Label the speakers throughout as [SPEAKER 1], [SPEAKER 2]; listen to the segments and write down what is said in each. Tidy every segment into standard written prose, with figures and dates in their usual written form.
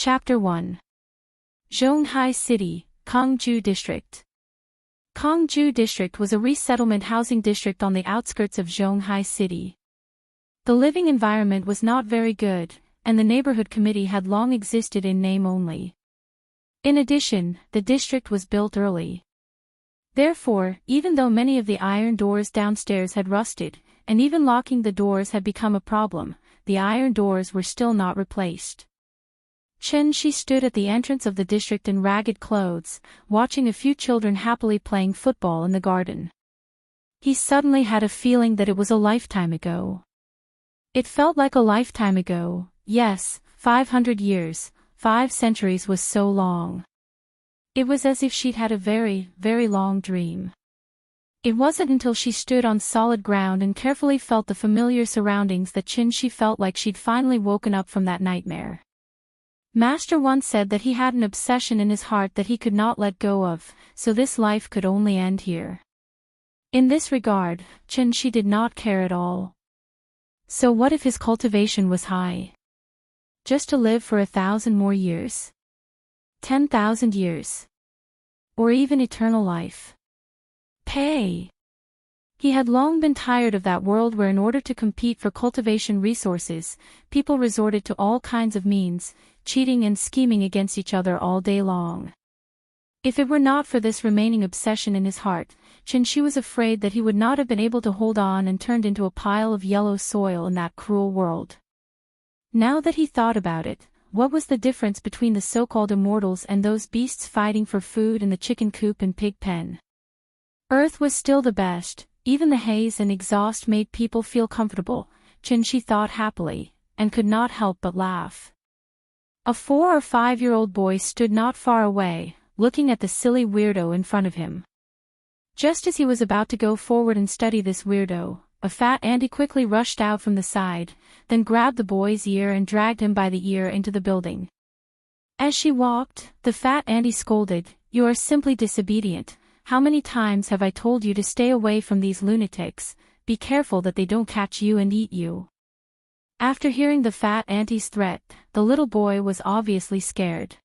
[SPEAKER 1] Chapter 1. Zhonghai City, Kongju District. Kongju District was a resettlement housing district on the outskirts of Zhonghai City. The living environment was not very good, and the neighborhood committee had long existed in name only. In addition, the district was built early. Therefore, even though many of the iron doors downstairs had rusted, and even locking the doors had become a problem, the iron doors were still not replaced. Chen-shi stood at the entrance of the district in ragged clothes, watching a few children happily playing football in the garden. He suddenly had a feeling that it was a lifetime ago. It felt like a lifetime ago, yes, 500 years, 5 centuries was so long. It was as if she'd had a very, very long dream. It wasn't until she stood on solid ground and carefully felt the familiar surroundings that Chen-shi felt like she'd finally woken up from that nightmare. Master once said that he had an obsession in his heart that he could not let go of, so this life could only end here. In this regard, Chen-shi did not care at all. So what if his cultivation was high? Just to live for 1,000 more years? 10,000 years? Or even eternal life? Pay! He had long been tired of that world where in order to compete for cultivation resources, people resorted to all kinds of means, cheating and scheming against each other all day long. If it were not for this remaining obsession in his heart, Chen-shi was afraid that he would not have been able to hold on and turned into a pile of yellow soil in that cruel world. Now that he thought about it, what was the difference between the so-called immortals and those beasts fighting for food in the chicken coop and pig pen? Earth was still the best, even the haze and exhaust made people feel comfortable, Chen-shi thought happily, and could not help but laugh. A 4 or 5-year-old boy stood not far away, looking at the silly weirdo in front of him. Just as he was about to go forward and study this weirdo, a fat auntie quickly rushed out from the side, then grabbed the boy's ear and dragged him by the ear into the building. As she walked, the fat auntie scolded, "You are simply disobedient. How many times have I told you to stay away from these lunatics? Be careful that they don't catch you and eat you." After hearing the fat auntie's threat, the little boy was obviously scared.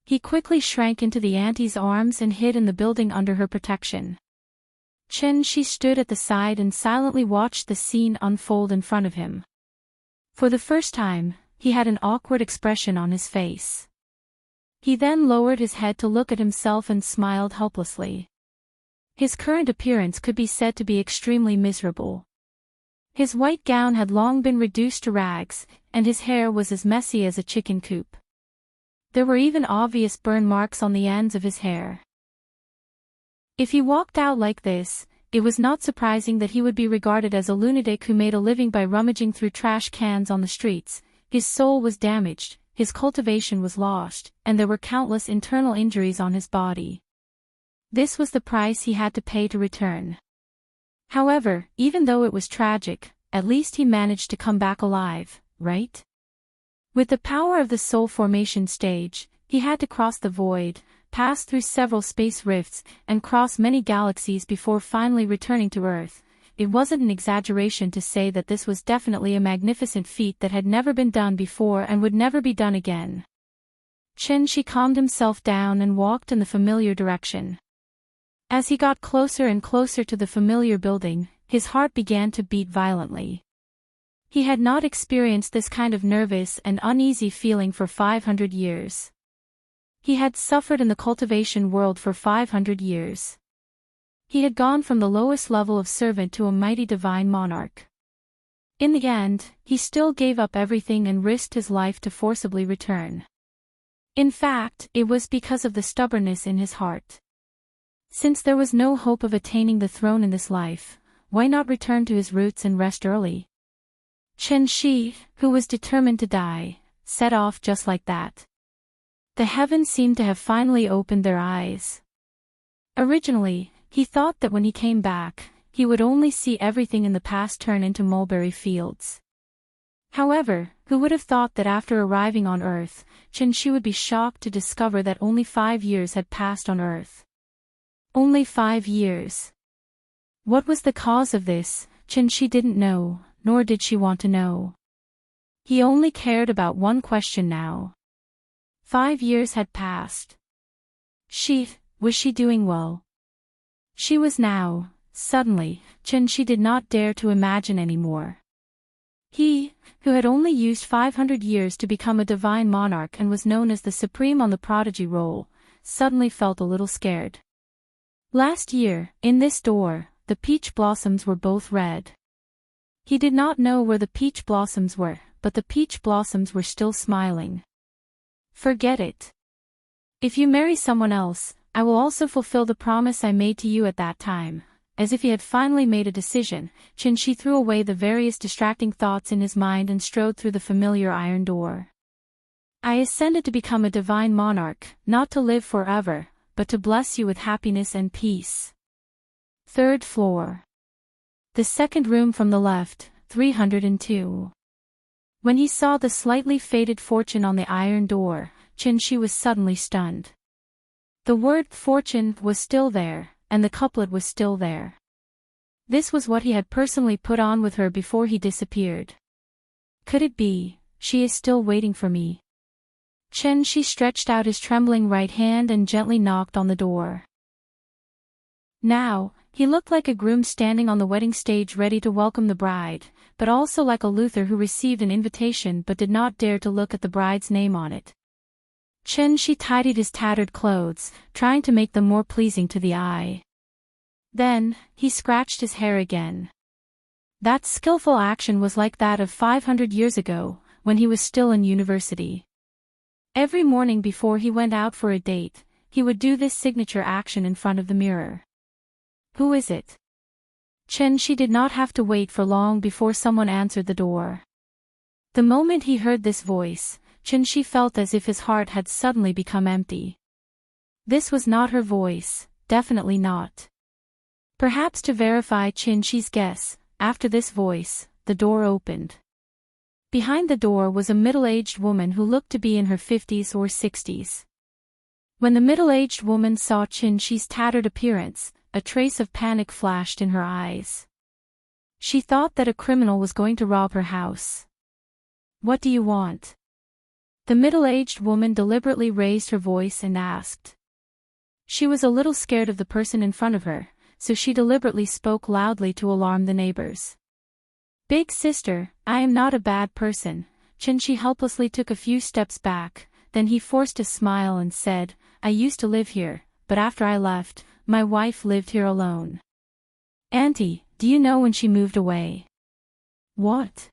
[SPEAKER 1] He quickly shrank into the auntie's arms and hid in the building under her protection. Chen-shi stood at the side and silently watched the scene unfold in front of him. For the first time, he had an awkward expression on his face. He then lowered his head to look at himself and smiled helplessly. His current appearance could be said to be extremely miserable. His white gown had long been reduced to rags, and his hair was as messy as a chicken coop. There were even obvious burn marks on the ends of his hair. If he walked out like this, it was not surprising that he would be regarded as a lunatic who made a living by rummaging through trash cans on the streets. His soul was damaged, his cultivation was lost, and there were countless internal injuries on his body. This was the price he had to pay to return. However, even though it was tragic, at least he managed to come back alive, right? With the power of the soul formation stage, he had to cross the void, pass through several space rifts, and cross many galaxies before finally returning to Earth. It wasn't an exaggeration to say that this was definitely a magnificent feat that had never been done before and would never be done again. Chen-shi calmed himself down and walked in the familiar direction. As he got closer and closer to the familiar building, his heart began to beat violently. He had not experienced this kind of nervous and uneasy feeling for 500 years. He had suffered in the cultivation world for 500 years. He had gone from the lowest level of servant to a mighty divine monarch. In the end, he still gave up everything and risked his life to forcibly return. In fact, it was because of the stubbornness in his heart. Since there was no hope of attaining the throne in this life, why not return to his roots and rest early? Chen-shi, who was determined to die, set off just like that. The heavens seemed to have finally opened their eyes. Originally, he thought that when he came back, he would only see everything in the past turn into mulberry fields. However, who would have thought that after arriving on Earth, Chen-shi would be shocked to discover that only 5 years had passed on Earth. Only 5 years. What was the cause of this? Chen-shi didn't know, nor did she want to know. He only cared about one question now. 5 years had passed. Was she doing well? She was now, suddenly, Chen she did not dare to imagine anymore. He, who had only used 500 years to become a divine monarch and was known as the supreme on the prodigy roll, suddenly felt a little scared. Last year, in this door, the peach blossoms were both red. He did not know where the peach blossoms were, but the peach blossoms were still smiling. Forget it. If you marry someone else, I will also fulfill the promise I made to you at that time. As if he had finally made a decision, Chen Shi threw away the various distracting thoughts in his mind and strode through the familiar iron door. I ascended to become a divine monarch, not to live forever, but to bless you with happiness and peace. 3rd floor. The second room from the left, 302. When he saw the slightly faded fortune on the iron door, Chen Shi was suddenly stunned. The word fortune was still there, and the couplet was still there. This was what he had personally put on with her before he disappeared. Could it be, she is still waiting for me? Chen Shi stretched out his trembling right hand and gently knocked on the door. Now, he looked like a groom standing on the wedding stage ready to welcome the bride, but also like a Luther who received an invitation but did not dare to look at the bride's name on it. Chen Shi tidied his tattered clothes, trying to make them more pleasing to the eye. Then, he scratched his hair again. That skillful action was like that of 500 years ago, when he was still in university. Every morning before he went out for a date, he would do this signature action in front of the mirror. Who is it? Chen Shi did not have to wait for long before someone answered the door. The moment he heard this voice, Chen Shi felt as if his heart had suddenly become empty. This was not her voice, definitely not. Perhaps to verify Chen Shi's guess, after this voice, the door opened. Behind the door was a middle-aged woman who looked to be in her 50s or 60s. When the middle-aged woman saw Chen Shi's tattered appearance, a trace of panic flashed in her eyes. She thought that a criminal was going to rob her house. What do you want? The middle-aged woman deliberately raised her voice and asked. She was a little scared of the person in front of her, so she deliberately spoke loudly to alarm the neighbors. Big sister, I am not a bad person. Chen Shi helplessly took a few steps back, then he forced a smile and said, I used to live here, but after I left, my wife lived here alone. Auntie, do you know when she moved away? What?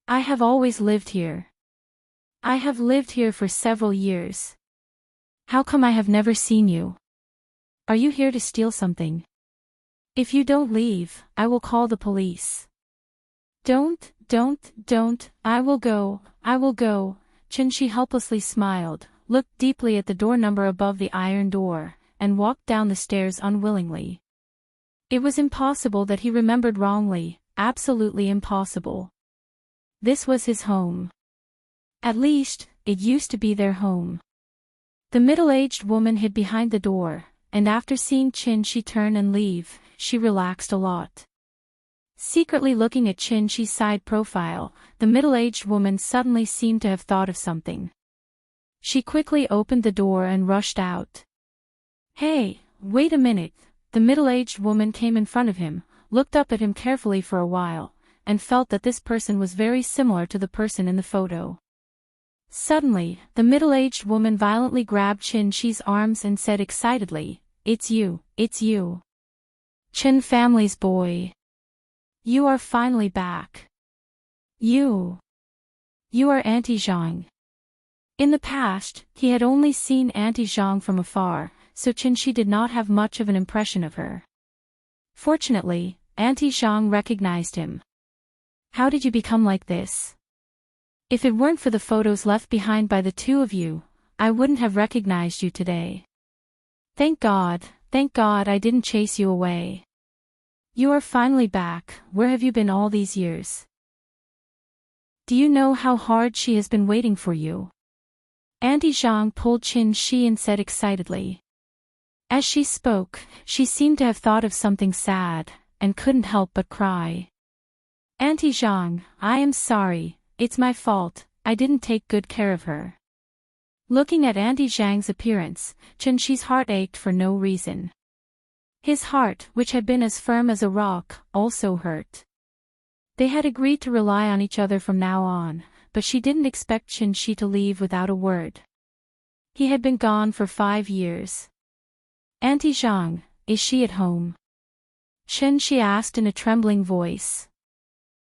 [SPEAKER 1] I have always lived here. I have lived here for several years. How come I have never seen you? Are you here to steal something? If you don't leave, I will call the police. Don't, I will go. Chen Shi helplessly smiled, looked deeply at the door number above the iron door, and walked down the stairs unwillingly. It was impossible that he remembered wrongly, absolutely impossible. This was his home. At least, it used to be their home. The middle-aged woman hid behind the door, and after seeing Chen Shi turn and leave, she relaxed a lot. Secretly looking at Chen Shi's side profile, the middle-aged woman suddenly seemed to have thought of something. She quickly opened the door and rushed out. Hey, wait a minute. The middle-aged woman came in front of him, looked up at him carefully for a while, and felt that this person was very similar to the person in the photo. Suddenly, the middle-aged woman violently grabbed Chen Shi's arms and said excitedly, it's you. Chen family's boy. You are finally back. You are Auntie Zhang. In the past, he had only seen Auntie Zhang from afar, so Chen Shi did not have much of an impression of her. Fortunately, Auntie Zhang recognized him. How did you become like this? If it weren't for the photos left behind by the two of you, I wouldn't have recognized you today. Thank God I didn't chase you away. You are finally back. Where have you been all these years? Do you know how hard she has been waiting for you? Auntie Zhang pulled Chen Shi and said excitedly. As she spoke, she seemed to have thought of something sad, and couldn't help but cry. Auntie Zhang, I am sorry, it's my fault, I didn't take good care of her. Looking at Auntie Zhang's appearance, Chen Shi's heart ached for no reason. His heart, which had been as firm as a rock, also hurt. They had agreed to rely on each other from now on, but she didn't expect Chen Shi to leave without a word. He had been gone for 5 years. "Auntie Zhang, is she at home?" Chen Shi asked in a trembling voice.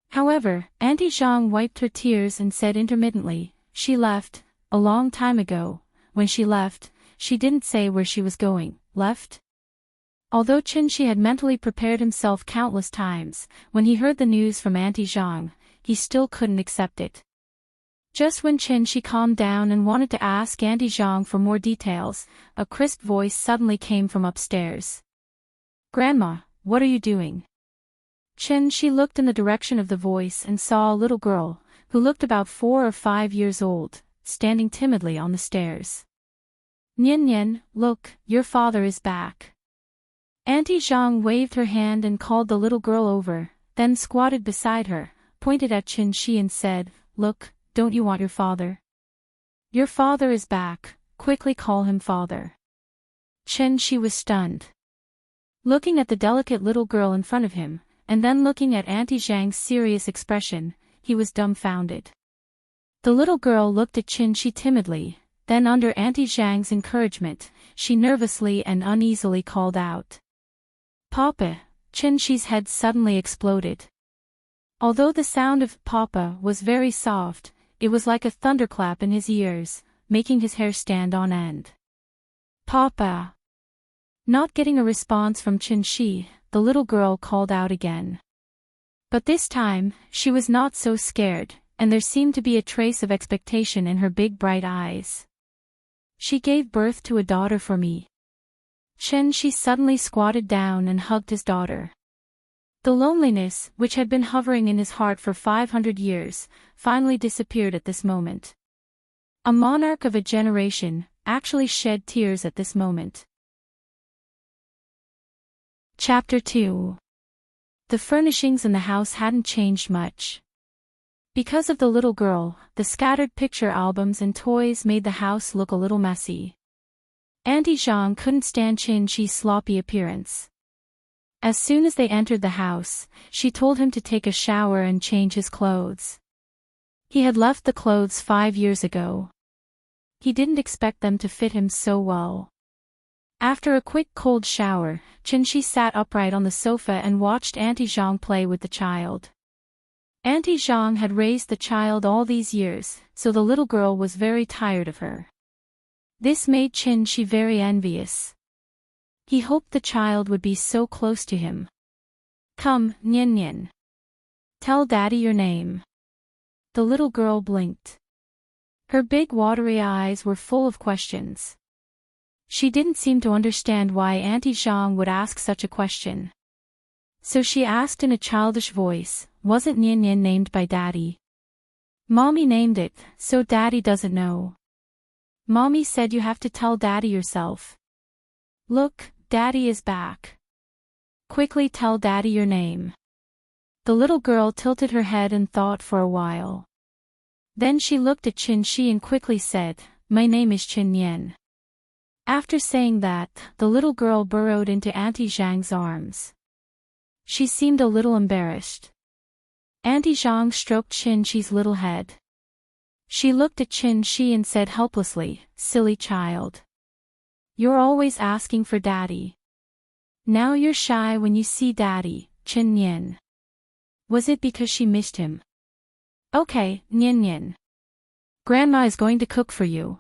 [SPEAKER 1] However, Auntie Zhang wiped her tears and said intermittently, "She left, a long time ago. When she left, she didn't say where she was going." Left? Although Chen Shi had mentally prepared himself countless times, when he heard the news from Auntie Zhang, he still couldn't accept it. Just when Chen Shi calmed down and wanted to ask Auntie Zhang for more details, a crisp voice suddenly came from upstairs. "Grandma, what are you doing?" Chen Shi looked in the direction of the voice and saw a little girl, who looked about 4 or 5 years old, standing timidly on the stairs. "Nian Nian, look, your father is back." Auntie Zhang waved her hand and called the little girl over, then squatted beside her, pointed at Chen Shi and said, "Look, don't you want your father? Your father is back, quickly call him father." Chen Shi was stunned. Looking at the delicate little girl in front of him, and then looking at Auntie Zhang's serious expression, he was dumbfounded. The little girl looked at Chen Shi timidly, then under Auntie Zhang's encouragement, she nervously and uneasily called out, "Papa." Chen Shi's head suddenly exploded. Although the sound of "Papa" was very soft, it was like a thunderclap in his ears, making his hair stand on end. "Papa." Not getting a response from Chen Shi, the little girl called out again. But this time, she was not so scared, and there seemed to be a trace of expectation in her big bright eyes. "She gave birth to a daughter for me." Chen Shi suddenly squatted down and hugged his daughter. The loneliness, which had been hovering in his heart for 500 years, finally disappeared at this moment. A monarch of a generation actually shed tears at this moment. Chapter 2. The furnishings in the house hadn't changed much. Because of the little girl, the scattered picture albums and toys made the house look a little messy. Auntie Zhang couldn't stand Chen Shi's sloppy appearance. As soon as they entered the house, she told him to take a shower and change his clothes. He had left the clothes 5 years ago. He didn't expect them to fit him so well. After a quick cold shower, Chen Shi sat upright on the sofa and watched Auntie Zhang play with the child. Auntie Zhang had raised the child all these years, so the little girl was very tired of her. This made Chen Shi very envious. He hoped the child would be so close to him. "Come, Nian Nian. Tell Daddy your name." The little girl blinked. Her big watery eyes were full of questions. She didn't seem to understand why Auntie Zhang would ask such a question. So she asked in a childish voice, "Wasn't Nian Nian named by Daddy?" "Mommy named it, so Daddy doesn't know." "Mommy said you have to tell Daddy yourself." "Look, Daddy is back. Quickly tell Daddy your name." The little girl tilted her head and thought for a while. Then she looked at Chen Shi and quickly said, "My name is Chen Nian." After saying that, the little girl burrowed into Auntie Zhang's arms. She seemed a little embarrassed. Auntie Zhang stroked Chen Shi's little head. She looked at Chen Shi and said helplessly, "Silly child. You're always asking for Daddy. Now you're shy when you see Daddy, Chen Nian." Was it because she missed him? "Okay, Nian Nian. Grandma is going to cook for you.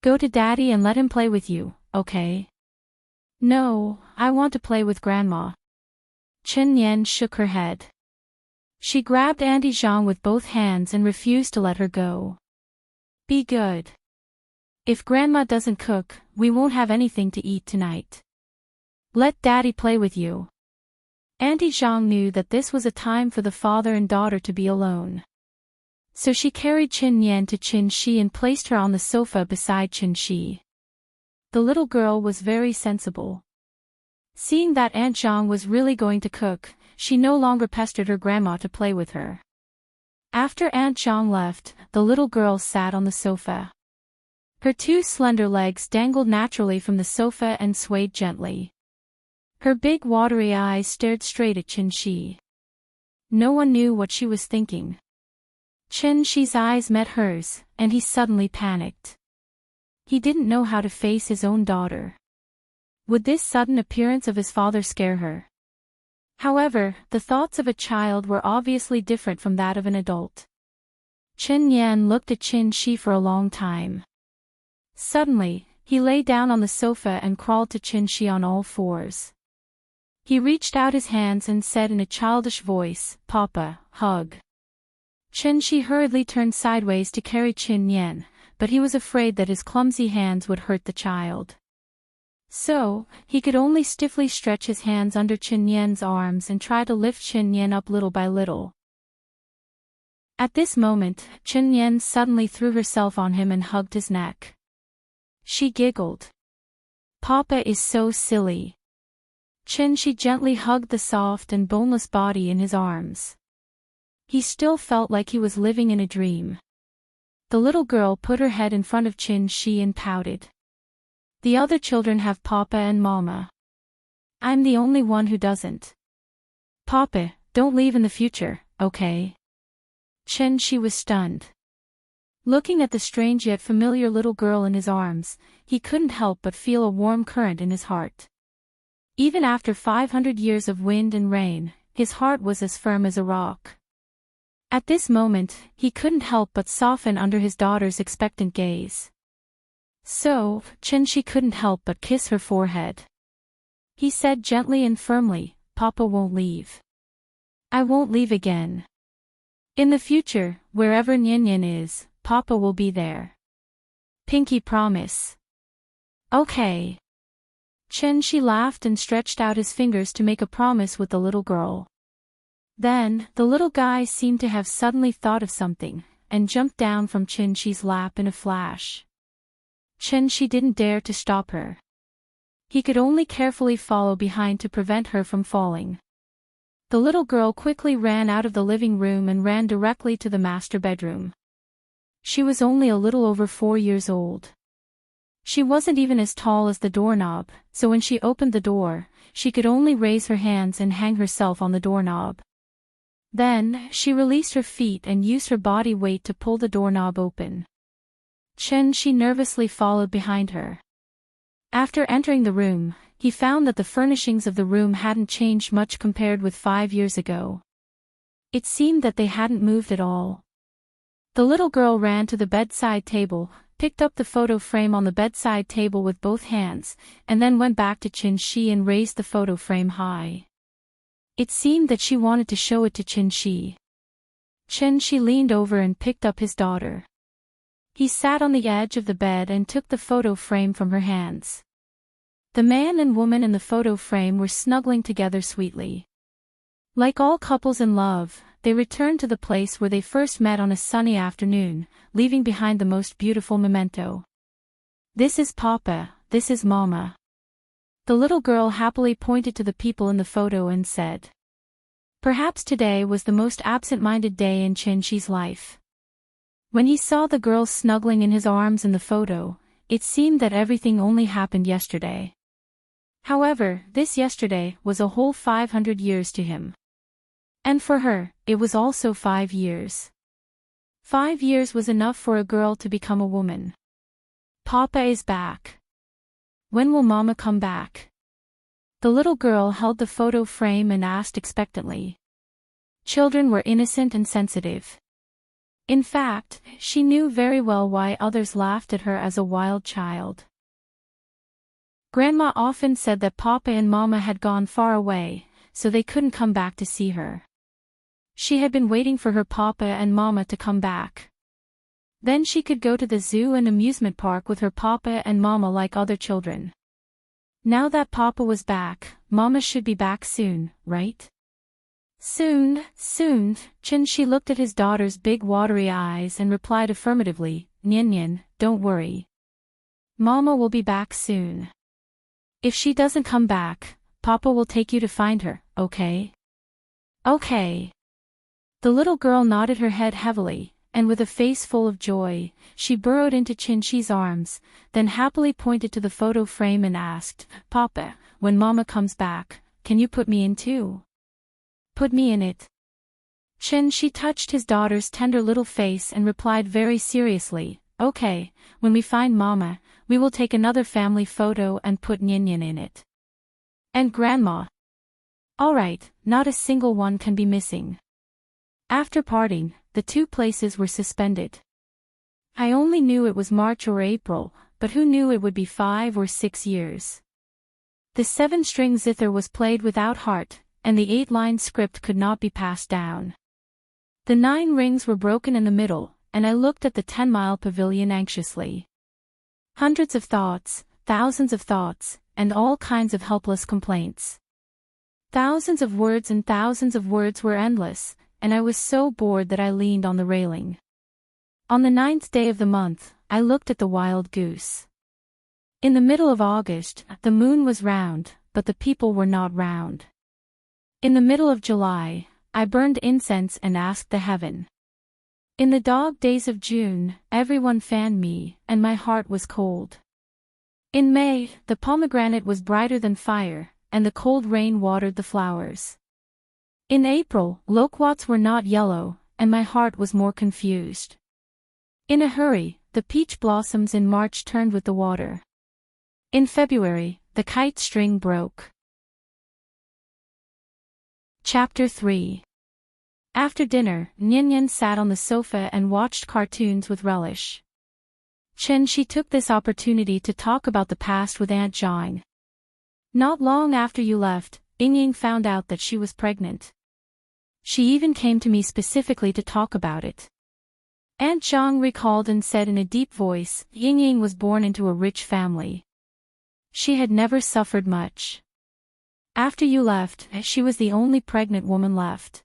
[SPEAKER 1] Go to Daddy and let him play with you, okay?" "No, I want to play with Grandma." Chen Nian shook her head. She grabbed Auntie Zhang with both hands and refused to let her go. "Be good. If Grandma doesn't cook, we won't have anything to eat tonight. Let Daddy play with you." Auntie Zhang knew that this was a time for the father and daughter to be alone. So she carried Chen Nian to Chen Shi and placed her on the sofa beside Chen Shi. The little girl was very sensible. Seeing that Aunt Zhang was really going to cook, she no longer pestered her grandma to play with her. After Aunt Zhang left, the little girl sat on the sofa. Her two slender legs dangled naturally from the sofa and swayed gently. Her big watery eyes stared straight at Qin. No one knew what she was thinking. Qin's eyes met hers, and he suddenly panicked. He didn't know how to face his own daughter. Would this sudden appearance of his father scare her? However, the thoughts of a child were obviously different from that of an adult. Chen Yan looked at Qin for a long time. Suddenly, he lay down on the sofa and crawled to Qin on all fours. He reached out his hands and said in a childish voice, "Papa, hug." Qin hurriedly turned sideways to carry Qin Yan, but he was afraid that his clumsy hands would hurt the child. So, he could only stiffly stretch his hands under Qin Yan's arms and try to lift Qin Yan up little by little. At this moment, Qin Yan suddenly threw herself on him and hugged his neck. She giggled. "Papa is so silly." Qin gently hugged the soft and boneless body in his arms. He still felt like he was living in a dream. The little girl put her head in front of Qin and pouted. "The other children have Papa and Mama. I'm the only one who doesn't. Papa, don't leave in the future, okay?" Qin was stunned. Looking at the strange yet familiar little girl in his arms, he couldn't help but feel a warm current in his heart. Even after 500 years of wind and rain, his heart was as firm as a rock. At this moment, he couldn't help but soften under his daughter's expectant gaze. So, Qin couldn't help but kiss her forehead. He said gently and firmly, "Papa won't leave. I won't leave again. In the future, wherever Nian is, Papa will be there. Pinky promise." "Okay." Qin laughed and stretched out his fingers to make a promise with the little girl. Then, the little guy seemed to have suddenly thought of something, and jumped down from Qin's lap in a flash. Qin didn't dare to stop her. He could only carefully follow behind to prevent her from falling. The little girl quickly ran out of the living room and ran directly to the master bedroom. She was only a little over 4 years old. She wasn't even as tall as the doorknob, so when she opened the door, she could only raise her hands and hang herself on the doorknob. Then, she released her feet and used her body weight to pull the doorknob open. Qin nervously followed behind her. After entering the room, he found that the furnishings of the room hadn't changed much compared with 5 years ago. It seemed that they hadn't moved at all. The little girl ran to the bedside table, picked up the photo frame on the bedside table with both hands, and then went back to Qin and raised the photo frame high. It seemed that she wanted to show it to Qin. Qin leaned over and picked up his daughter. He sat on the edge of the bed and took the photo frame from her hands. The man and woman in the photo frame were snuggling together sweetly. Like all couples in love, they returned to the place where they first met on a sunny afternoon, leaving behind the most beautiful memento. "This is Papa, this is Mama." The little girl happily pointed to the people in the photo and said. Perhaps today was the most absent-minded day in Qin's life. When he saw the girls snuggling in his arms in the photo, it seemed that everything only happened yesterday. However, this yesterday was a whole 500 years to him. And for her, it was also 5 years. 5 years was enough for a girl to become a woman. Papa is back. When will Mama come back? The little girl held the photo frame and asked expectantly. Children were innocent and sensitive. In fact, she knew very well why others laughed at her as a wild child. Grandma often said that Papa and Mama had gone far away, so they couldn't come back to see her. She had been waiting for her Papa and Mama to come back. Then she could go to the zoo and amusement park with her Papa and Mama like other children. Now that Papa was back, Mama should be back soon, right? Soon. Qin looked at his daughter's big watery eyes and replied affirmatively, Nian, don't worry. Mama will be back soon. If she doesn't come back, Papa will take you to find her, okay? Okay. The little girl nodded her head heavily, and with a face full of joy, she burrowed into Chin-Chi's arms, then happily pointed to the photo frame and asked, "Papa, when Mama comes back, can you put me in too?" "Put me in it?" Chin-Chi touched his daughter's tender little face and replied very seriously, "Okay, when we find Mama, we will take another family photo and put Nyan in it. And Grandma?" "Alright, not a single one can be missing." After parting, the two places were suspended. I only knew it was March or April, but who knew it would be 5 or 6 years? The 7-string zither was played without heart, and the 8-line script could not be passed down. The 9 rings were broken in the middle, and I looked at the 10-mile pavilion anxiously. Hundreds of thoughts, thousands of thoughts, and all kinds of helpless complaints. Thousands of words were endless, and I was so bored that I leaned on the railing. On the 9th day of the month, I looked at the wild goose. In the middle of August, the moon was round, but the people were not round. In the middle of July, I burned incense and asked the heaven. In the dog days of June, everyone fanned me, and my heart was cold. In May, the pomegranate was brighter than fire, and the cold rain watered the flowers. In April, loquats were not yellow, and my heart was more confused. In a hurry, the peach blossoms in March turned with the water. In February, the kite string broke. Chapter 3. After dinner, Nyan sat on the sofa and watched cartoons with relish. Chen-Chi took this opportunity to talk about the past with Aunt Zhang. "Not long after you left, Ying found out that she was pregnant. She even came to me specifically to talk about it." Aunt Zhang recalled and said in a deep voice, "Ying was born into a rich family. She had never suffered much. After you left, she was the only pregnant woman left.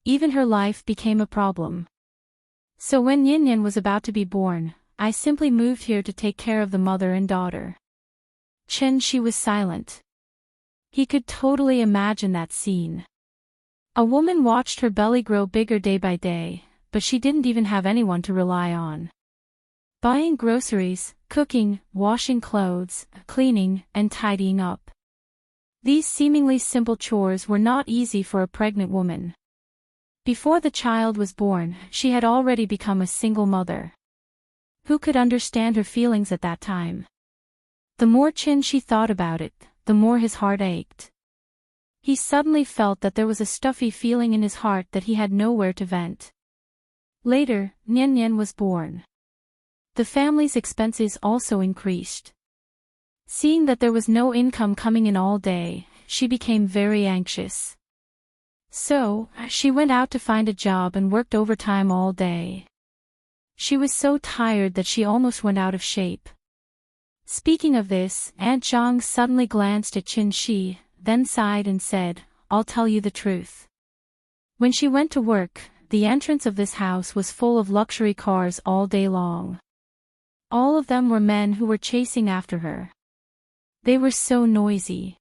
[SPEAKER 1] Even her life became a problem. So when Nyan was about to be born, I simply moved here to take care of the mother and daughter." Chen-Chi was silent. He could totally imagine that scene. A woman watched her belly grow bigger day by day, but she didn't even have anyone to rely on. Buying groceries, cooking, washing clothes, cleaning, and tidying up. These seemingly simple chores were not easy for a pregnant woman. Before the child was born, she had already become a single mother. Who could understand her feelings at that time? The more Chen-Chi thought about it, the more his heart ached. He suddenly felt that there was a stuffy feeling in his heart that he had nowhere to vent. Later, Nyan was born. The family's expenses also increased. Seeing that there was no income coming in all day, she became very anxious. So, she went out to find a job and worked overtime all day. She was so tired that she almost went out of shape. Speaking of this, Aunt Zhang suddenly glanced at Chen-Chi, then sighed and said, "I'll tell you the truth. When she went to work, the entrance of this house was full of luxury cars all day long. All of them were men who were chasing after her. They were so noisy.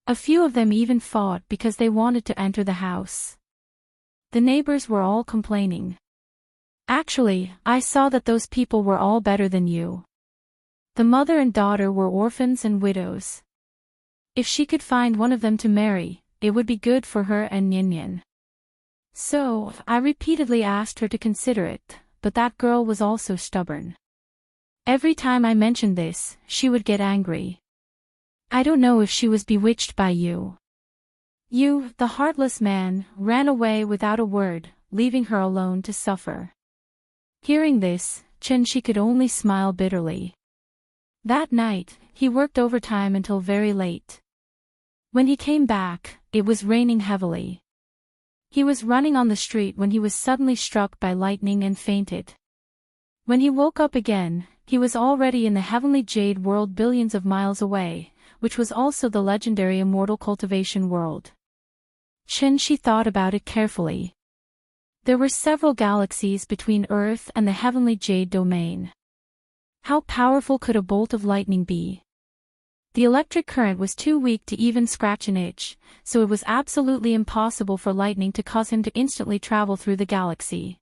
[SPEAKER 1] A few of them even fought because they wanted to enter the house. The neighbors were all complaining. Actually, I saw that those people were all better than you. The mother and daughter were orphans and widows. If she could find one of them to marry, it would be good for her and Nyan. So, I repeatedly asked her to consider it, but that girl was also stubborn. Every time I mentioned this, she would get angry. I don't know if she was bewitched by you. You, the heartless man, ran away without a word, leaving her alone to suffer." Hearing this, Chen-Chi could only smile bitterly. That night, he worked overtime until very late. When he came back, it was raining heavily. He was running on the street when he was suddenly struck by lightning and fainted. When he woke up again, he was already in the heavenly jade world billions of miles away, which was also the legendary immortal cultivation world. Chen-Chi thought about it carefully. There were several galaxies between Earth and the heavenly jade domain. How powerful could a bolt of lightning be? The electric current was too weak to even scratch an itch, so it was absolutely impossible for lightning to cause him to instantly travel through the galaxy.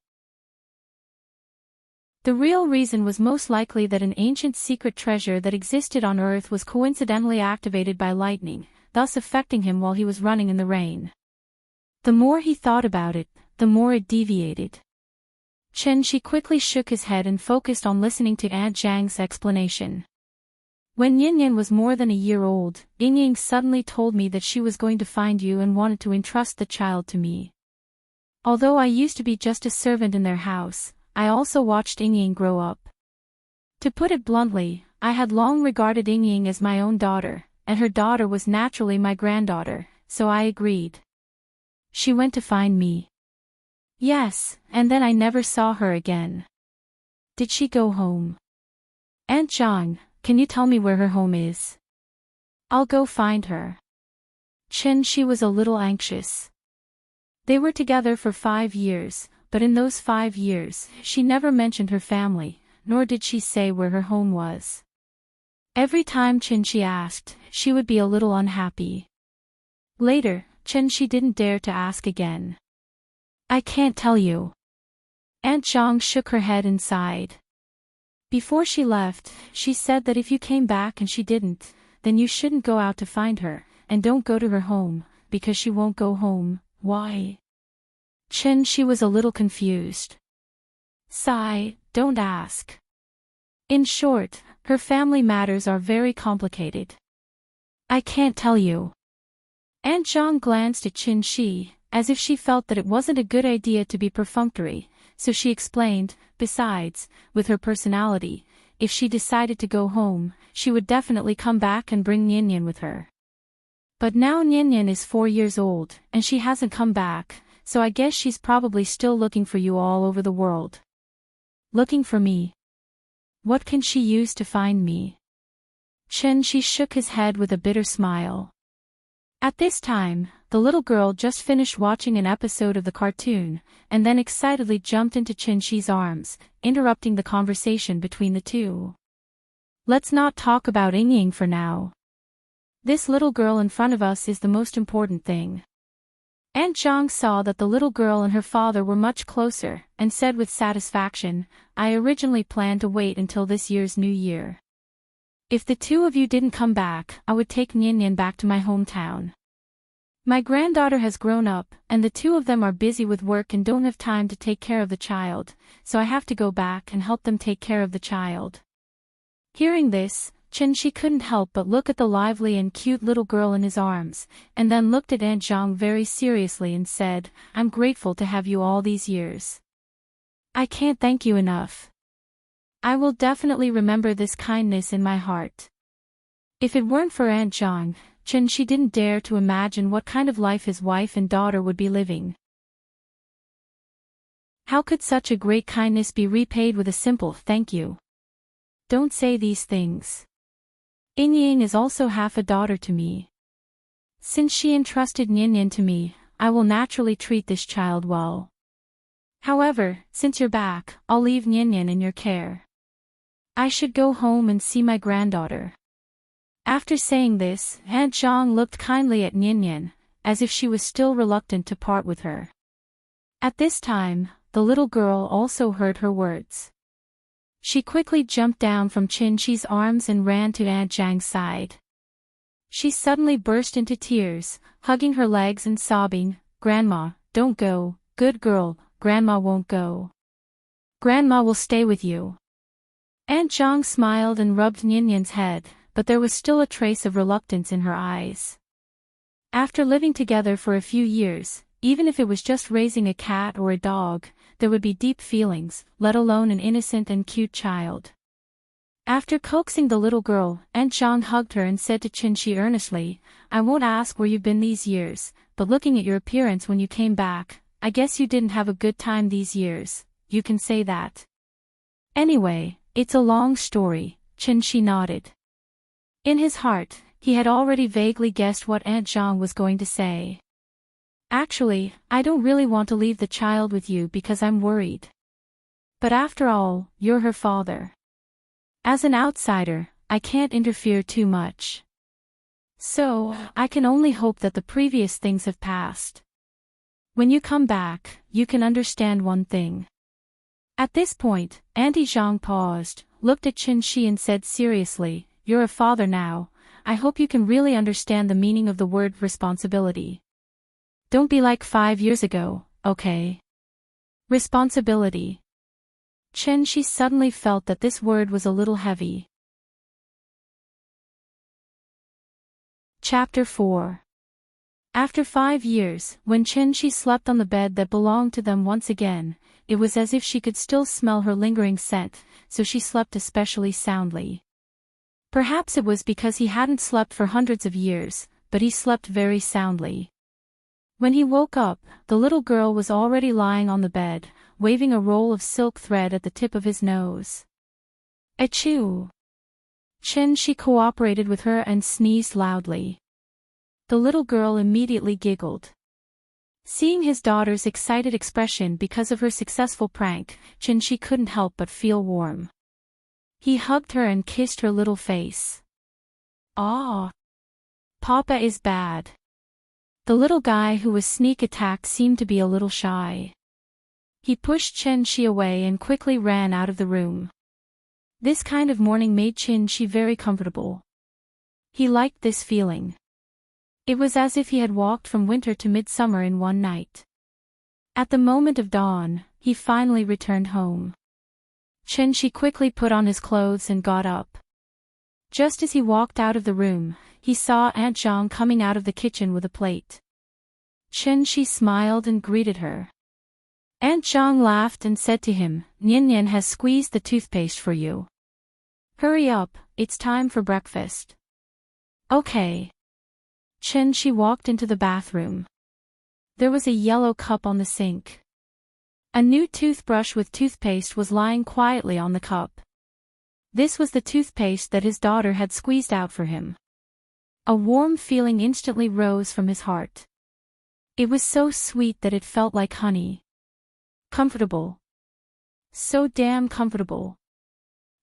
[SPEAKER 1] The real reason was most likely that an ancient secret treasure that existed on Earth was coincidentally activated by lightning, thus affecting him while he was running in the rain. The more he thought about it, the more it deviated. Chen Shi quickly shook his head and focused on listening to Aunt Zhang's explanation. When Yin Yin was more than a year old, Ying Ying suddenly told me that she was going to find you and wanted to entrust the child to me. Although I used to be just a servant in their house, I also watched Ying Ying grow up. To put it bluntly, I had long regarded Ying Ying as my own daughter, and her daughter was naturally my granddaughter, so I agreed. She went to find me. Yes, and then I never saw her again. Did she go home? Aunt Zhang, can you tell me where her home is? I'll go find her. Chen Shi was a little anxious. They were together for 5 years, but in those 5 years, she never mentioned her family, nor did she say where her home was. Every time Chen Shi asked, she would be a little unhappy. Later, Chen Shi didn't dare to ask again. I can't tell you. Aunt Zhang shook her head and sighed. Before she left, she said that if you came back and she didn't, then you shouldn't go out to find her, and don't go to her home, because she won't go home. Why? Chen Shi was a little confused. Sigh, don't ask. In short, her family matters are very complicated. I can't tell you. Aunt Zhang glanced at Chen Shi, as if she felt that it wasn't a good idea to be perfunctory, so she explained, besides, with her personality, if she decided to go home, she would definitely come back and bring Yin Yin with her. But now Yin Yin is 4 years old, and she hasn't come back, so I guess she's probably still looking for you all over the world. Looking for me? What can she use to find me? Chen Shi shook his head with a bitter smile. At this time, the little girl just finished watching an episode of the cartoon, and then excitedly jumped into Chen Shi's arms, interrupting the conversation between the two. Let's not talk about Ying Ying for now. This little girl in front of us is the most important thing. Aunt Zhang saw that the little girl and her father were much closer, and said with satisfaction, I originally planned to wait until this year's New Year. If the two of you didn't come back, I would take Yin Yin back to my hometown. My granddaughter has grown up, and the two of them are busy with work and don't have time to take care of the child, so I have to go back and help them take care of the child. Hearing this, Chen Shi couldn't help but look at the lively and cute little girl in his arms, and then looked at Aunt Zhang very seriously and said, I'm grateful to have you all these years. I can't thank you enough. I will definitely remember this kindness in my heart. If it weren't for Aunt Zhang, Chen Shi didn't dare to imagine what kind of life his wife and daughter would be living. How could such a great kindness be repaid with a simple thank you? Don't say these things. Ying Ying is also half a daughter to me. Since she entrusted Yin Yin to me, I will naturally treat this child well. However, since you're back, I'll leave Yin Yin in your care. I should go home and see my granddaughter. After saying this, Aunt Zhang looked kindly at Yin Yin, as if she was still reluctant to part with her. At this time, the little girl also heard her words. She quickly jumped down from Chen Shi's arms and ran to Aunt Zhang's side. She suddenly burst into tears, hugging her legs and sobbing, Grandma, don't go, good girl, Grandma won't go. Grandma will stay with you. Aunt Zhang smiled and rubbed Yin Yin's head, but there was still a trace of reluctance in her eyes. After living together for a few years, even if it was just raising a cat or a dog, there would be deep feelings, let alone an innocent and cute child. After coaxing the little girl, Aunt Zhang hugged her and said to Chen Shi earnestly, I won't ask where you've been these years, but looking at your appearance when you came back, I guess you didn't have a good time these years, you can say that. Anyway, it's a long story, Chen Shi nodded. In his heart, he had already vaguely guessed what Aunt Zhang was going to say. Actually, I don't really want to leave the child with you because I'm worried. But after all, you're her father. As an outsider, I can't interfere too much. So, I can only hope that the previous things have passed. When you come back, you can understand one thing. At this point, Auntie Zhang paused, looked at Qin Shi and said seriously, "You're a father now. I hope you can really understand the meaning of the word responsibility. Don't be like 5 years ago, okay? Responsibility." Qin Shi suddenly felt that this word was a little heavy. Chapter 4. After 5 years, when Qin Shi slept on the bed that belonged to them once again, it was as if she could still smell her lingering scent, so she slept especially soundly. Perhaps it was because he hadn't slept for hundreds of years, but he slept very soundly. When he woke up, the little girl was already lying on the bed, waving a roll of silk thread at the tip of his nose. Achoo! Qin Shi cooperated with her and sneezed loudly. The little girl immediately giggled. Seeing his daughter's excited expression because of her successful prank, Qin Shi couldn't help but feel warm. He hugged her and kissed her little face. "Ah! Papa is bad." The little guy who was sneak attacked seemed to be a little shy. He pushed Qin Shi away and quickly ran out of the room. This kind of morning made Qin Shi very comfortable. He liked this feeling. It was as if he had walked from winter to midsummer in one night. At the moment of dawn, he finally returned home. Qin Shi quickly put on his clothes and got up. Just as he walked out of the room, he saw Aunt Zhang coming out of the kitchen with a plate. Qin Shi smiled and greeted her. Aunt Zhang laughed and said to him, "Nian Nian has squeezed the toothpaste for you. Hurry up, it's time for breakfast." "Okay." Qin Shi walked into the bathroom. There was a yellow cup on the sink. A new toothbrush with toothpaste was lying quietly on the cup. This was the toothpaste that his daughter had squeezed out for him. A warm feeling instantly rose from his heart. It was so sweet that it felt like honey. Comfortable. So damn comfortable.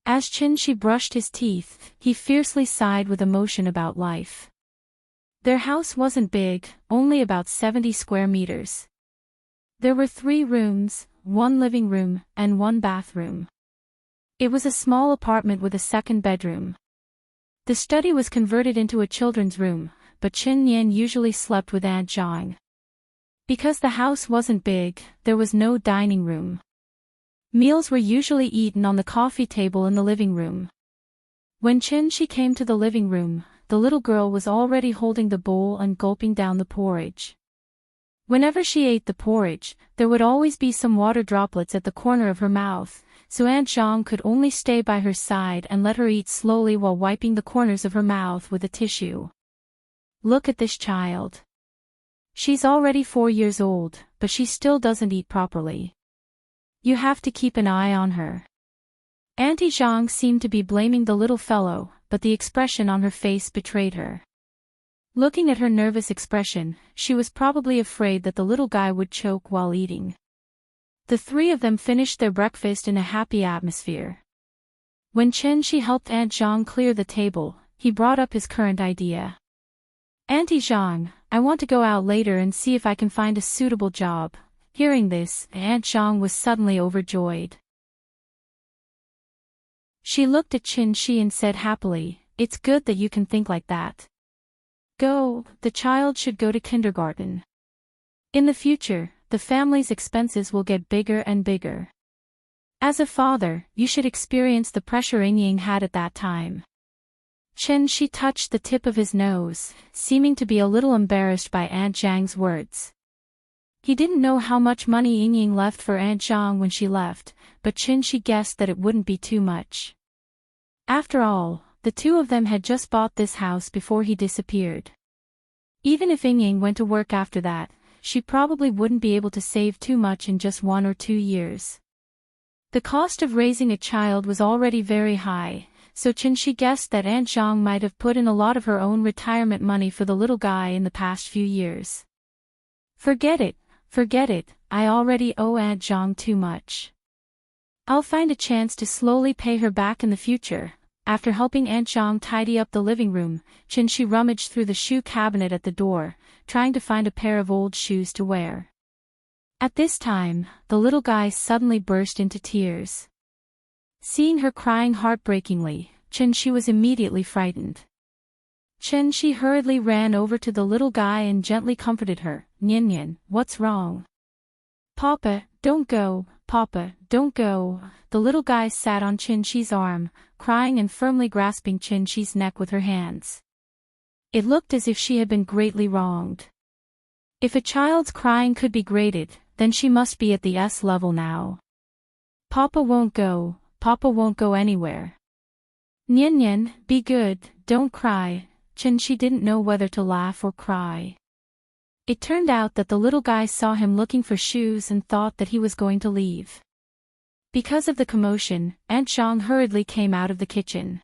[SPEAKER 1] As Qin Shi brushed his teeth, he fiercely sighed with emotion about life. Their house wasn't big, only about 70 square meters. There were 3 rooms, 1 living room, and 1 bathroom. It was a small apartment with a second bedroom. The study was converted into a children's room, but Qin Nian usually slept with Aunt Zhang. Because the house wasn't big, there was no dining room. Meals were usually eaten on the coffee table in the living room. When Qin Shi came to the living room, the little girl was already holding the bowl and gulping down the porridge. Whenever she ate the porridge, there would always be some water droplets at the corner of her mouth, so Aunt Zhang could only stay by her side and let her eat slowly while wiping the corners of her mouth with a tissue. Look at this child. She's already 4 years old, but she still doesn't eat properly. You have to keep an eye on her. Auntie Zhang seemed to be blaming the little fellow, but the expression on her face betrayed her. Looking at her nervous expression, she was probably afraid that the little guy would choke while eating. The 3 of them finished their breakfast in a happy atmosphere. When Qin Shi helped Aunt Zhang clear the table, he brought up his current idea. "Auntie Zhang, I want to go out later and see if I can find a suitable job." Hearing this, Aunt Zhang was suddenly overjoyed. She looked at Qin Shi and said happily, "It's good that you can think like that. Go, the child should go to kindergarten. In the future, the family's expenses will get bigger and bigger. As a father, you should experience the pressure Ying had at that time." Qin Shi touched the tip of his nose, seeming to be a little embarrassed by Aunt Zhang's words. He didn't know how much money Ying left for Aunt Zhang when she left, but Qin Shi guessed that it wouldn't be too much. After all, the 2 of them had just bought this house before he disappeared. Even if Ying went to work after that, she probably wouldn't be able to save too much in just 1 or 2 years. The cost of raising a child was already very high, so Qin Shi guessed that Aunt Zhang might have put in a lot of her own retirement money for the little guy in the past few years. Forget it, I already owe Aunt Zhang too much. I'll find a chance to slowly pay her back in the future. After helping Aunt Zhang tidy up the living room, Qin Shi rummaged through the shoe cabinet at the door, trying to find a pair of old shoes to wear. At this time, the little guy suddenly burst into tears. Seeing her crying heartbreakingly, Chenshi was immediately frightened. Chenshi hurriedly ran over to the little guy and gently comforted her. Nian, what's wrong? Papa, don't go, Papa, don't go. The little guy sat on Chenshi's arm, crying and firmly grasping Chenshi's neck with her hands. It looked as if she had been greatly wronged. If a child's crying could be graded, then she must be at the S level now. Papa won't go anywhere. Nian, be good, don't cry. Chenshi didn't know whether to laugh or cry. It turned out that the little guy saw him looking for shoes and thought that he was going to leave. Because of the commotion, Aunt Zhang hurriedly came out of the kitchen.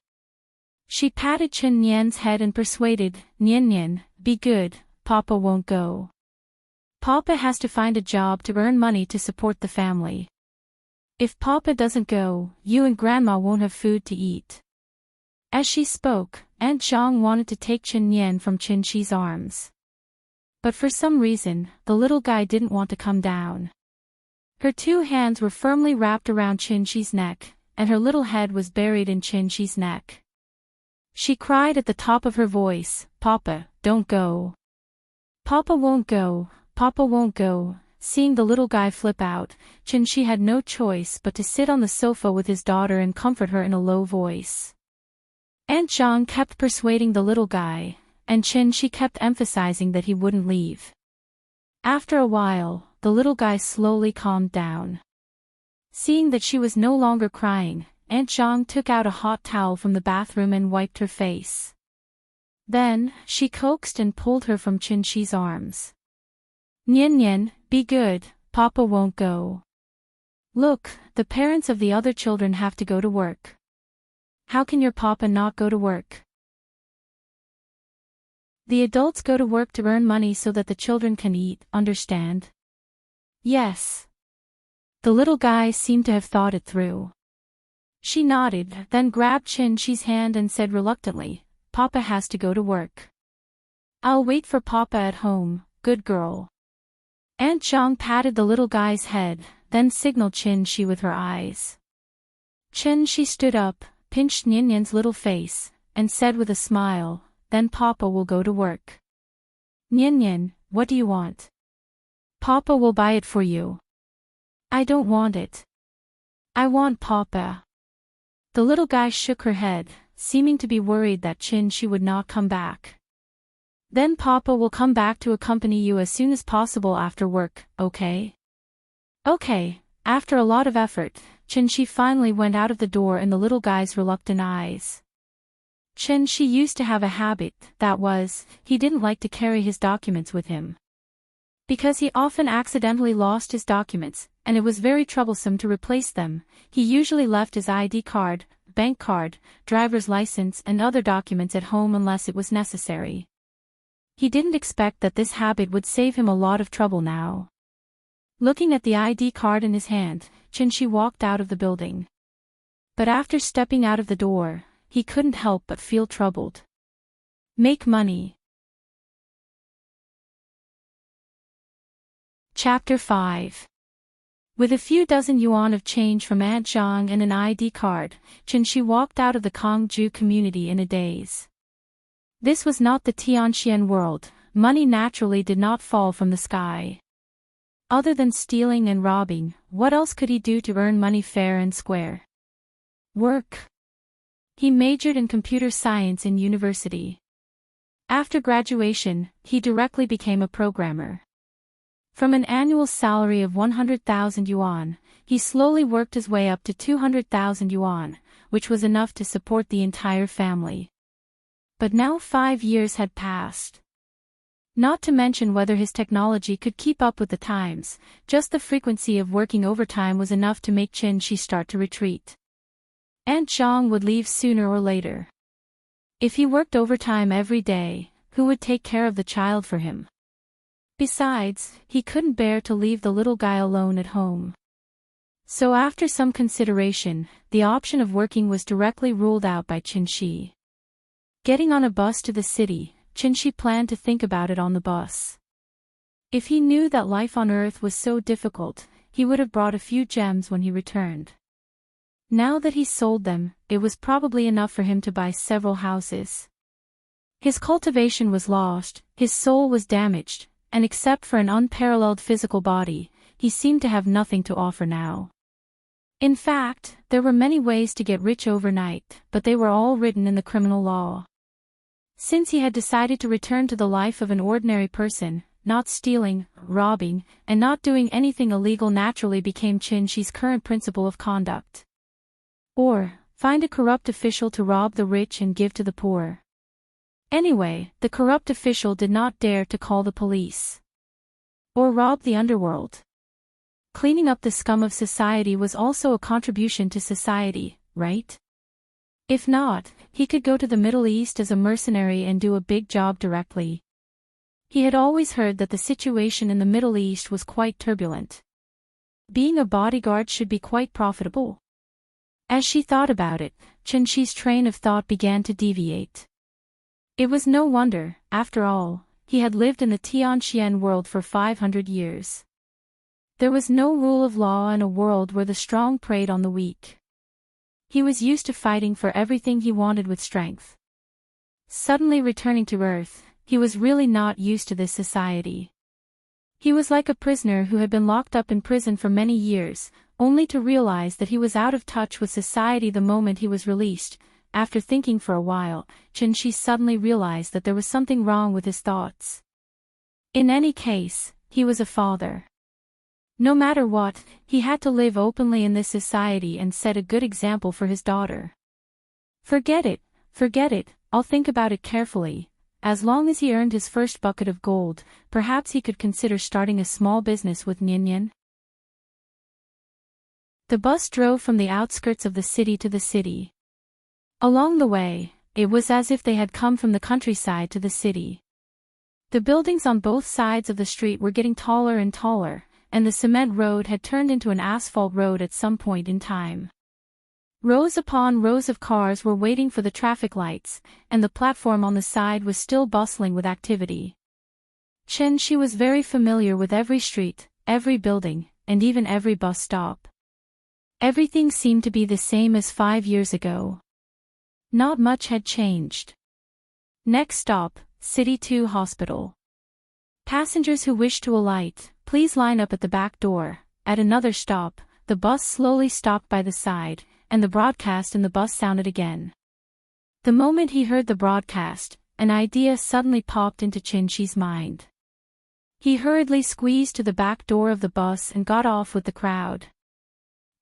[SPEAKER 1] She patted Chen Nian's head and persuaded, Nian, be good, Papa won't go. Papa has to find a job to earn money to support the family. If Papa doesn't go, you and Grandma won't have food to eat. As she spoke, Aunt Zhang wanted to take Chen Nian from Chenshi's arms. But for some reason, the little guy didn't want to come down. Her two hands were firmly wrapped around Chenshi's neck, and her little head was buried in Chenshi's neck. She cried at the top of her voice, Papa, don't go. Papa won't go, Papa won't go. Seeing the little guy flip out, Chenshi had no choice but to sit on the sofa with his daughter and comfort her in a low voice. Aunt Zhang kept persuading the little guy, and Chenshi kept emphasizing that he wouldn't leave. After a while, the little guy slowly calmed down. Seeing that she was no longer crying, Aunt Zhang took out a hot towel from the bathroom and wiped her face. Then, she coaxed and pulled her from Chenshi's arms. Nian, be good, Papa won't go. Look, the parents of the other children have to go to work. How can your Papa not go to work? The adults go to work to earn money so that the children can eat, understand? Yes. The little guy seemed to have thought it through. She nodded, then grabbed Chenshi's hand and said reluctantly, Papa has to go to work. I'll wait for Papa at home, good girl. Aunt Zhang patted the little guy's head, then signaled Chenshi with her eyes. Chenshi stood up, pinched Nian's little face, and said with a smile, then Papa will go to work. Nian, what do you want? Papa will buy it for you. I don't want it. I want Papa. The little guy shook her head, seeming to be worried that Chenshi would not come back. Then Papa will come back to accompany you as soon as possible after work, okay? Okay. After a lot of effort, Chenshi finally went out of the door in the little guy's reluctant eyes. Chenshi used to have a habit, that was, he didn't like to carry his documents with him. Because he often accidentally lost his documents, and it was very troublesome to replace them, he usually left his ID card, bank card, driver's license and other documents at home unless it was necessary. He didn't expect that this habit would save him a lot of trouble now. Looking at the ID card in his hand, Chenshi walked out of the building. But after stepping out of the door, he couldn't help but feel troubled. Make money. Chapter 5. With a few dozen yuan of change from Aunt Zhang and an ID card, Chenshi walked out of the Kongju community in a daze. This was not the Tianxian world, money naturally did not fall from the sky. Other than stealing and robbing, what else could he do to earn money fair and square? Work. He majored in computer science in university. After graduation, he directly became a programmer. From an annual salary of 100,000 yuan, he slowly worked his way up to 200,000 yuan, which was enough to support the entire family. But now 5 years had passed. Not to mention whether his technology could keep up with the times, just the frequency of working overtime was enough to make Chenshi start to retreat. Aunt Zhang would leave sooner or later. If he worked overtime every day, who would take care of the child for him? Besides, he couldn't bear to leave the little guy alone at home. So after some consideration, the option of working was directly ruled out by Chenshi. Getting on a bus to the city, Chenshi planned to think about it on the bus. If he knew that life on Earth was so difficult, he would have brought a few gems when he returned. Now that he sold them, it was probably enough for him to buy several houses. His cultivation was lost, his soul was damaged, and except for an unparalleled physical body, he seemed to have nothing to offer now. In fact, there were many ways to get rich overnight, but they were all written in the criminal law. Since he had decided to return to the life of an ordinary person, not stealing, robbing, and not doing anything illegal naturally became Chin-Shi's current principle of conduct. Or, find a corrupt official to rob the rich and give to the poor. Anyway, the corrupt official did not dare to call the police. Or rob the underworld. Cleaning up the scum of society was also a contribution to society, right? If not, he could go to the Middle East as a mercenary and do a big job directly. He had always heard that the situation in the Middle East was quite turbulent. Being a bodyguard should be quite profitable. As she thought about it, Chen-Shi's train of thought began to deviate. It was no wonder, after all, he had lived in the Tianxian world for 500 years. There was no rule of law in a world where the strong preyed on the weak. He was used to fighting for everything he wanted with strength. Suddenly returning to Earth, he was really not used to this society. He was like a prisoner who had been locked up in prison for many years, only to realize that he was out of touch with society the moment he was released. After thinking for a while, Chen-Shi suddenly realized that there was something wrong with his thoughts. In any case, he was a father. No matter what, he had to live openly in this society and set a good example for his daughter. Forget it, I'll think about it carefully. As long as he earned his first bucket of gold, perhaps he could consider starting a small business with Ninian. The bus drove from the outskirts of the city to the city. Along the way, it was as if they had come from the countryside to the city. The buildings on both sides of the street were getting taller and taller, and the cement road had turned into an asphalt road at some point in time. Rows upon rows of cars were waiting for the traffic lights, and the platform on the side was still bustling with activity. Chen-Shi was very familiar with every street, every building, and even every bus stop. Everything seemed to be the same as 5 years ago. Not much had changed. Next stop, City 2 Hospital. Passengers who wish to alight, please line up at the back door. At another stop, the bus slowly stopped by the side, and the broadcast in the bus sounded again. The moment he heard the broadcast, an idea suddenly popped into Chen-Shi's mind. He hurriedly squeezed to the back door of the bus and got off with the crowd.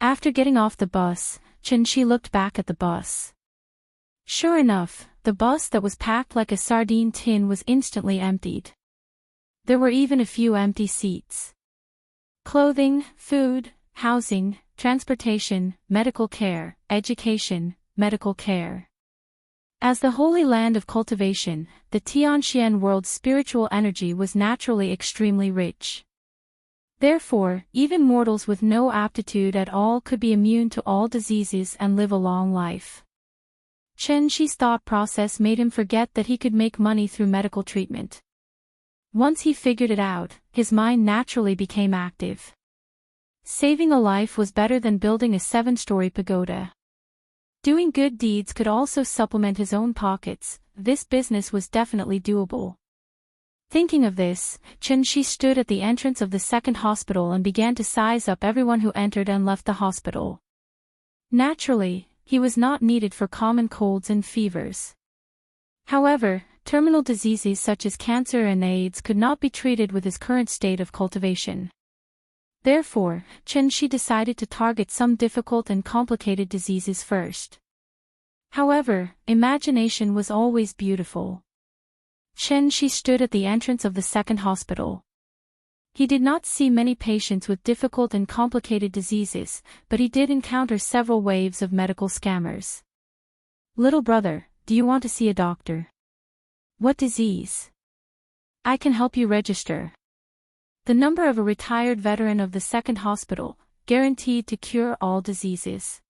[SPEAKER 1] After getting off the bus, Chen-Shi looked back at the bus. Sure enough, the bus that was packed like a sardine tin was instantly emptied. There were even a few empty seats. Clothing, food, housing, transportation, medical care, education, medical care. As the holy land of cultivation, the Tianxian world's spiritual energy was naturally extremely rich. Therefore, even mortals with no aptitude at all could be immune to all diseases and live a long life. Chen-Shi's thought process made him forget that he could make money through medical treatment. Once he figured it out, his mind naturally became active. Saving a life was better than building a 7-story pagoda. Doing good deeds could also supplement his own pockets. This business was definitely doable. Thinking of this, Chen-Shi stood at the entrance of the second hospital and began to size up everyone who entered and left the hospital. Naturally, he was not needed for common colds and fevers. However, terminal diseases such as cancer and AIDS could not be treated with his current state of cultivation. Therefore, Chen-Shi decided to target some difficult and complicated diseases first. However, imagination was always beautiful. Chen-Shi stood at the entrance of the second hospital. He did not see many patients with difficult and complicated diseases, but he did encounter several waves of medical scammers. Little brother, do you want to see a doctor? What disease? I can help you register. The number of a retired veteran of the second hospital, guaranteed to cure all diseases.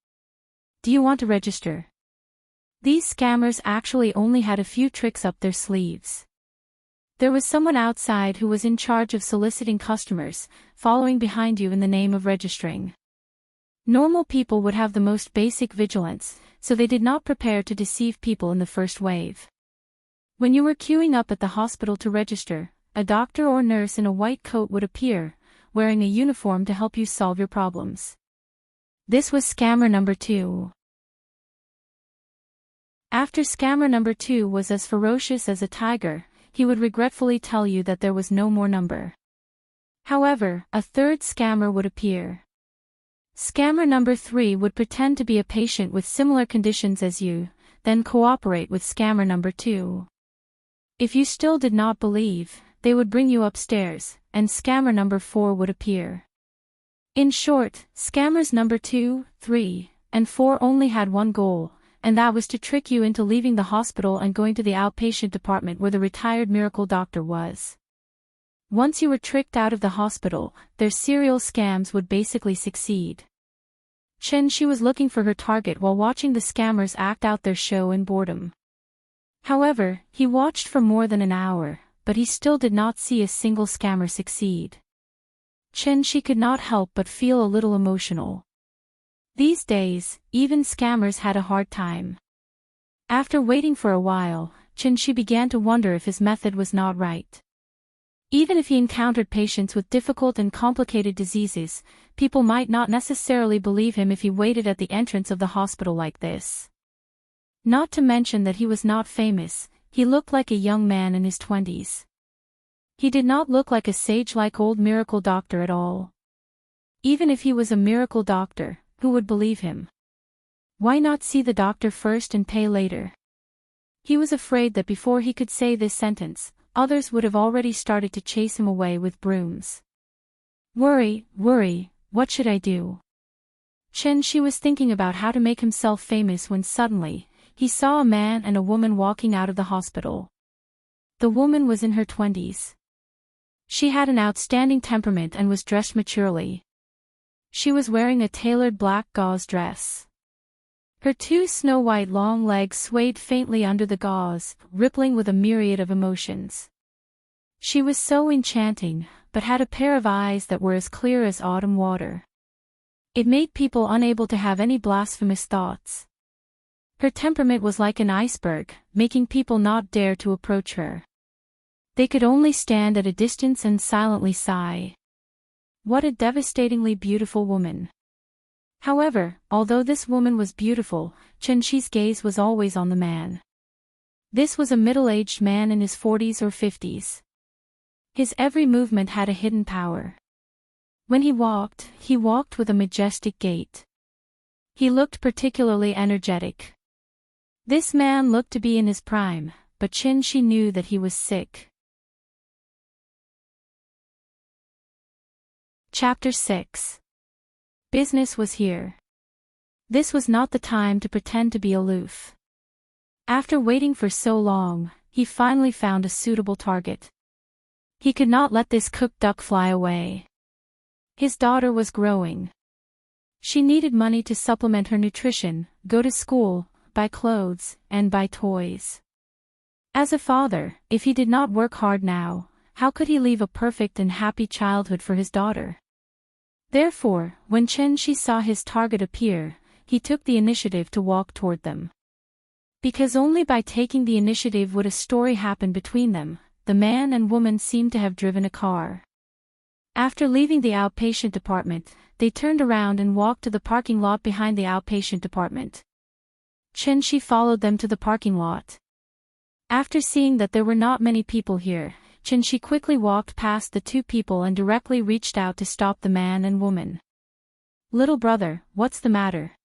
[SPEAKER 1] Do you want to register? These scammers actually only had a few tricks up their sleeves. There was someone outside who was in charge of soliciting customers, following behind you in the name of registering. Normal people would have the most basic vigilance, so they did not prepare to deceive people in the first wave. When you were queuing up at the hospital to register, a doctor or nurse in a white coat would appear, wearing a uniform to help you solve your problems. This was scammer number 2. After scammer number 2 was as ferocious as a tiger, he would regretfully tell you that there was no more number. However, a third scammer would appear. Scammer number 3 would pretend to be a patient with similar conditions as you, then cooperate with scammer number 2. If you still did not believe, they would bring you upstairs, and scammer number 4 would appear. In short, scammers number 2, 3, and 4 only had one goal, and that was to trick you into leaving the hospital and going to the outpatient department where the retired miracle doctor was. Once you were tricked out of the hospital, their serial scams would basically succeed. She was looking for her target while watching the scammers act out their show in boredom. However, he watched for more than an hour, but he still did not see a single scammer succeed. She could not help but feel a little emotional. These days, even scammers had a hard time. After waiting for a while, she began to wonder if his method was not right. Even if he encountered patients with difficult and complicated diseases, people might not necessarily believe him if he waited at the entrance of the hospital like this. Not to mention that he was not famous, he looked like a young man in his 20s. He did not look like a sage-like old miracle doctor at all. Even if he was a miracle doctor, who would believe him? Why not see the doctor first and pay later? He was afraid that before he could say this sentence, others would have already started to chase him away with brooms. Worry, what should I do? She was thinking about how to make himself famous when suddenly, he saw a man and a woman walking out of the hospital. The woman was in her 20s. She had an outstanding temperament and was dressed maturely. She was wearing a tailored black gauze dress. Her 2 snow-white long legs swayed faintly under the gauze, rippling with a myriad of emotions. She was so enchanting, but had a pair of eyes that were as clear as autumn water. It made people unable to have any blasphemous thoughts. Her temperament was like an iceberg, making people not dare to approach her. They could only stand at a distance and silently sigh. What a devastatingly beautiful woman. However, although this woman was beautiful, Chenxi's gaze was always on the man. This was a middle-aged man in his 40s or 50s. His every movement had a hidden power. When he walked with a majestic gait. He looked particularly energetic. This man looked to be in his prime, but Chenxi knew that he was sick. Chapter 6. Business was here. This was not the time to pretend to be aloof. After waiting for so long, he finally found a suitable target. He could not let this cooked duck fly away. His daughter was growing. She needed money to supplement her nutrition, go to school, buy clothes, and buy toys. As a father, if he did not work hard now, how could he leave a perfect and happy childhood for his daughter? Therefore, when Chenxi saw his target appear, he took the initiative to walk toward them. Because only by taking the initiative would a story happen between them, the man and woman seemed to have driven a car. After leaving the outpatient department, they turned around and walked to the parking lot behind the outpatient department. Chenxi followed them to the parking lot. After seeing that there were not many people here, Chenxi quickly walked past the 2 people and directly reached out to stop the man and woman. Little brother, what's the matter?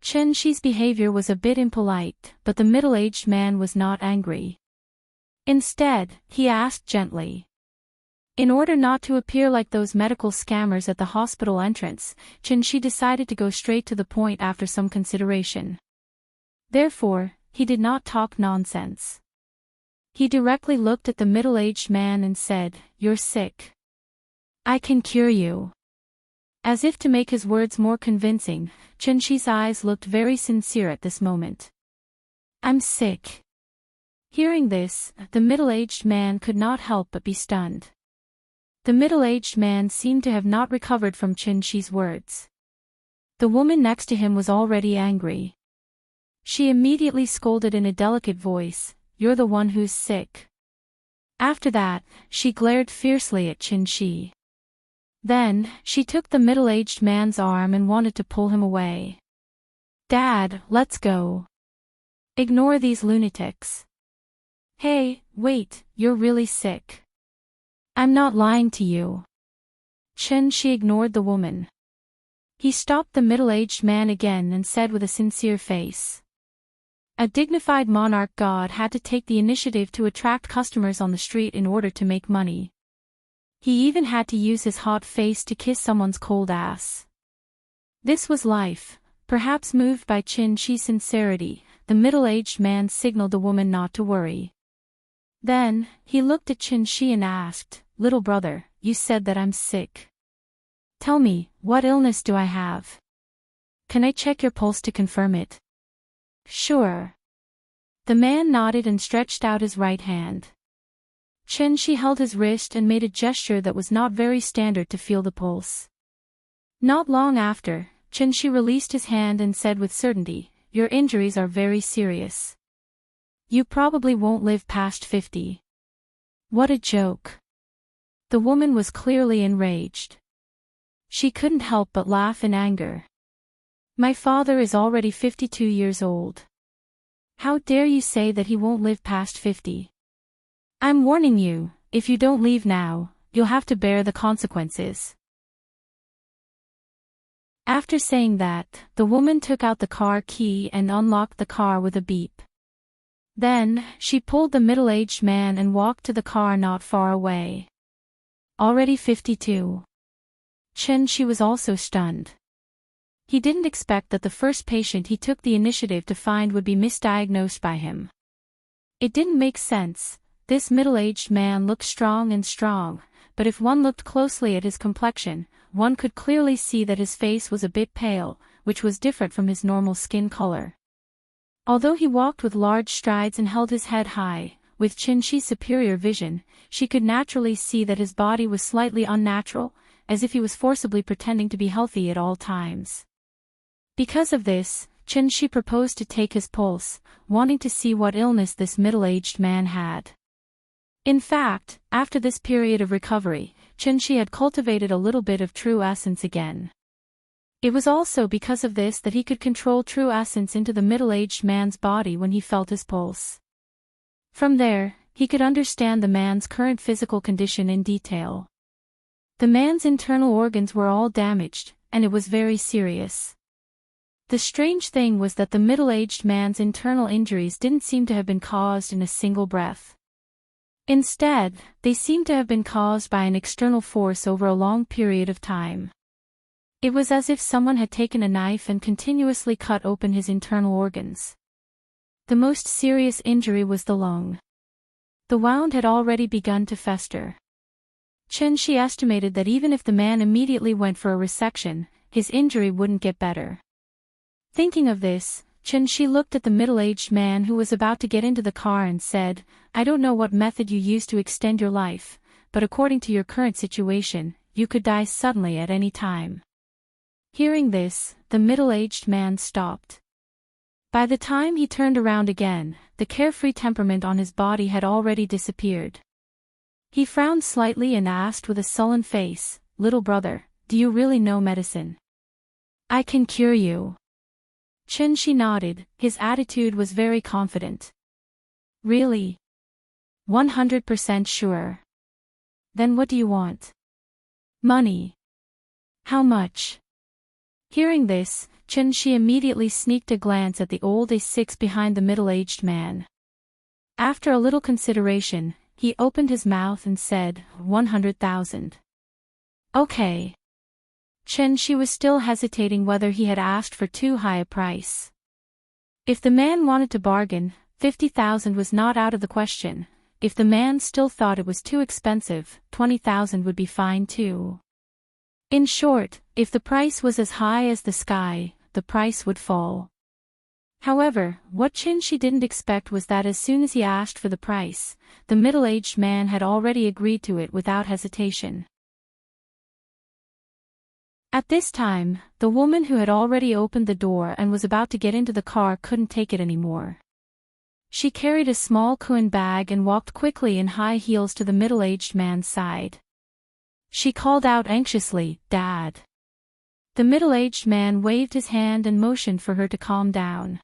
[SPEAKER 1] Chenxi's behavior was a bit impolite, but the middle-aged man was not angry. Instead, he asked gently. In order not to appear like those medical scammers at the hospital entrance, Chenxi decided to go straight to the point after some consideration. Therefore, he did not talk nonsense. He directly looked at the middle-aged man and said, "You're sick. I can cure you." As if to make his words more convincing, Chenxi's eyes looked very sincere at this moment. "I'm sick. Hearing this, the middle-aged man could not help but be stunned. The middle-aged man seemed to have not recovered from Chen Shi's words. The woman next to him was already angry. She immediately scolded in a delicate voice, "You're the one who's sick." After that, she glared fiercely at Chen Shi. Then, she took the middle-aged man's arm and wanted to pull him away. "Dad, let's go. Ignore these lunatics." "Hey, wait, you're really sick. I'm not lying to you." Chen Shi ignored the woman. He stopped the middle-aged man again and said with a sincere face. A dignified monarch god had to take the initiative to attract customers on the street in order to make money. He even had to use his hot face to kiss someone's cold ass. This was life. Perhaps moved by Chen Shi's sincerity, the middle-aged man signaled the woman not to worry. Then, he looked at Chen Shi and asked, "Little brother, you said that I'm sick. Tell me, what illness do I have? Can I check your pulse to confirm it?" "Sure." The man nodded and stretched out his right hand. Chen Shi held his wrist and made a gesture that was not very standard to feel the pulse. Not long after, Chen Shi released his hand and said with certainty, "Your injuries are very serious. You probably won't live past 50. What a joke." The woman was clearly enraged. She couldn't help but laugh in anger. "My father is already 52 years old. How dare you say that he won't live past 50? I'm warning you, if you don't leave now, you'll have to bear the consequences." After saying that, the woman took out the car key and unlocked the car with a beep. Then, she pulled the middle-aged man and walked to the car not far away. Already 52. Chen Shi was also stunned. He didn't expect that the first patient he took the initiative to find would be misdiagnosed by him. It didn't make sense. This middle-aged man looked strong, but if one looked closely at his complexion, one could clearly see that his face was a bit pale, which was different from his normal skin color. Although he walked with large strides and held his head high, with Chen Shi's superior vision, she could naturally see that his body was slightly unnatural, as if he was forcibly pretending to be healthy at all times. Because of this, Chen Shi proposed to take his pulse, wanting to see what illness this middle-aged man had. In fact, after this period of recovery, Chen Shi had cultivated a little bit of true essence again. It was also because of this that he could control true essence into the middle-aged man's body when he felt his pulse. From there, he could understand the man's current physical condition in detail. The man's internal organs were all damaged, and it was very serious. The strange thing was that the middle-aged man's internal injuries didn't seem to have been caused in a single breath. Instead, they seemed to have been caused by an external force over a long period of time. It was as if someone had taken a knife and continuously cut open his internal organs. The most serious injury was the lung. The wound had already begun to fester. Chen Shi estimated that even if the man immediately went for a resection, his injury wouldn't get better. Thinking of this, Chen Shi looked at the middle-aged man who was about to get into the car and said, "I don't know what method you use to extend your life, but according to your current situation, you could die suddenly at any time." Hearing this, the middle-aged man stopped. By the time he turned around again, the carefree temperament on his body had already disappeared. He frowned slightly and asked with a sullen face, "Little brother, do you really know medicine? I can cure you." Chen Shi nodded, his attitude was very confident. "Really? 100% sure. Then what do you want?" "Money." "How much?" Hearing this, Chen Shi immediately sneaked a glance at the old A6 behind the middle-aged man. After a little consideration, he opened his mouth and said, 100,000. Okay. Chen Shi was still hesitating whether he had asked for too high a price. If the man wanted to bargain, 50,000 was not out of the question. If the man still thought it was too expensive, 20,000 would be fine too. In short, if the price was as high as the sky, the price would fall. However, what Qin didn't expect was that as soon as he asked for the price, the middle-aged man had already agreed to it without hesitation. At this time, the woman who had already opened the door and was about to get into the car couldn't take it anymore. She carried a small Kuan bag and walked quickly in high heels to the middle-aged man's side. She called out anxiously, "Dad." The middle-aged man waved his hand and motioned for her to calm down.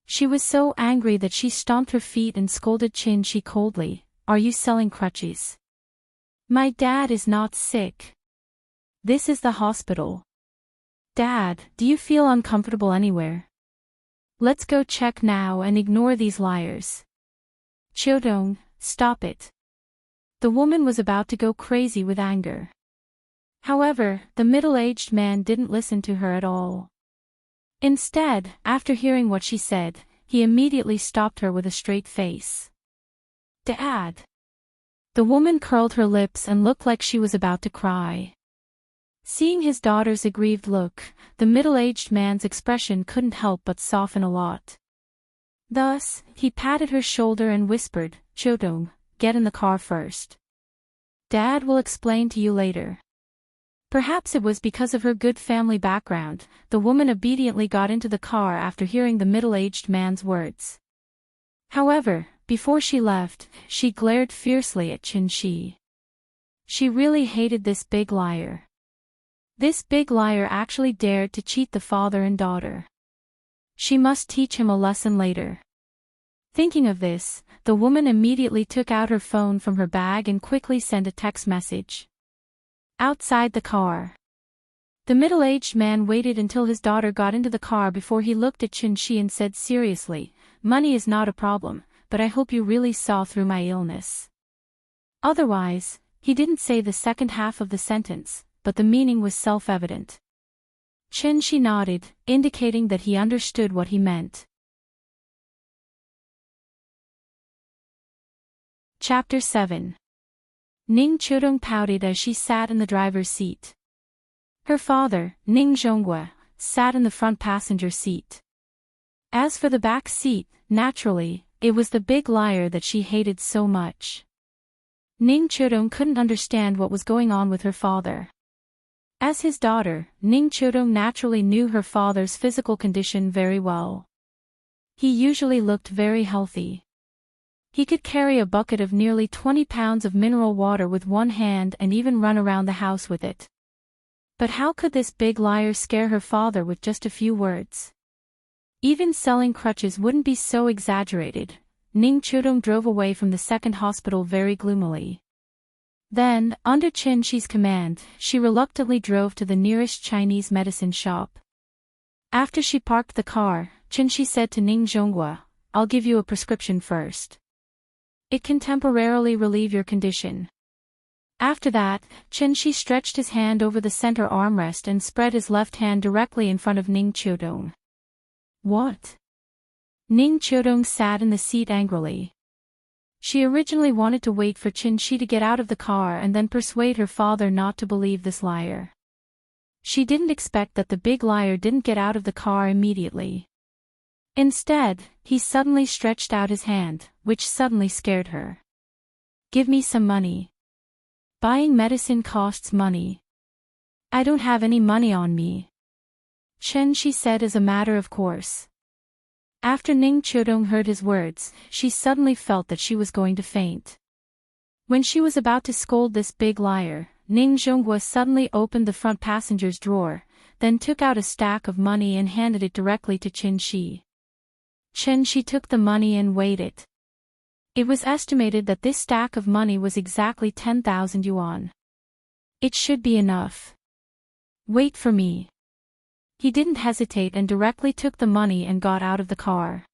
[SPEAKER 1] She was so angry that she stomped her feet and scolded Qin coldly, "Are you selling crutches? My dad is not sick. This is the hospital. Dad, do you feel uncomfortable anywhere? Let's go check now and ignore these liars. Chiodong, stop it." The woman was about to go crazy with anger. However, the middle-aged man didn't listen to her at all. Instead, after hearing what she said, he immediately stopped her with a straight face. "Dad." The woman curled her lips and looked like she was about to cry. Seeing his daughter's aggrieved look, the middle-aged man's expression couldn't help but soften a lot. Thus, he patted her shoulder and whispered, "Chiodong, get in the car first. Dad will explain to you later." Perhaps it was because of her good family background, the woman obediently got into the car after hearing the middle-aged man's words. However, before she left, she glared fiercely at Qin. She really hated this big liar. This big liar actually dared to cheat the father and daughter. She must teach him a lesson later. Thinking of this, the woman immediately took out her phone from her bag and quickly sent a text message. Outside the car. The middle-aged man waited until his daughter got into the car before he looked at Qin and said seriously, "Money is not a problem, but I hope you really saw through my illness." Otherwise, he didn't say the second half of the sentence, but the meaning was self-evident. Qin nodded, indicating that he understood what he meant. Chapter 7. Ning Chiodong pouted as she sat in the driver's seat. Her father, Ning Zhonghua, sat in the front passenger seat. As for the back seat, naturally, it was the big liar that she hated so much. Ning Chiodong couldn't understand what was going on with her father. As his daughter, Ning Chiodong naturally knew her father's physical condition very well. He usually looked very healthy. He could carry a bucket of nearly 20 pounds of mineral water with one hand and even run around the house with it. But how could this big liar scare her father with just a few words? Even selling crutches wouldn't be so exaggerated. Ning Chiodong drove away from the second hospital very gloomily. Then, under Qin's command, she reluctantly drove to the nearest Chinese medicine shop. After she parked the car, Qin said to Ning Zhonghua, "I'll give you a prescription first. It can temporarily relieve your condition." After that, Qin stretched his hand over the center armrest and spread his left hand directly in front of Ning Chiodong. "What?" Ning Chiodong sat in the seat angrily. She originally wanted to wait for Qin to get out of the car and then persuade her father not to believe this liar. She didn't expect that the big liar didn't get out of the car immediately. Instead, he suddenly stretched out his hand, which suddenly scared her. "Give me some money. Buying medicine costs money. I don't have any money on me." Qin said as a matter of course. After Ning Chiodong heard his words, she suddenly felt that she was going to faint. When she was about to scold this big liar, Ning Zhonghua suddenly opened the front passenger's drawer, then took out a stack of money and handed it directly to Qin. Qin took the money and weighed it. It was estimated that this stack of money was exactly 10,000 yuan. "It should be enough. Wait for me." He didn't hesitate and directly took the money and got out of the car.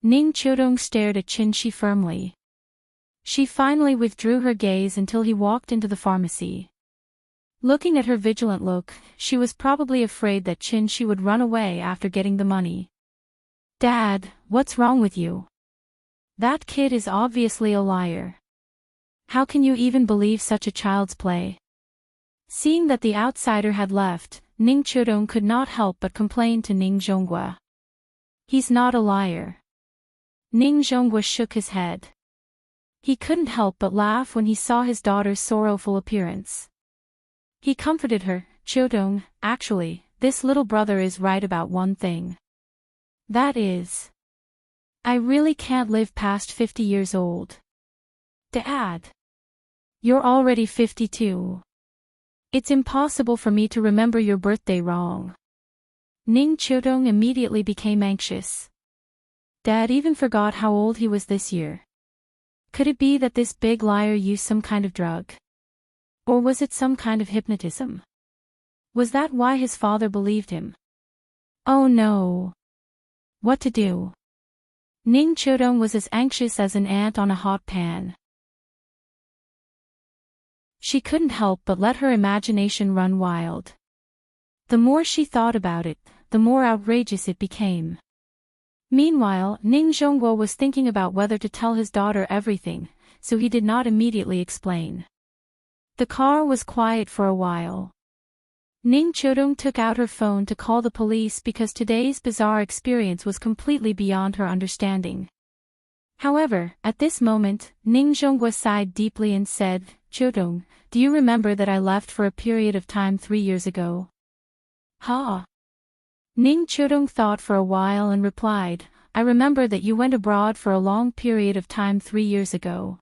[SPEAKER 1] Ning Chiodong stared at Qin firmly. She finally withdrew her gaze until he walked into the pharmacy. Looking at her vigilant look, she was probably afraid that Qin would run away after getting the money. "Dad, what's wrong with you? That kid is obviously a liar. How can you even believe such a child's play?" Seeing that the outsider had left, Ning Chiodong could not help but complain to Ning Zhonghua. He's not a liar. Ning Zhonghua shook his head. He couldn't help but laugh when he saw his daughter's sorrowful appearance. He comforted her, "Chiudong, actually, this little brother is right about one thing. That is, I really can't live past 50 years old." Dad. You're already 52. It's impossible for me to remember your birthday wrong. Ning Chiudong immediately became anxious. Dad even forgot how old he was this year. Could it be that this big liar used some kind of drug? Or was it some kind of hypnotism? Was that why his father believed him? Oh no. What to do? Ning Chiudong was as anxious as an ant on a hot pan. She couldn't help but let her imagination run wild. The more she thought about it, the more outrageous it became. Meanwhile, Ning Zhonghua was thinking about whether to tell his daughter everything, so he did not immediately explain. The car was quiet for a while. Ning Chiudong took out her phone to call the police because today's bizarre experience was completely beyond her understanding. However, at this moment, Ning Zhonghua sighed deeply and said, "Chiudong, do you remember that I left for a period of time 3 years ago?" "Huh?" Ning Chiudong thought for a while and replied, "I remember that you went abroad for a long period of time 3 years ago.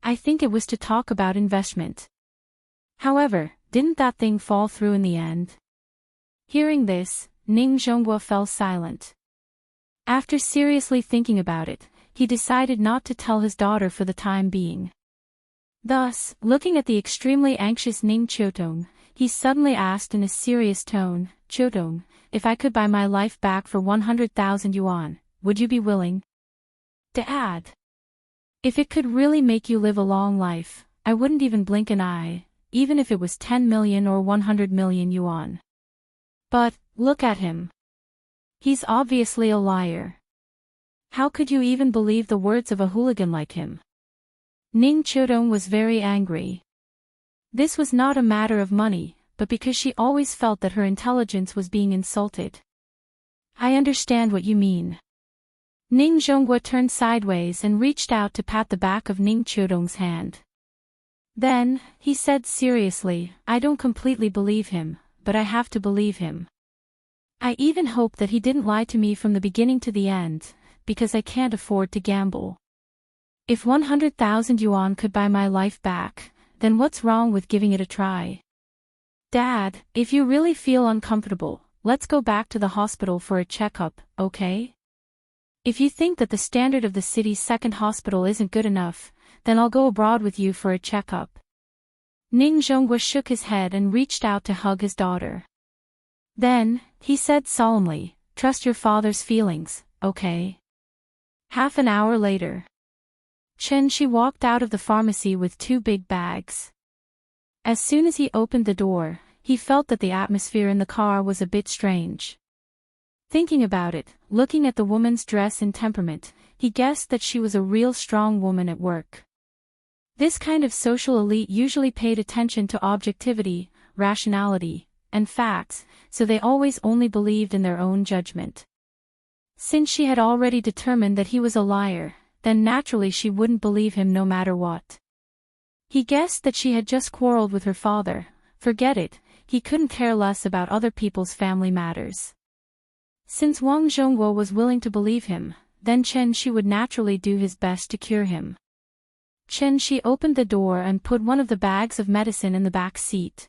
[SPEAKER 1] I think it was to talk about investment. However, didn't that thing fall through in the end?" Hearing this, Ning Zhonghua fell silent. After seriously thinking about it, he decided not to tell his daughter for the time being. Thus, looking at the extremely anxious Ning Chiudong, he suddenly asked in a serious tone, "Chiudong, if I could buy my life back for 100,000 yuan, would you be willing?" "Dad. If it could really make you live a long life, I wouldn't even blink an eye, even if it was 10 million or 100 million yuan. But, look at him. He's obviously a liar. How could you even believe the words of a hooligan like him?" Ning Chiudong was very angry. This was not a matter of money, but because she always felt that her intelligence was being insulted. "I understand what you mean." Ning Zhonghua turned sideways and reached out to pat the back of Ning Chiudong's hand. Then, he said seriously, "I don't completely believe him, but I have to believe him. I even hope that he didn't lie to me from the beginning to the end, because I can't afford to gamble. If 100,000 yuan could buy my life back, then what's wrong with giving it a try? Dad, if you really feel uncomfortable, let's go back to the hospital for a checkup, okay? If you think that the standard of the city's second hospital isn't good enough, then I'll go abroad with you for a checkup." Ning Zhonghua shook his head and reached out to hug his daughter. Then, he said solemnly, "Trust your father's feelings, okay?" Half an hour later, Chen Shi walked out of the pharmacy with 2 big bags. As soon as he opened the door, he felt that the atmosphere in the car was a bit strange. Thinking about it, looking at the woman's dress and temperament, he guessed that she was a real strong woman at work. This kind of social elite usually paid attention to objectivity, rationality, and facts, so they always only believed in their own judgment. Since she had already determined that he was a liar, then naturally she wouldn't believe him no matter what. He guessed that she had just quarreled with her father. Forget it, he couldn't care less about other people's family matters. Since Wang Zhonghua was willing to believe him, then Chen Shi would naturally do his best to cure him. Chen Shi opened the door and put one of the bags of medicine in the back seat.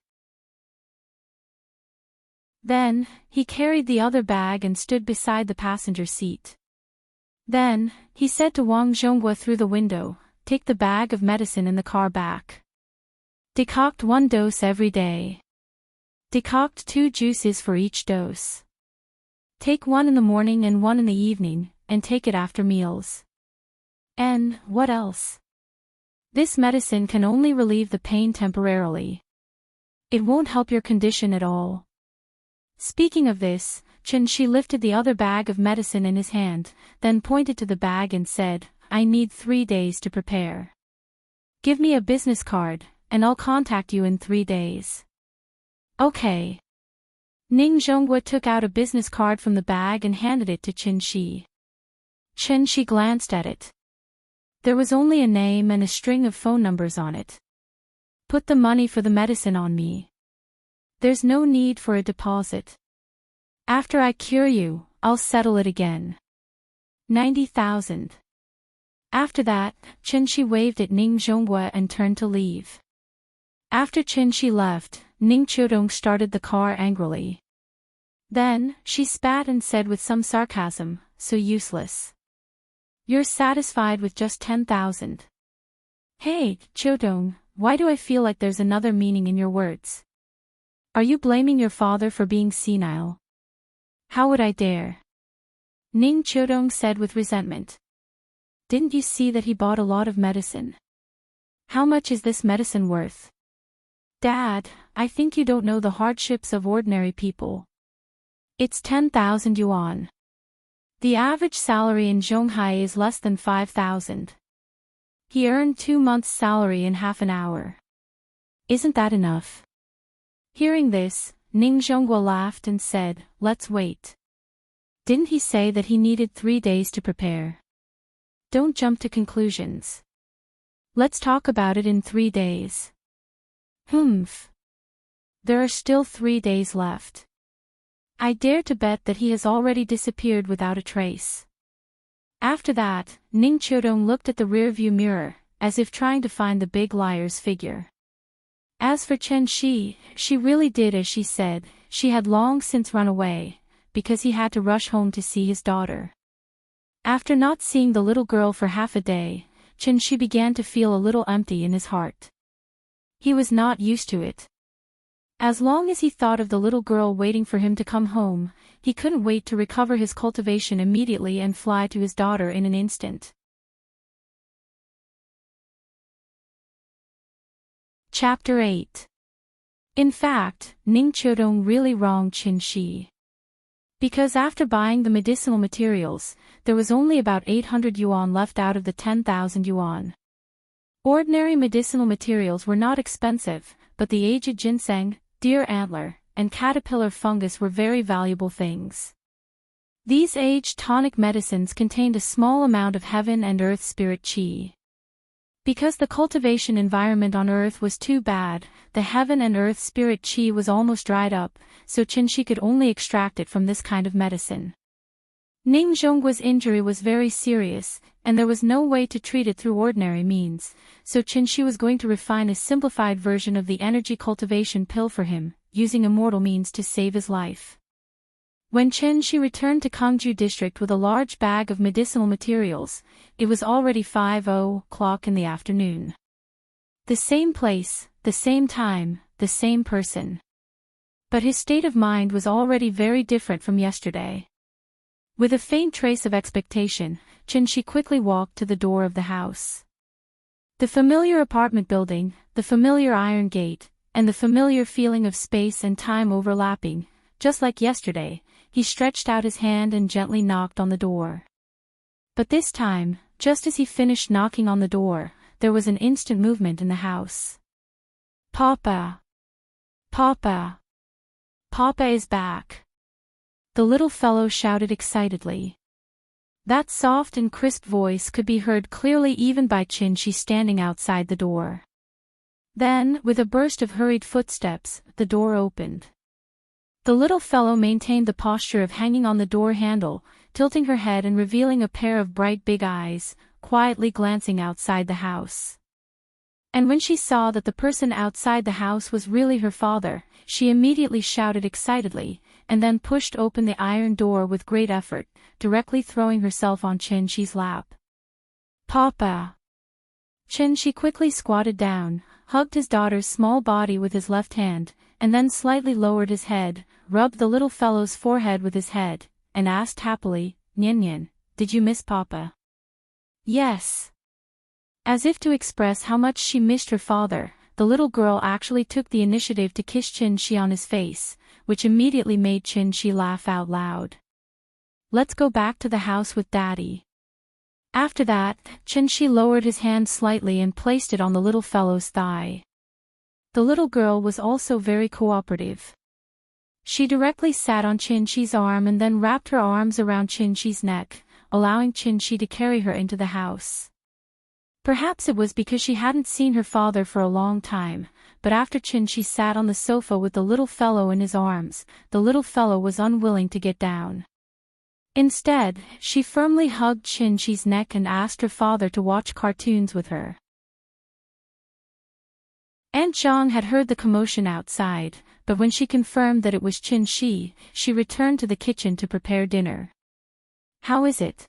[SPEAKER 1] Then, he carried the other bag and stood beside the passenger seat. Then, he said to Wang Zhonghua through the window, "Take the bag of medicine in the car back. Decoct 1 dose every day. Decoct 2 juices for each dose. Take 1 in the morning and 1 in the evening, and take it after meals. And, what else? This medicine can only relieve the pain temporarily. It won't help your condition at all." Speaking of this, Chen Shi lifted the other bag of medicine in his hand, then pointed to the bag and said, "I need 3 days to prepare. Give me a business card, and I'll contact you in 3 days." "Okay." Ning Zhonghua took out a business card from the bag and handed it to Chen Shi. Chen Shi glanced at it. There was only a name and a string of phone numbers on it. Put the money for the medicine on me. There's no need for a deposit. After I cure you, I'll settle it again. 90,000. After that, Chen Shi waved at Ning Zhonghua and turned to leave. After Chen Shi left, Ning Chodong started the car angrily. Then, she spat and said with some sarcasm, so useless. You're satisfied with just 10,000. Hey, Chodong, why do I feel like there's another meaning in your words? Are you blaming your father for being senile? How would I dare? Ning Chodong said with resentment. Didn't you see that he bought a lot of medicine? How much is this medicine worth? Dad, I think you don't know the hardships of ordinary people. It's 10,000 yuan. The average salary in Zhonghai is less than 5,000. He earned 2 months' salary in half an hour. Isn't that enough? Hearing this, Ning Zhonghua laughed and said, let's wait. Didn't he say that he needed 3 days to prepare? Don't jump to conclusions. Let's talk about it in 3 days. Humph. There are still 3 days left. I dare to bet that he has already disappeared without a trace. After that, Ning Chodong looked at the rearview mirror, as if trying to find the big liar's figure. As for Chen Shi, she really did as she said. She had long since run away, because he had to rush home to see his daughter. After not seeing the little girl for half a day, Chen Shi began to feel a little empty in his heart. He was not used to it. As long as he thought of the little girl waiting for him to come home, he couldn't wait to recover his cultivation immediately and fly to his daughter in an instant. Chapter 8. In fact, Ning Chodong really wronged Chen Shi. Because after buying the medicinal materials, there was only about 800 yuan left out of the 10,000 yuan. Ordinary medicinal materials were not expensive, but the aged ginseng, deer antler, and caterpillar fungus were very valuable things. These aged tonic medicines contained a small amount of heaven and earth spirit qi. Because the cultivation environment on earth was too bad, the heaven and earth spirit qi was almost dried up, so Chen Shi could only extract it from this kind of medicine. Ning Zhonggua's injury was very serious, and there was no way to treat it through ordinary means, so Chen Shi was going to refine a simplified version of the energy cultivation pill for him, using immortal means to save his life. When Chen Shi returned to Kangju district with a large bag of medicinal materials, it was already 5:00 in the afternoon. The same place, the same time, the same person. But his state of mind was already very different from yesterday. With a faint trace of expectation, Chen Shi quickly walked to the door of the house. The familiar apartment building, the familiar iron gate, and the familiar feeling of space and time overlapping, just like yesterday, he stretched out his hand and gently knocked on the door. But this time, just as he finished knocking on the door, there was an instant movement in the house. Papa! Papa! Papa is back! The little fellow shouted excitedly. That soft and crisp voice could be heard clearly even by Chen Shi standing outside the door. Then, with a burst of hurried footsteps, the door opened. The little fellow maintained the posture of hanging on the door handle, tilting her head and revealing a pair of bright big eyes, quietly glancing outside the house. And when she saw that the person outside the house was really her father, she immediately shouted excitedly, and then pushed open the iron door with great effort, directly throwing herself on Chen Shi's lap. Papa! Chen Shi quickly squatted down, hugged his daughter's small body with his left hand, and then slightly lowered his head, rubbed the little fellow's forehead with his head, and asked happily, Nian Nian, did you miss Papa? Yes. As if to express how much she missed her father, the little girl actually took the initiative to kiss Chen Shi on his face, which immediately made Chen Shi laugh out loud. Let's go back to the house with Daddy. After that, Chen Shi lowered his hand slightly and placed it on the little fellow's thigh. The little girl was also very cooperative. She directly sat on Qin arm and then wrapped her arms around Qin neck, allowing Qin to carry her into the house. Perhaps it was because she hadn't seen her father for a long time, but after Qin sat on the sofa with the little fellow in his arms, the little fellow was unwilling to get down. Instead, she firmly hugged Qin neck and asked her father to watch cartoons with her. Aunt Zhang had heard the commotion outside, but when she confirmed that it was Qin, she returned to the kitchen to prepare dinner. "How is it?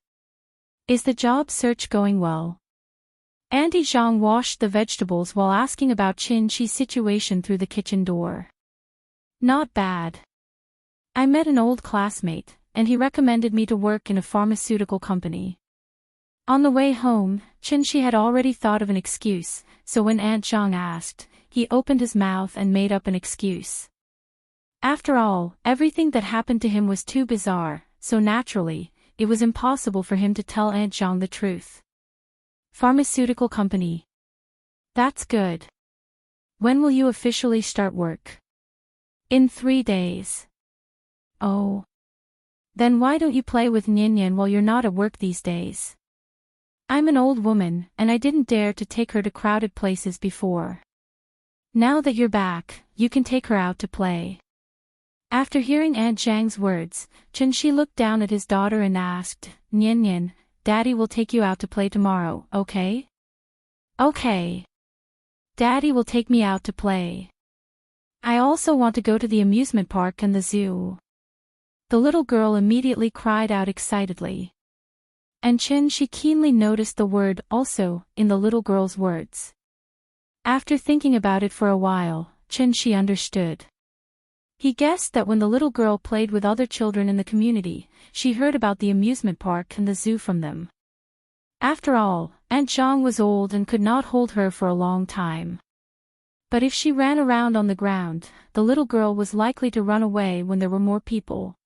[SPEAKER 1] Is the job search going well?" Auntie Zhang washed the vegetables while asking about Qin's situation through the kitchen door. "Not bad. I met an old classmate, and he recommended me to work in a pharmaceutical company." On the way home, Qin had already thought of an excuse, so when Aunt Zhang asked, he opened his mouth and made up an excuse. After all, everything that happened to him was too bizarre, so naturally, it was impossible for him to tell Aunt Zhang the truth. "Pharmaceutical company. That's good. When will you officially start work?" "In 3 days." "Oh. Then why don't you play with Nian while you're not at work these days?" "I'm an old woman, and I didn't dare to take her to crowded places before. Now that you're back, you can take her out to play." After hearing Aunt Zhang's words, Qin looked down at his daughter and asked, "Nian, Daddy will take you out to play tomorrow, okay?" "Okay. Daddy will take me out to play. I also want to go to the amusement park and the zoo." The little girl immediately cried out excitedly. And Qin keenly noticed the word "also" in the little girl's words. After thinking about it for a while, Qin understood. He guessed that when the little girl played with other children in the community, she heard about the amusement park and the zoo from them. After all, Aunt Zhang was old and could not hold her for a long time. But if she ran around on the ground, the little girl was likely to run away when there were more people.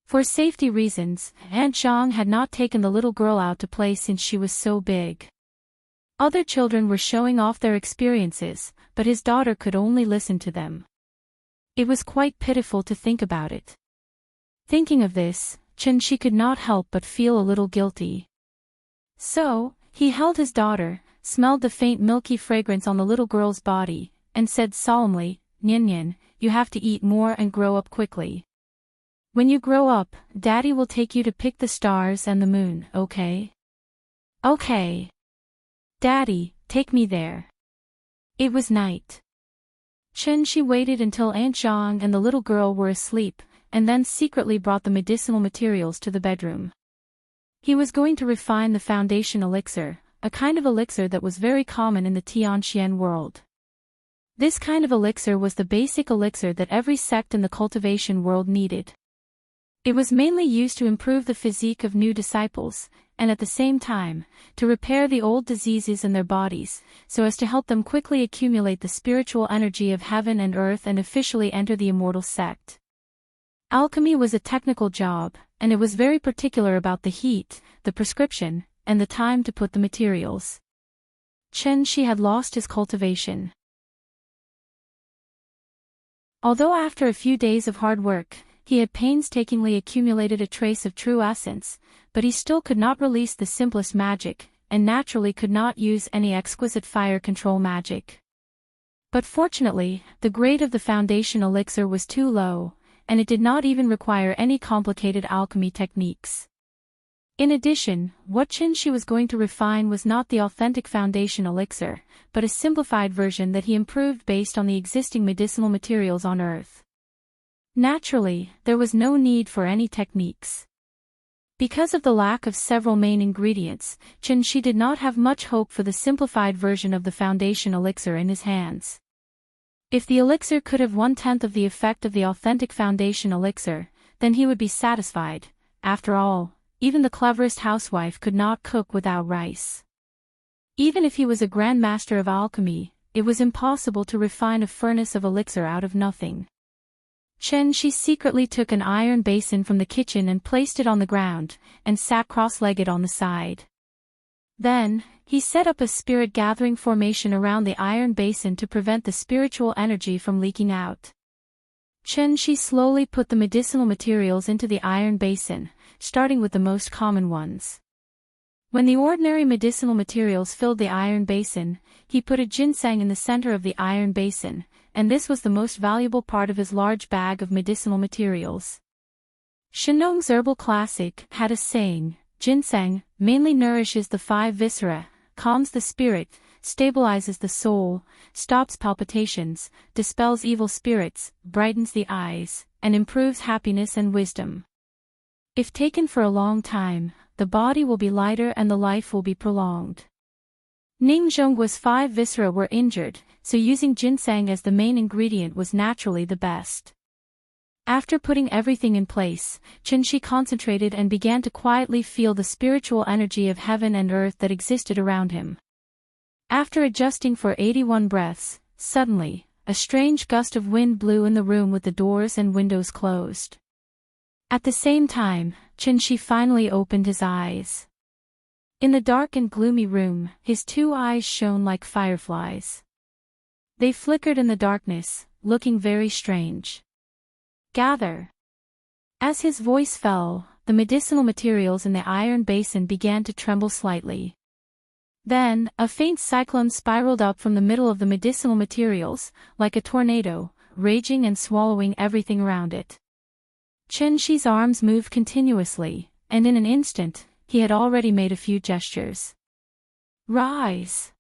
[SPEAKER 1] For safety reasons, Aunt Zhang had not taken the little girl out to play since she was so big. Other children were showing off their experiences, but his daughter could only listen to them. It was quite pitiful to think about it. Thinking of this, Qin could not help but feel a little guilty. So, he held his daughter, smelled the faint milky fragrance on the little girl's body, and said solemnly, "Nian, you have to eat more and grow up quickly. When you grow up, Daddy will take you to pick the stars and the moon, okay?" "Okay. Daddy, take me there." It was night. Qin waited until Aunt Zhang and the little girl were asleep, and then secretly brought the medicinal materials to the bedroom. He was going to refine the foundation elixir, a kind of elixir that was very common in the Tianxian world. This kind of elixir was the basic elixir that every sect in the cultivation world needed. It was mainly used to improve the physique of new disciples, and at the same time, to repair the old diseases in their bodies, so as to help them quickly accumulate the spiritual energy of heaven and earth and officially enter the immortal sect. Alchemy was a technical job, and it was very particular about the heat, the prescription, and the time to put the materials. Qin had lost his cultivation. Although after a few days of hard work, he had painstakingly accumulated a trace of true essence, but he still could not release the simplest magic, and naturally could not use any exquisite fire control magic. But fortunately, the grade of the foundation elixir was too low, and it did not even require any complicated alchemy techniques. In addition, what Qin was going to refine was not the authentic foundation elixir, but a simplified version that he improved based on the existing medicinal materials on Earth. Naturally, there was no need for any techniques. Because of the lack of several main ingredients, Qin did not have much hope for the simplified version of the foundation elixir in his hands. If the elixir could have 1/10 of the effect of the authentic foundation elixir, then he would be satisfied. After all, even the cleverest housewife could not cook without rice. Even if he was a grand master of alchemy, it was impossible to refine a furnace of elixir out of nothing. Qin secretly took an iron basin from the kitchen and placed it on the ground, and sat cross-legged on the side. Then, he set up a spirit-gathering formation around the iron basin to prevent the spiritual energy from leaking out. Chen Shi slowly put the medicinal materials into the iron basin, starting with the most common ones. When the ordinary medicinal materials filled the iron basin, he put a ginseng in the center of the iron basin, and this was the most valuable part of his large bag of medicinal materials. Shenong's herbal classic had a saying, ginseng mainly nourishes the five viscera, calms the spirit, stabilizes the soul, stops palpitations, dispels evil spirits, brightens the eyes, and improves happiness and wisdom. If taken for a long time, the body will be lighter and the life will be prolonged. Ning Zhongguo's five viscera were injured, so using ginseng as the main ingredient was naturally the best. After putting everything in place, Chen Shi concentrated and began to quietly feel the spiritual energy of heaven and earth that existed around him. After adjusting for 81 breaths, suddenly, a strange gust of wind blew in the room with the doors and windows closed. At the same time, Chen Shi finally opened his eyes. In the dark and gloomy room, his two eyes shone like fireflies. They flickered in the darkness, looking very strange. Gather. As his voice fell, the medicinal materials in the iron basin began to tremble slightly. Then, a faint cyclone spiraled up from the middle of the medicinal materials, like a tornado, raging and swallowing everything around it. Chen Shi's arms moved continuously, and in an instant, he had already made a few gestures. Rise!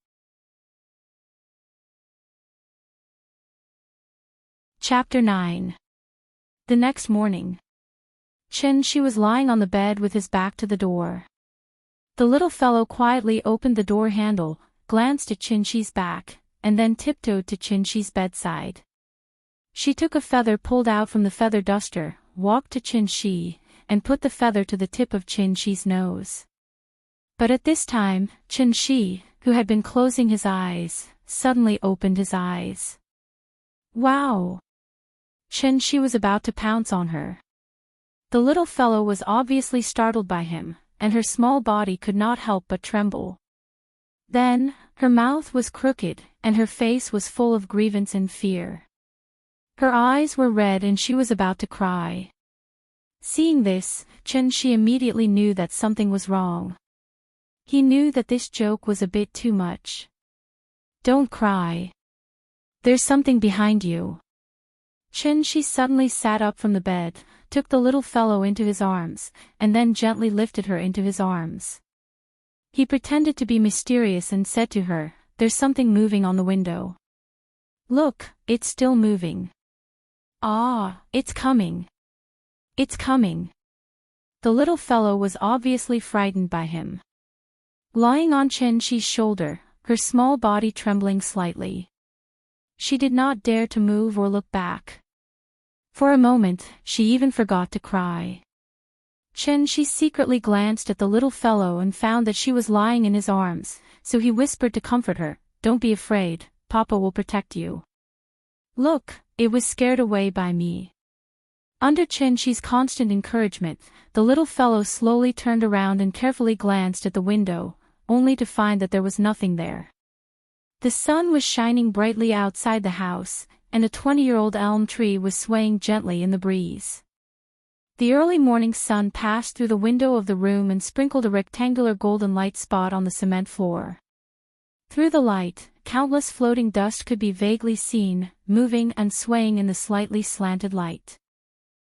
[SPEAKER 1] Chapter 9. The next morning, Chen Shi was lying on the bed with his back to the door. The little fellow quietly opened the door handle, glanced at Chen Shi's back, and then tiptoed to Chen Shi's bedside. She took a feather pulled out from the feather duster, walked to Chen Shi, and put the feather to the tip of Chen Shi's nose. But at this time, Chen Shi, who had been closing his eyes, suddenly opened his eyes. Wow! Chen Shi was about to pounce on her. The little fellow was obviously startled by him, and her small body could not help but tremble. Then, her mouth was crooked, and her face was full of grievance and fear. Her eyes were red and she was about to cry. Seeing this, Chen Shi immediately knew that something was wrong. He knew that this joke was a bit too much. Don't cry. There's something behind you. Chen Shi suddenly sat up from the bed, took the little fellow into his arms, and then gently lifted her into his arms. He pretended to be mysterious and said to her, "There's something moving on the window. Look, it's still moving. Ah, it's coming. It's coming." The little fellow was obviously frightened by him. Lying on Chen Shi's shoulder, her small body trembling slightly. She did not dare to move or look back. For a moment, she even forgot to cry. Chen Shi secretly glanced at the little fellow and found that she was lying in his arms, so he whispered to comfort her, "Don't be afraid, Papa will protect you. Look, it was scared away by me." Under Chen Shi's constant encouragement, the little fellow slowly turned around and carefully glanced at the window, only to find that there was nothing there. The sun was shining brightly outside the house, and a 20-year-old elm tree was swaying gently in the breeze. The early morning sun passed through the window of the room and sprinkled a rectangular golden light spot on the cement floor. Through the light, countless floating dust could be vaguely seen, moving and swaying in the slightly slanted light.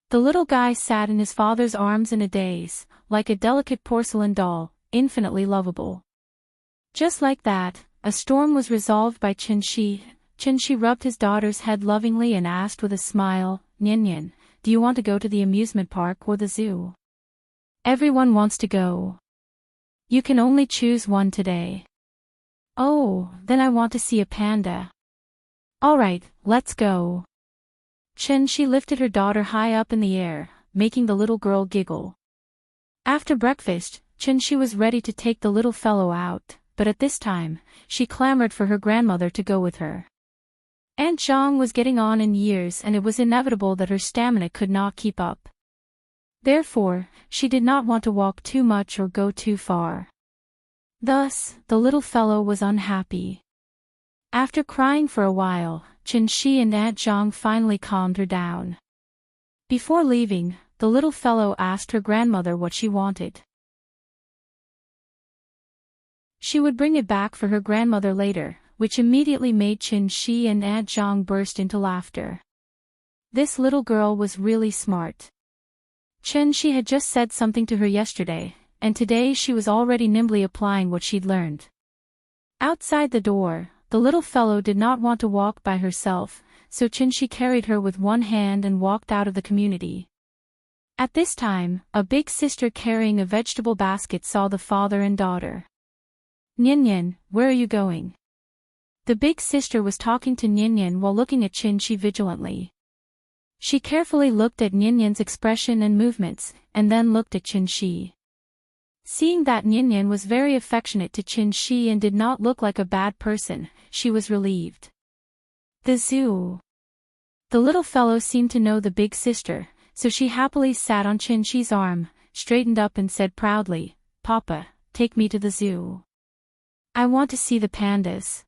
[SPEAKER 1] The little guy sat in his father's arms in a daze, like a delicate porcelain doll, infinitely lovable. Just like that, a storm was resolved by Chen Shi. Chen Shi rubbed his daughter's head lovingly and asked with a smile, "Nian Nian, do you want to go to the amusement park or the zoo?" "Everyone wants to go. You can only choose one today." "Oh, then I want to see a panda." "All right, let's go." Chen Shi lifted her daughter high up in the air, making the little girl giggle. After breakfast, Chen Shi was ready to take the little fellow out, but at this time, she clamored for her grandmother to go with her. Aunt Zhang was getting on in years and it was inevitable that her stamina could not keep up. Therefore, she did not want to walk too much or go too far. Thus, the little fellow was unhappy. After crying for a while, Chen Shi and Aunt Zhang finally calmed her down. Before leaving, the little fellow asked her grandmother what she wanted. She would bring it back for her grandmother later, which immediately made Chen Shi and Aunt Zhang burst into laughter. This little girl was really smart. Chen Shi had just said something to her yesterday, and today she was already nimbly applying what she'd learned. Outside the door, the little fellow did not want to walk by herself, so Chen Shi carried her with one hand and walked out of the community. At this time, a big sister carrying a vegetable basket saw the father and daughter. "Nian, where are you going?" The big sister was talking to Nian while looking at Chen Shi vigilantly. She carefully looked at Nian's expression and movements, and then looked at Chen Shi. Seeing that Nian was very affectionate to Chen Shi and did not look like a bad person, she was relieved. The zoo. The little fellow seemed to know the big sister, so she happily sat on Chen Shi's arm, straightened up and said proudly, "Papa, take me to the zoo. I want to see the pandas."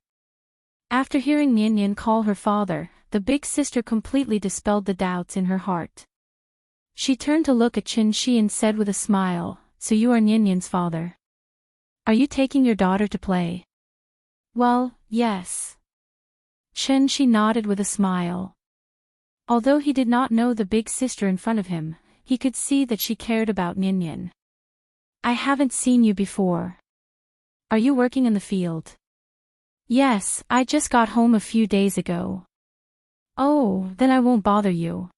[SPEAKER 1] After hearing Nian call her father, the big sister completely dispelled the doubts in her heart. She turned to look at Chen Shi and said with a smile, "So you are Nian's father? Are you taking your daughter to play?" "Well, yes." Chen Shi nodded with a smile. Although he did not know the big sister in front of him, he could see that she cared about Nian. "I haven't seen you before. Are you working in the field?" "Yes, I just got home a few days ago." "Oh, then I won't bother you.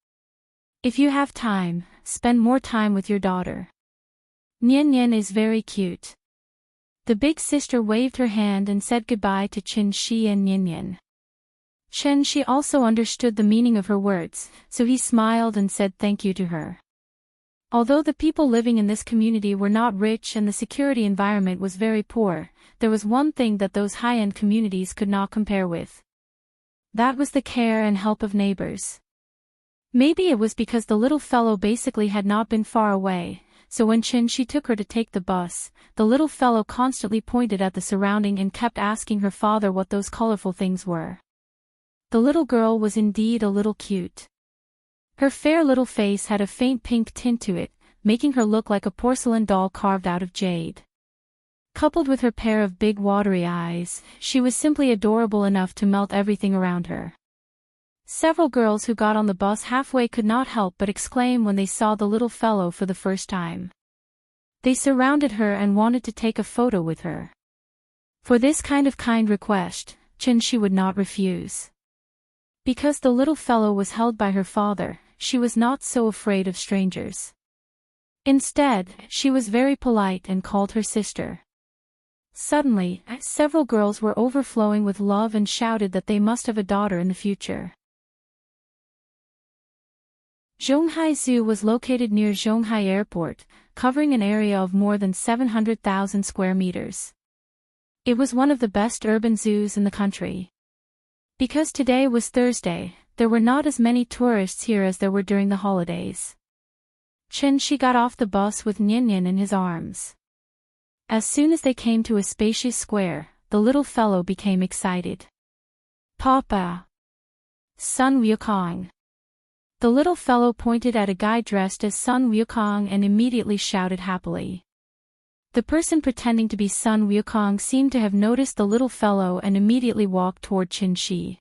[SPEAKER 1] If you have time, spend more time with your daughter. Nian is very cute." The big sister waved her hand and said goodbye to Chen Shi and Nian. Chen Shi also understood the meaning of her words, so he smiled and said thank you to her. Although the people living in this community were not rich and the security environment was very poor, there was one thing that those high-end communities could not compare with. That was the care and help of neighbors. Maybe it was because the little fellow basically had not been far away, so when Chen Shi took her to take the bus, the little fellow constantly pointed at the surrounding and kept asking her father what those colorful things were. The little girl was indeed a little cute. Her fair little face had a faint pink tint to it, making her look like a porcelain doll carved out of jade. Coupled with her pair of big watery eyes, she was simply adorable enough to melt everything around her. Several girls who got on the bus halfway could not help but exclaim when they saw the little fellow for the first time. They surrounded her and wanted to take a photo with her. For this kind request, Chen Shi would not refuse. Because the little fellow was held by her father, she was not so afraid of strangers. Instead, she was very polite and called her sister. Suddenly, several girls were overflowing with love and shouted that they must have a daughter in the future. Zhonghai Zoo was located near Zhonghai Airport, covering an area of more than 700,000 square meters. It was one of the best urban zoos in the country. Because today was Thursday, there were not as many tourists here as there were during the holidays. Chen Shi got off the bus with Nian in his arms. As soon as they came to a spacious square, the little fellow became excited. "Papa! Sun Wukong!" The little fellow pointed at a guy dressed as Sun Wukong and immediately shouted happily. The person pretending to be Sun Wukong seemed to have noticed the little fellow and immediately walked toward Chen Shi.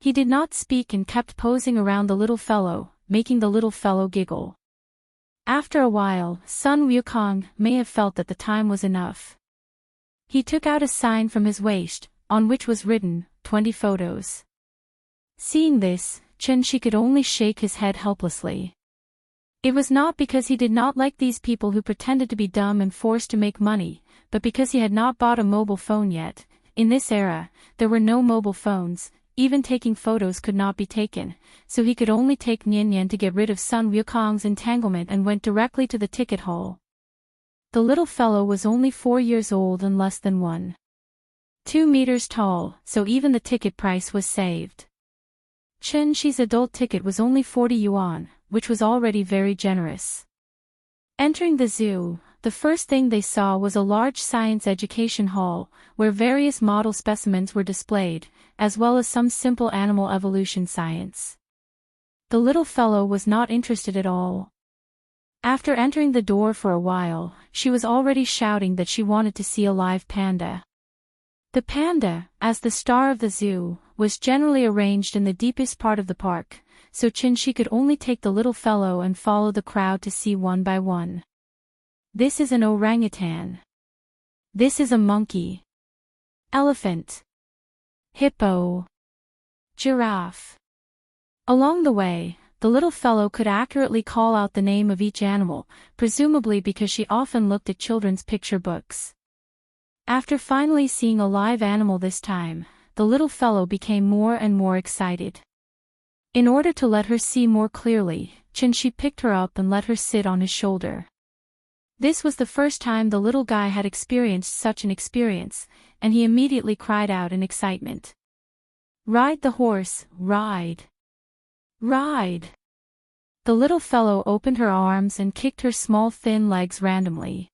[SPEAKER 1] He did not speak and kept posing around the little fellow, making the little fellow giggle. After a while, Sun Wukong may have felt that the time was enough. He took out a sign from his waist, on which was written, 20 photos. Seeing this, Chen Shi could only shake his head helplessly. It was not because he did not like these people who pretended to be dumb and forced to make money, but because he had not bought a mobile phone yet. In this era, there were no mobile phones, even taking photos could not be taken, so he could only take Nian to get rid of Sun Wukong's entanglement and went directly to the ticket hall. The little fellow was only 4 years old and less than 1.2 meters tall, so even the ticket price was saved. Chen Shi's adult ticket was only 40 yuan, which was already very generous. Entering the zoo, the first thing they saw was a large science education hall, where various model specimens were displayed, as well as some simple animal evolution science. The little fellow was not interested at all. After entering the door for a while, she was already shouting that she wanted to see a live panda. The panda, as the star of the zoo, was generally arranged in the deepest part of the park, so She could only take the little fellow and follow the crowd to see one by one. This is an orangutan. This is a monkey. Elephant. Hippo. Giraffe. Along the way, the little fellow could accurately call out the name of each animal, presumably because she often looked at children's picture books. After finally seeing a live animal this time, the little fellow became more and more excited. In order to let her see more clearly, She picked her up and let her sit on his shoulder. This was the first time the little guy had experienced such an experience, and he immediately cried out in excitement. "Ride the horse, ride! Ride!" The little fellow opened her arms and kicked her small thin legs randomly.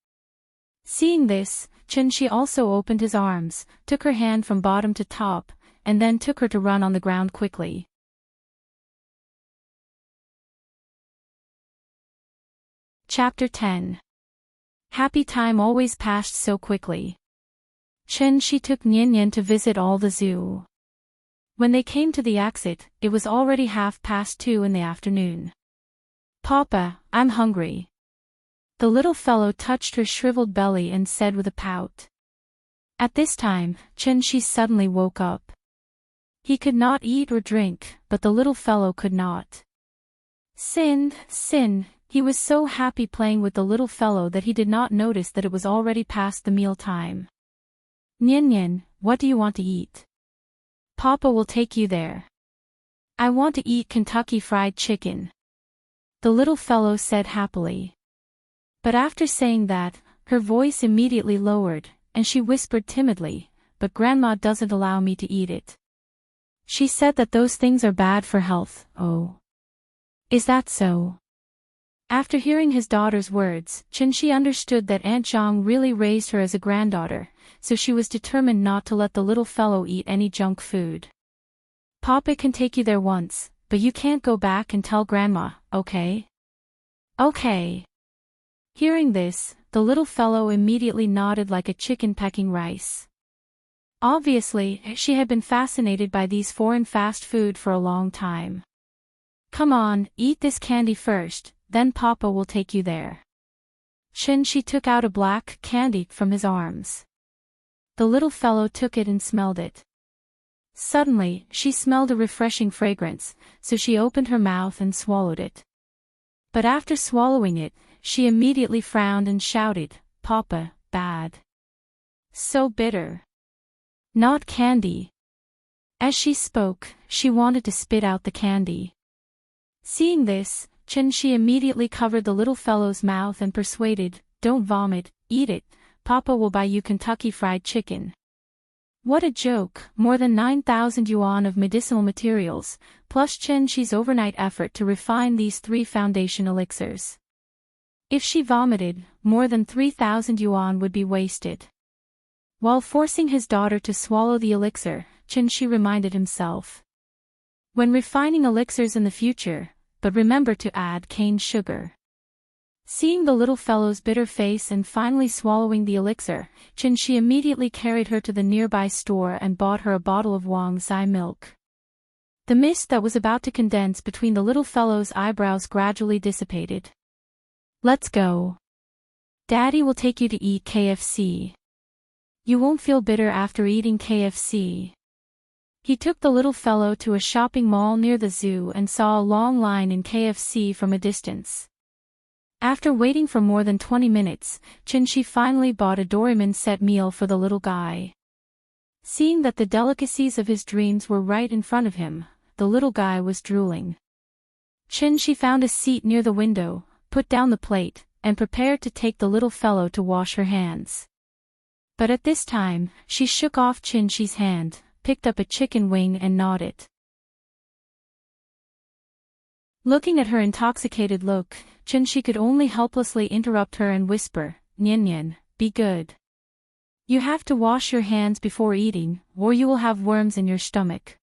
[SPEAKER 1] Seeing this, She also opened his arms, took her hand from bottom to top, and then took her to run on the ground quickly. Chapter 10. Happy time always passed so quickly. She took Nian to visit all the zoo. When they came to the exit, it was already 2:30 in the afternoon. "Papa, I'm hungry." The little fellow touched her shriveled belly and said with a pout. At this time, Shi suddenly woke up. He could not eat or drink, but the little fellow could not. Sin, he was so happy playing with the little fellow that he did not notice that it was already past the meal time. "Nian, what do you want to eat?" "Papa will take you there." "I want to eat Kentucky Fried Chicken," the little fellow said happily. But after saying that, her voice immediately lowered, and she whispered timidly, "But Grandma doesn't allow me to eat it. She said that those things are bad for health." "Oh. Is that so?" After hearing his daughter's words, Shi understood that Aunt Zhang really raised her as a granddaughter, so she was determined not to let the little fellow eat any junk food. "Papa can take you there once, but you can't go back and tell Grandma, okay?" "Okay." Hearing this, the little fellow immediately nodded like a chicken pecking rice. Obviously, she had been fascinated by these foreign fast food for a long time. "Come on, eat this candy first, then Papa will take you there." She took out a black candy from his arms. The little fellow took it and smelled it. Suddenly, she smelled a refreshing fragrance, so she opened her mouth and swallowed it. But after swallowing it, she immediately frowned and shouted, "Papa, bad. So bitter. Not candy." As she spoke, she wanted to spit out the candy. Seeing this, Shi immediately covered the little fellow's mouth and persuaded, "Don't vomit, eat it, Papa will buy you Kentucky Fried Chicken." What a joke, more than 9,000 yuan of medicinal materials, plus Shi's overnight effort to refine these 3 foundation elixirs. If she vomited, more than 3,000 yuan would be wasted. While forcing his daughter to swallow the elixir, Shi reminded himself. When refining elixirs in the future, but remember to add cane sugar. Seeing the little fellow's bitter face and finally swallowing the elixir, Shi immediately carried her to the nearby store and bought her a bottle of Wang Zai milk. The mist that was about to condense between the little fellow's eyebrows gradually dissipated. "Let's go. Daddy will take you to eat KFC. You won't feel bitter after eating KFC." He took the little fellow to a shopping mall near the zoo and saw a long line in KFC from a distance. After waiting for more than 20 minutes, Shi finally bought a Doraemon set meal for the little guy. Seeing that the delicacies of his dreams were right in front of him, the little guy was drooling. Shi found a seat near the window, put down the plate, and prepared to take the little fellow to wash her hands. But at this time, she shook off Shi's hand, picked up a chicken wing and gnawed it. Looking at her intoxicated look, Shi could only helplessly interrupt her and whisper, Nian, be good. You have to wash your hands before eating, or you will have worms in your stomach.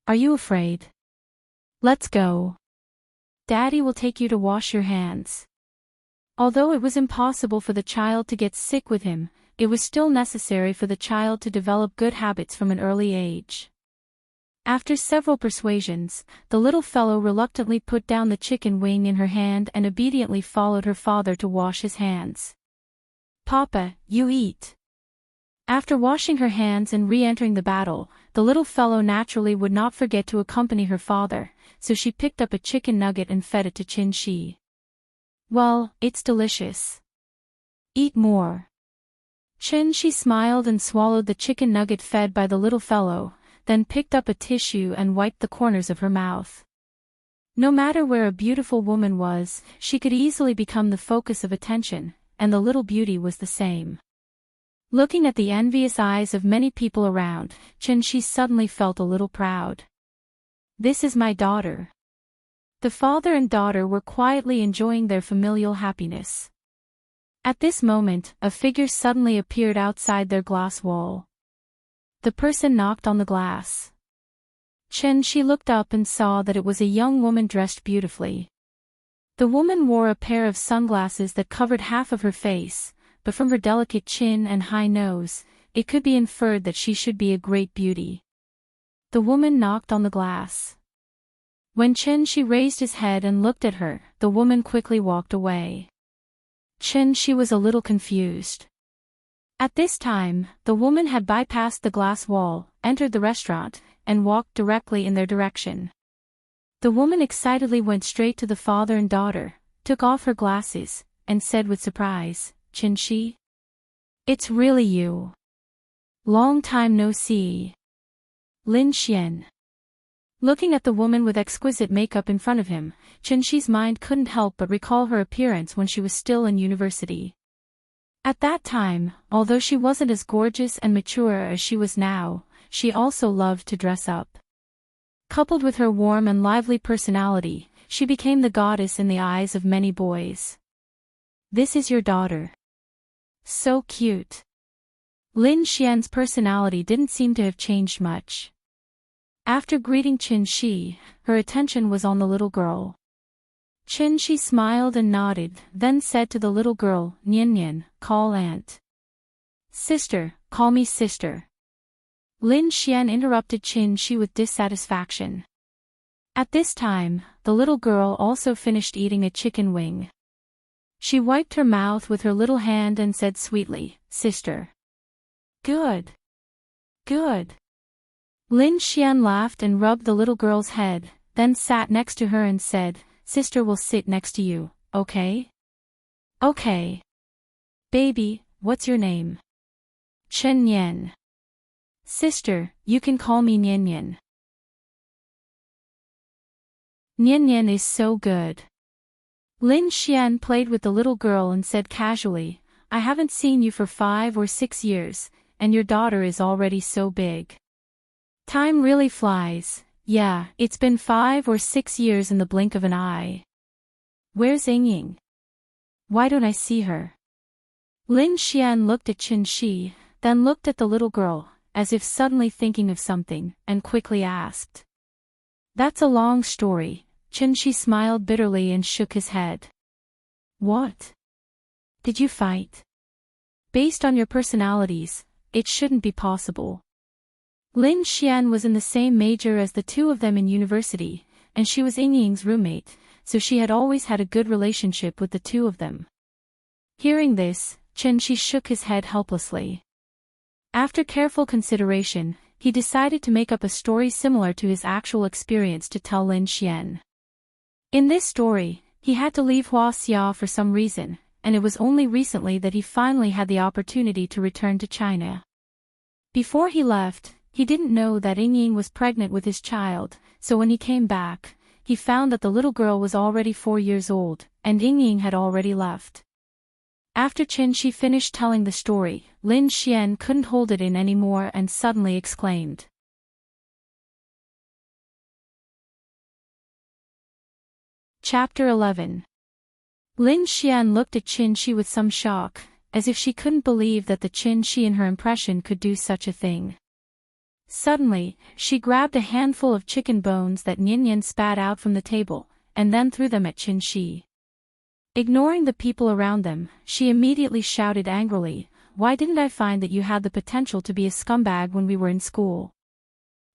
[SPEAKER 1] Are you afraid? Let's go. Daddy will take you to wash your hands. Although it was impossible for the child to get sick with him, it was still necessary for the child to develop good habits from an early age. After several persuasions, the little fellow reluctantly put down the chicken wing in her hand and obediently followed her father to wash his hands. Papa, you eat. After washing her hands and re-entering the battle, the little fellow naturally would not forget to accompany her father, so she picked up a chicken nugget and fed it to Qin Shi. Well, it's delicious. Eat more. Qin Shi smiled and swallowed the chicken nugget fed by the little fellow, then picked up a tissue and wiped the corners of her mouth. No matter where a beautiful woman was, she could easily become the focus of attention, and the little beauty was the same. Looking at the envious eyes of many people around, Qin Shi suddenly felt a little proud. This is my daughter. The father and daughter were quietly enjoying their familial happiness. At this moment, a figure suddenly appeared outside their glass wall. The person knocked on the glass. Qin Shi looked up and saw that it was a young woman dressed beautifully. The woman wore a pair of sunglasses that covered half of her face, but from her delicate chin and high nose, it could be inferred that she should be a great beauty. The woman knocked on the glass. When Qin Shi raised his head and looked at her, the woman quickly walked away. Qin Shi was a little confused. At this time, the woman had bypassed the glass wall, entered the restaurant, and walked directly in their direction. The woman excitedly went straight to the father and daughter, took off her glasses, and said with surprise, Qin Shi? It's really you. Long time no see. Lin Xian. Looking at the woman with exquisite makeup in front of him, Qin Shi's mind couldn't help but recall her appearance when she was still in university. At that time, although she wasn't as gorgeous and mature as she was now, she also loved to dress up. Coupled with her warm and lively personality, she became the goddess in the eyes of many boys. This is your daughter. So cute. Lin Xian's personality didn't seem to have changed much. After greeting Qin Shi, her attention was on the little girl. Qin Shi smiled and nodded, then said to the little girl, Nian, call aunt. Sister, call me sister. Lin Xian interrupted Qin Shi with dissatisfaction. At this time, the little girl also finished eating a chicken wing. She wiped her mouth with her little hand and said sweetly, Sister. Good. Good. Lin Xian laughed and rubbed the little girl's head, then sat next to her and said, Sister will sit next to you, okay? Okay. Baby, what's your name? Chen Nian. Sister, you can call me Nian Nian. Nian Nian is so good. Lin Xian played with the little girl and said casually, I haven't seen you for 5 or 6 years, and your daughter is already so big. Time really flies. Yeah, it's been 5 or 6 years in the blink of an eye. Where's Ying? Why don't I see her? Lin Xian looked at Qin Shi, then looked at the little girl, as if suddenly thinking of something, and quickly asked. That's a long story. Qin Shi smiled bitterly and shook his head. What? Did you fight? Based on your personalities, it shouldn't be possible. Lin Xian was in the same major as the two of them in university, and she was Ying's roommate, so she had always had a good relationship with the two of them. Hearing this, Qin Shi shook his head helplessly. After careful consideration, he decided to make up a story similar to his actual experience to tell Lin Xian. In this story, he had to leave Huaxia for some reason, and it was only recently that he finally had the opportunity to return to China. Before he left, he didn't know that Ying was pregnant with his child, so when he came back, he found that the little girl was already 4 years old, and Ying had already left. After Qin Shi finished telling the story, Lin Xian couldn't hold it in anymore and suddenly exclaimed. Chapter 11. Lin Xian looked at Qin Shi with some shock, as if she couldn't believe that the Qin Shi in her impression could do such a thing. Suddenly, she grabbed a handful of chicken bones that Ninian spat out from the table, and then threw them at Qin Shi. Ignoring the people around them, she immediately shouted angrily, "Why didn't I find that you had the potential to be a scumbag when we were in school?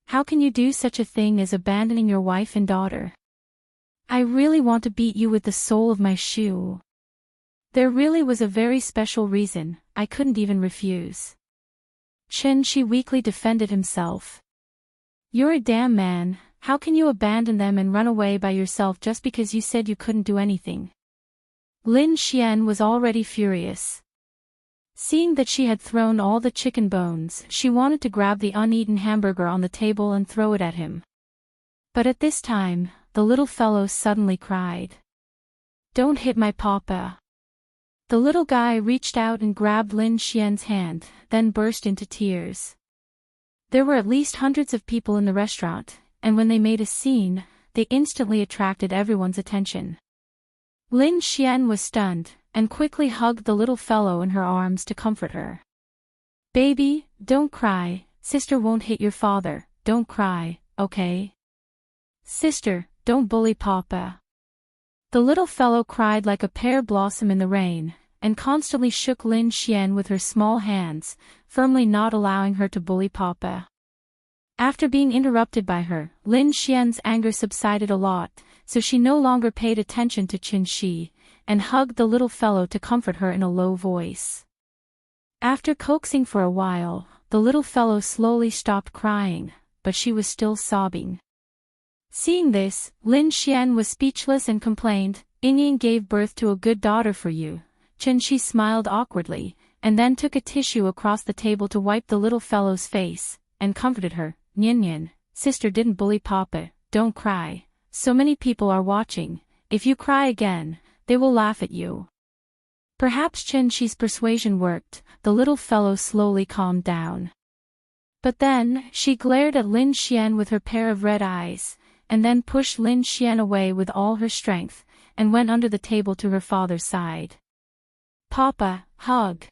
[SPEAKER 1] How can you do such a thing as abandoning your wife and daughter? I really want to beat you with the sole of my shoe." There really was a very special reason, I couldn't even refuse. Qin Shi weakly defended himself. "You're a damn man, how can you abandon them and run away by yourself just because you said you couldn't do anything?" Lin Xian was already furious. Seeing that she had thrown all the chicken bones, she wanted to grab the uneaten hamburger on the table and throw it at him. But at this time, the little fellow suddenly cried, "Don't hit my papa." The little guy reached out and grabbed Lin Xian's hand, then burst into tears. There were at least hundreds of people in the restaurant, and when they made a scene, they instantly attracted everyone's attention. Lin Xian was stunned, and quickly hugged the little fellow in her arms to comfort her. "Baby, don't cry, sister won't hit your father, don't cry, okay? Sister, don't bully papa." The little fellow cried like a pear blossom in the rain, and constantly shook Lin Xian with her small hands, firmly not allowing her to bully papa. After being interrupted by her, Lin Xian's anger subsided a lot, so she no longer paid attention to Qin Shi, and hugged the little fellow to comfort her in a low voice. After coaxing for a while, the little fellow slowly stopped crying, but she was still sobbing. Seeing this, Lin Xian was speechless and complained, "Yingying gave birth to a good daughter for you." Qin Shi smiled awkwardly, and then took a tissue across the table to wipe the little fellow's face, and comforted her, "Ninian, sister didn't bully papa, don't cry. So many people are watching, if you cry again, they will laugh at you." Perhaps Qin Shi's persuasion worked, the little fellow slowly calmed down. But then, she glared at Lin Xian with her pair of red eyes, and then pushed Lin Xian away with all her strength, and went under the table to her father's side. "Papa, hug."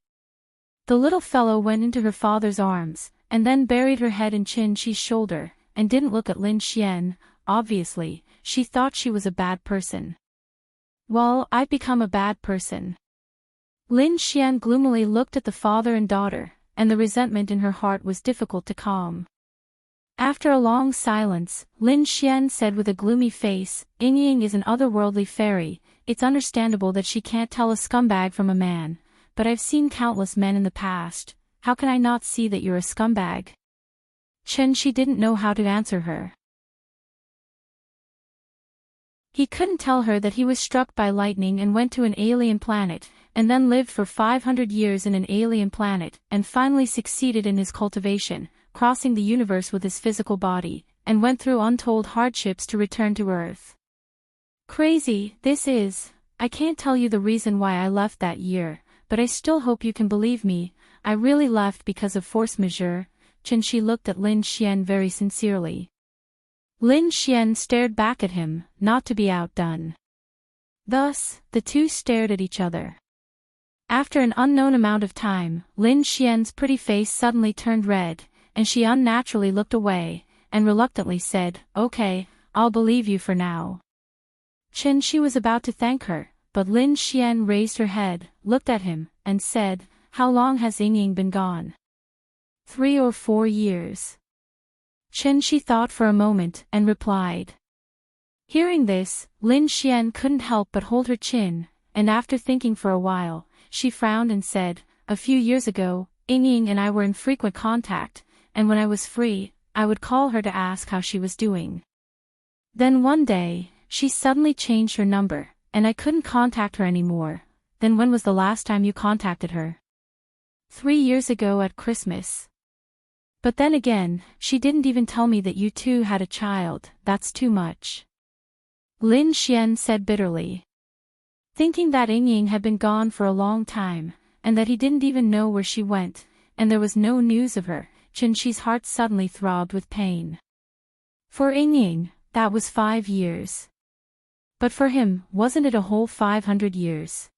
[SPEAKER 1] The little fellow went into her father's arms, and then buried her head in Qin Shi's shoulder, and didn't look at Lin Xian. Obviously, she thought she was a bad person. "Well, I've become a bad person." Lin Xian gloomily looked at the father and daughter, and the resentment in her heart was difficult to calm. After a long silence, Lin Xian said with a gloomy face, "Yingying is an otherworldly fairy, it's understandable that she can't tell a scumbag from a man, but I've seen countless men in the past, how can I not see that you're a scumbag?" Qin Shi didn't know how to answer her. He couldn't tell her that he was struck by lightning and went to an alien planet, and then lived for 500 years in an alien planet, and finally succeeded in his cultivation, crossing the universe with his physical body, and went through untold hardships to return to Earth. Crazy, this is. I can't tell you the reason why I left that year, but I still hope you can believe me, I really left because of force majeure. Qin Shi looked at Lin Xian very sincerely. Lin Xian stared back at him, not to be outdone. Thus, the two stared at each other. After an unknown amount of time, Lin Xian's pretty face suddenly turned red, and she unnaturally looked away, and reluctantly said, "Okay, I'll believe you for now." Qin Shi was about to thank her, but Lin Xian raised her head, looked at him, and said, "How long has Yingying been gone?" 3 or 4 years. Qin Shi thought for a moment, and replied. Hearing this, Lin Xian couldn't help but hold her chin, and after thinking for a while, she frowned and said, "A few years ago, Yingying and I were in frequent contact, and when I was free, I would call her to ask how she was doing. Then one day, she suddenly changed her number, and I couldn't contact her anymore." "Then when was the last time you contacted her?" 3 years ago at Christmas. "But then again, she didn't even tell me that you two had a child, that's too much," Lin Xian said bitterly. Thinking that Yingying had been gone for a long time, and that he didn't even know where she went, and there was no news of her, Qin Shi's heart suddenly throbbed with pain. For Yingying, that was 5 years. But for him, wasn't it a whole 500 years?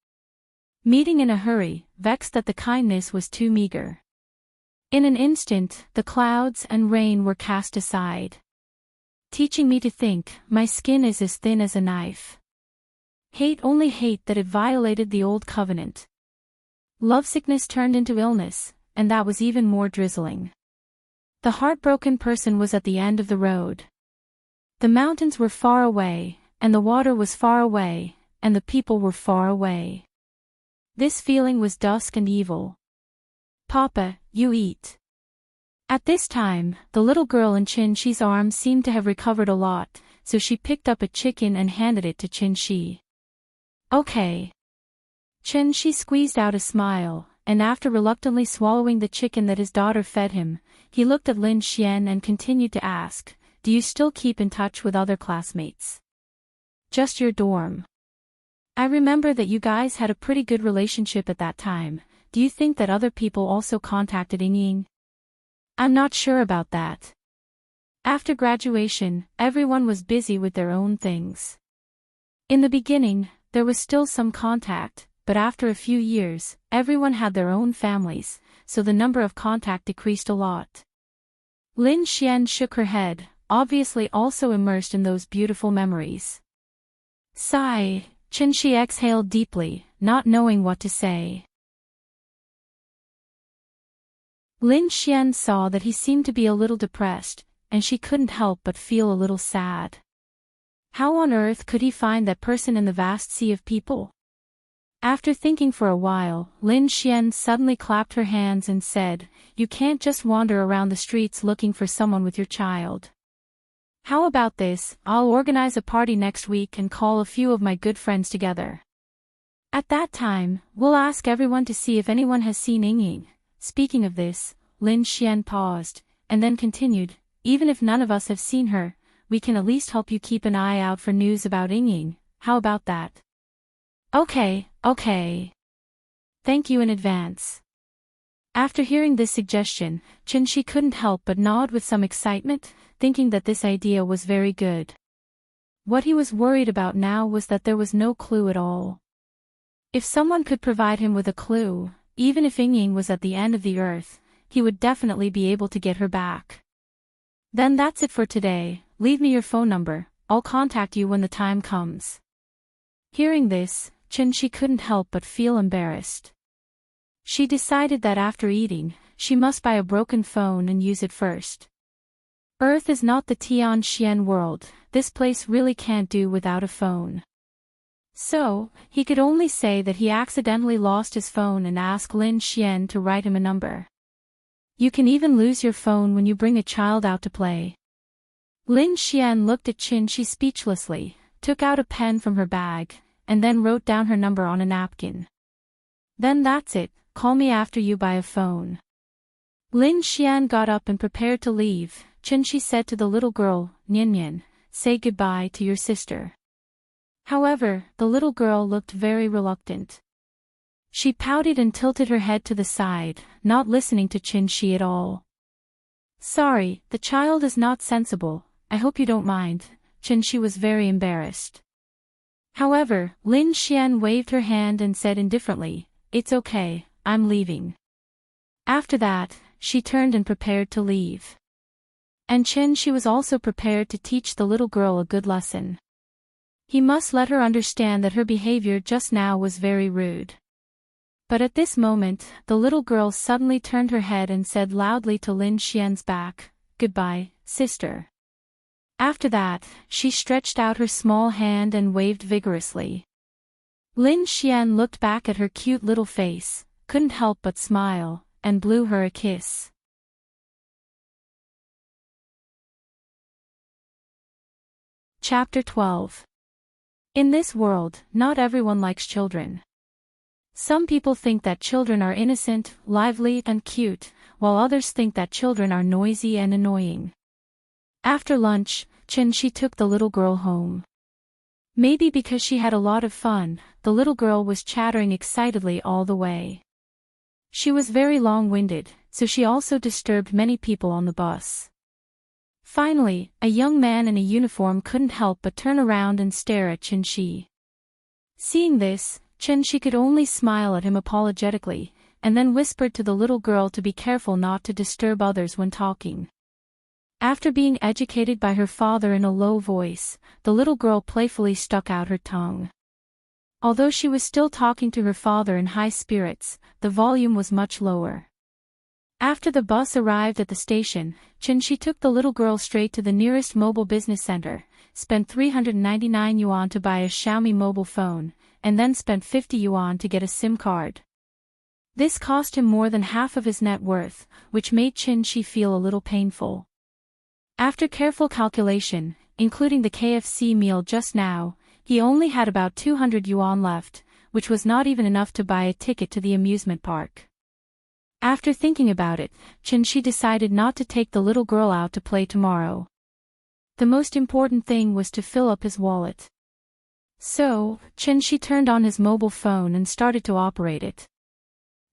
[SPEAKER 1] Meeting in a hurry, vexed that the kindness was too meager. In an instant, the clouds and rain were cast aside. Teaching me to think, my skin is as thin as a knife. Hate, only hate that it violated the old covenant. Lovesickness turned into illness, and that was even more drizzling. The heartbroken person was at the end of the road. The mountains were far away, and the water was far away, and the people were far away. This feeling was dusk and evil. Papa, you eat. At this time, the little girl in Chin-Shi's arms seemed to have recovered a lot, so she picked up a chicken and handed it to Chin-Shi. Okay. Chin-Shi squeezed out a smile, and after reluctantly swallowing the chicken that his daughter fed him, he looked at Lin Xian and continued to ask, "Do you still keep in touch with other classmates? Just your dorm? I remember that you guys had a pretty good relationship at that time. Do you think that other people also contacted Ying? I'm not sure about that. After graduation, everyone was busy with their own things. In the beginning, there was still some contact, but after a few years, everyone had their own families, so the number of contact decreased a lot." Lin Xian shook her head, obviously also immersed in those beautiful memories. Sigh, Chin-Shi exhaled deeply, not knowing what to say. Lin Xian saw that he seemed to be a little depressed, and she couldn't help but feel a little sad. How on earth could he find that person in the vast sea of people? After thinking for a while, Lin Xian suddenly clapped her hands and said, "You can't just wander around the streets looking for someone with your child. How about this? I'll organize a party next week and call a few of my good friends together. At that time, we'll ask everyone to see if anyone has seen Ying." Speaking of this, Lin Xian paused, and then continued, "Even if none of us have seen her, we can at least help you keep an eye out for news about Ying. How about that?" Okay. Thank you in advance." After hearing this suggestion, Chin-Shi couldn't help but nod with some excitement, thinking that this idea was very good. What he was worried about now was that there was no clue at all. If someone could provide him with a clue, even if Ying was at the end of the earth, he would definitely be able to get her back. Then that's it for today. Leave me your phone number, I'll contact you when the time comes. Hearing this, Chin-Shi couldn't help but feel embarrassed. She decided that after eating, she must buy a broken phone and use it first. Earth is not the Tianxian world, this place really can't do without a phone. So, he could only say that he accidentally lost his phone and ask Lin Xian to write him a number. You can even lose your phone when you bring a child out to play. Lin Xian looked at Chin-Shi speechlessly, took out a pen from her bag, and then wrote down her number on a napkin. Then that's it, call me after you buy a phone. Lin Xian got up and prepared to leave. Chin-Shi said to the little girl, "Nian, say goodbye to your sister." However, the little girl looked very reluctant. She pouted and tilted her head to the side, not listening to Chin-Shi at all. "Sorry, the child is not sensible, I hope you don't mind." Chin-Shi was very embarrassed. However, Lin Xian waved her hand and said indifferently, "It's okay, I'm leaving." After that, she turned and prepared to leave. And Chin-Shi was also prepared to teach the little girl a good lesson. He must let her understand that her behavior just now was very rude. But at this moment, the little girl suddenly turned her head and said loudly to Lin Xian's back, "Goodbye, sister." After that, she stretched out her small hand and waved vigorously. Lin Xian looked back at her cute little face, couldn't help but smile, and blew her a kiss. Chapter 12. In this world, not everyone likes children. Some people think that children are innocent, lively, and cute, while others think that children are noisy and annoying. After lunch, Chin-Shi took the little girl home. Maybe because she had a lot of fun, the little girl was chattering excitedly all the way. She was very long-winded, so she also disturbed many people on the bus. Finally, a young man in a uniform couldn't help but turn around and stare at Chen Shi. Seeing this, Chen Shi could only smile at him apologetically, and then whispered to the little girl to be careful not to disturb others when talking. After being educated by her father in a low voice, the little girl playfully stuck out her tongue. Although she was still talking to her father in high spirits, the volume was much lower. After the bus arrived at the station, Chen Shi took the little girl straight to the nearest mobile business center, spent 399 yuan to buy a Xiaomi mobile phone, and then spent 50 yuan to get a SIM card. This cost him more than half of his net worth, which made Chen Shi feel a little painful. After careful calculation, including the KFC meal just now, he only had about 200 yuan left, which was not even enough to buy a ticket to the amusement park. After thinking about it, Chen Shi decided not to take the little girl out to play tomorrow. The most important thing was to fill up his wallet. So, Chen Shi turned on his mobile phone and started to operate it.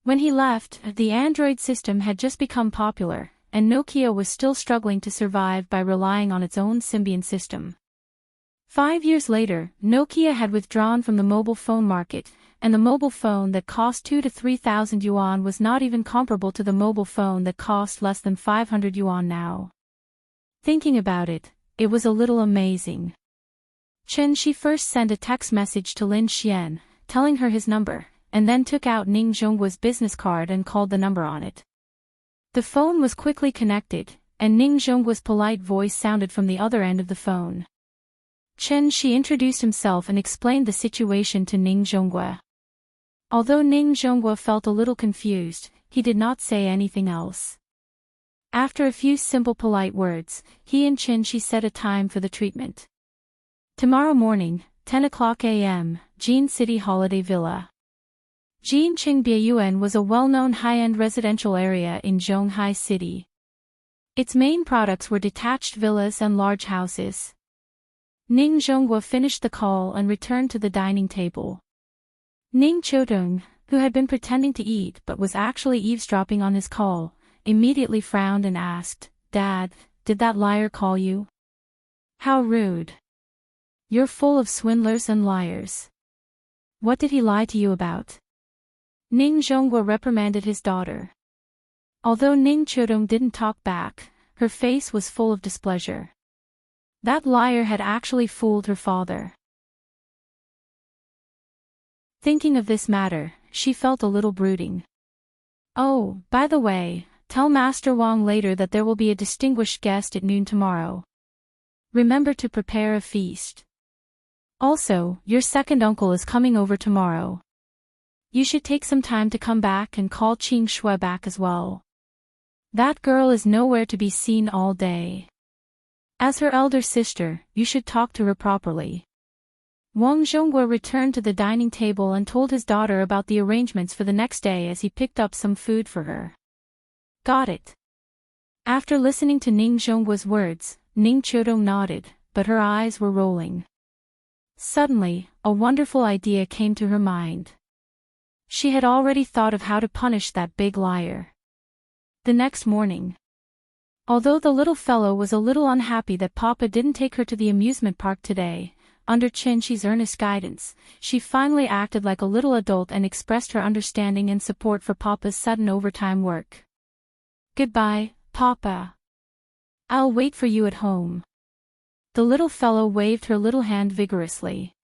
[SPEAKER 1] When he left, the Android system had just become popular, and Nokia was still struggling to survive by relying on its own Symbian system. 5 years later, Nokia had withdrawn from the mobile phone market, and the mobile phone that cost 2,000 to 3,000 yuan was not even comparable to the mobile phone that cost less than 500 yuan now. Thinking about it, it was a little amazing. Chen Shi first sent a text message to Lin Xian, telling her his number, and then took out Ning Zhongguo's business card and called the number on it. The phone was quickly connected, and Ning Zhongguo's polite voice sounded from the other end of the phone. Chen Shi introduced himself and explained the situation to Ning Zhongguo. Although Ning Zhongguo felt a little confused, he did not say anything else. After a few simple polite words, he and Chen Shi set a time for the treatment. Tomorrow morning, 10 o'clock a.m., Jin City Holiday Villa. Jinqing Biayuan was a well-known high-end residential area in Zhonghai City. Its main products were detached villas and large houses. Ning Zhongguo finished the call and returned to the dining table. Ning Chodong, who had been pretending to eat but was actually eavesdropping on his call, immediately frowned and asked, "Dad, did that liar call you?" "How rude. You're full of swindlers and liars. What did he lie to you about?" Ning Zhongguo reprimanded his daughter. Although Ning Chodong didn't talk back, her face was full of displeasure. That liar had actually fooled her father. Thinking of this matter, she felt a little brooding. "Oh, by the way, tell Master Wang later that there will be a distinguished guest at noon tomorrow. Remember to prepare a feast. Also, your second uncle is coming over tomorrow. You should take some time to come back and call Qing Shui back as well. That girl is nowhere to be seen all day. As her elder sister, you should talk to her properly." Wang Zhongguo returned to the dining table and told his daughter about the arrangements for the next day as he picked up some food for her. "Got it." After listening to Ning Zhongguo's words, Ning Chodong nodded, but her eyes were rolling. Suddenly, a wonderful idea came to her mind. She had already thought of how to punish that big liar. The next morning, although the little fellow was a little unhappy that Papa didn't take her to the amusement park today, under Chen Shi's earnest guidance, she finally acted like a little adult and expressed her understanding and support for Papa's sudden overtime work. "Goodbye, Papa. I'll wait for you at home." The little fellow waved her little hand vigorously.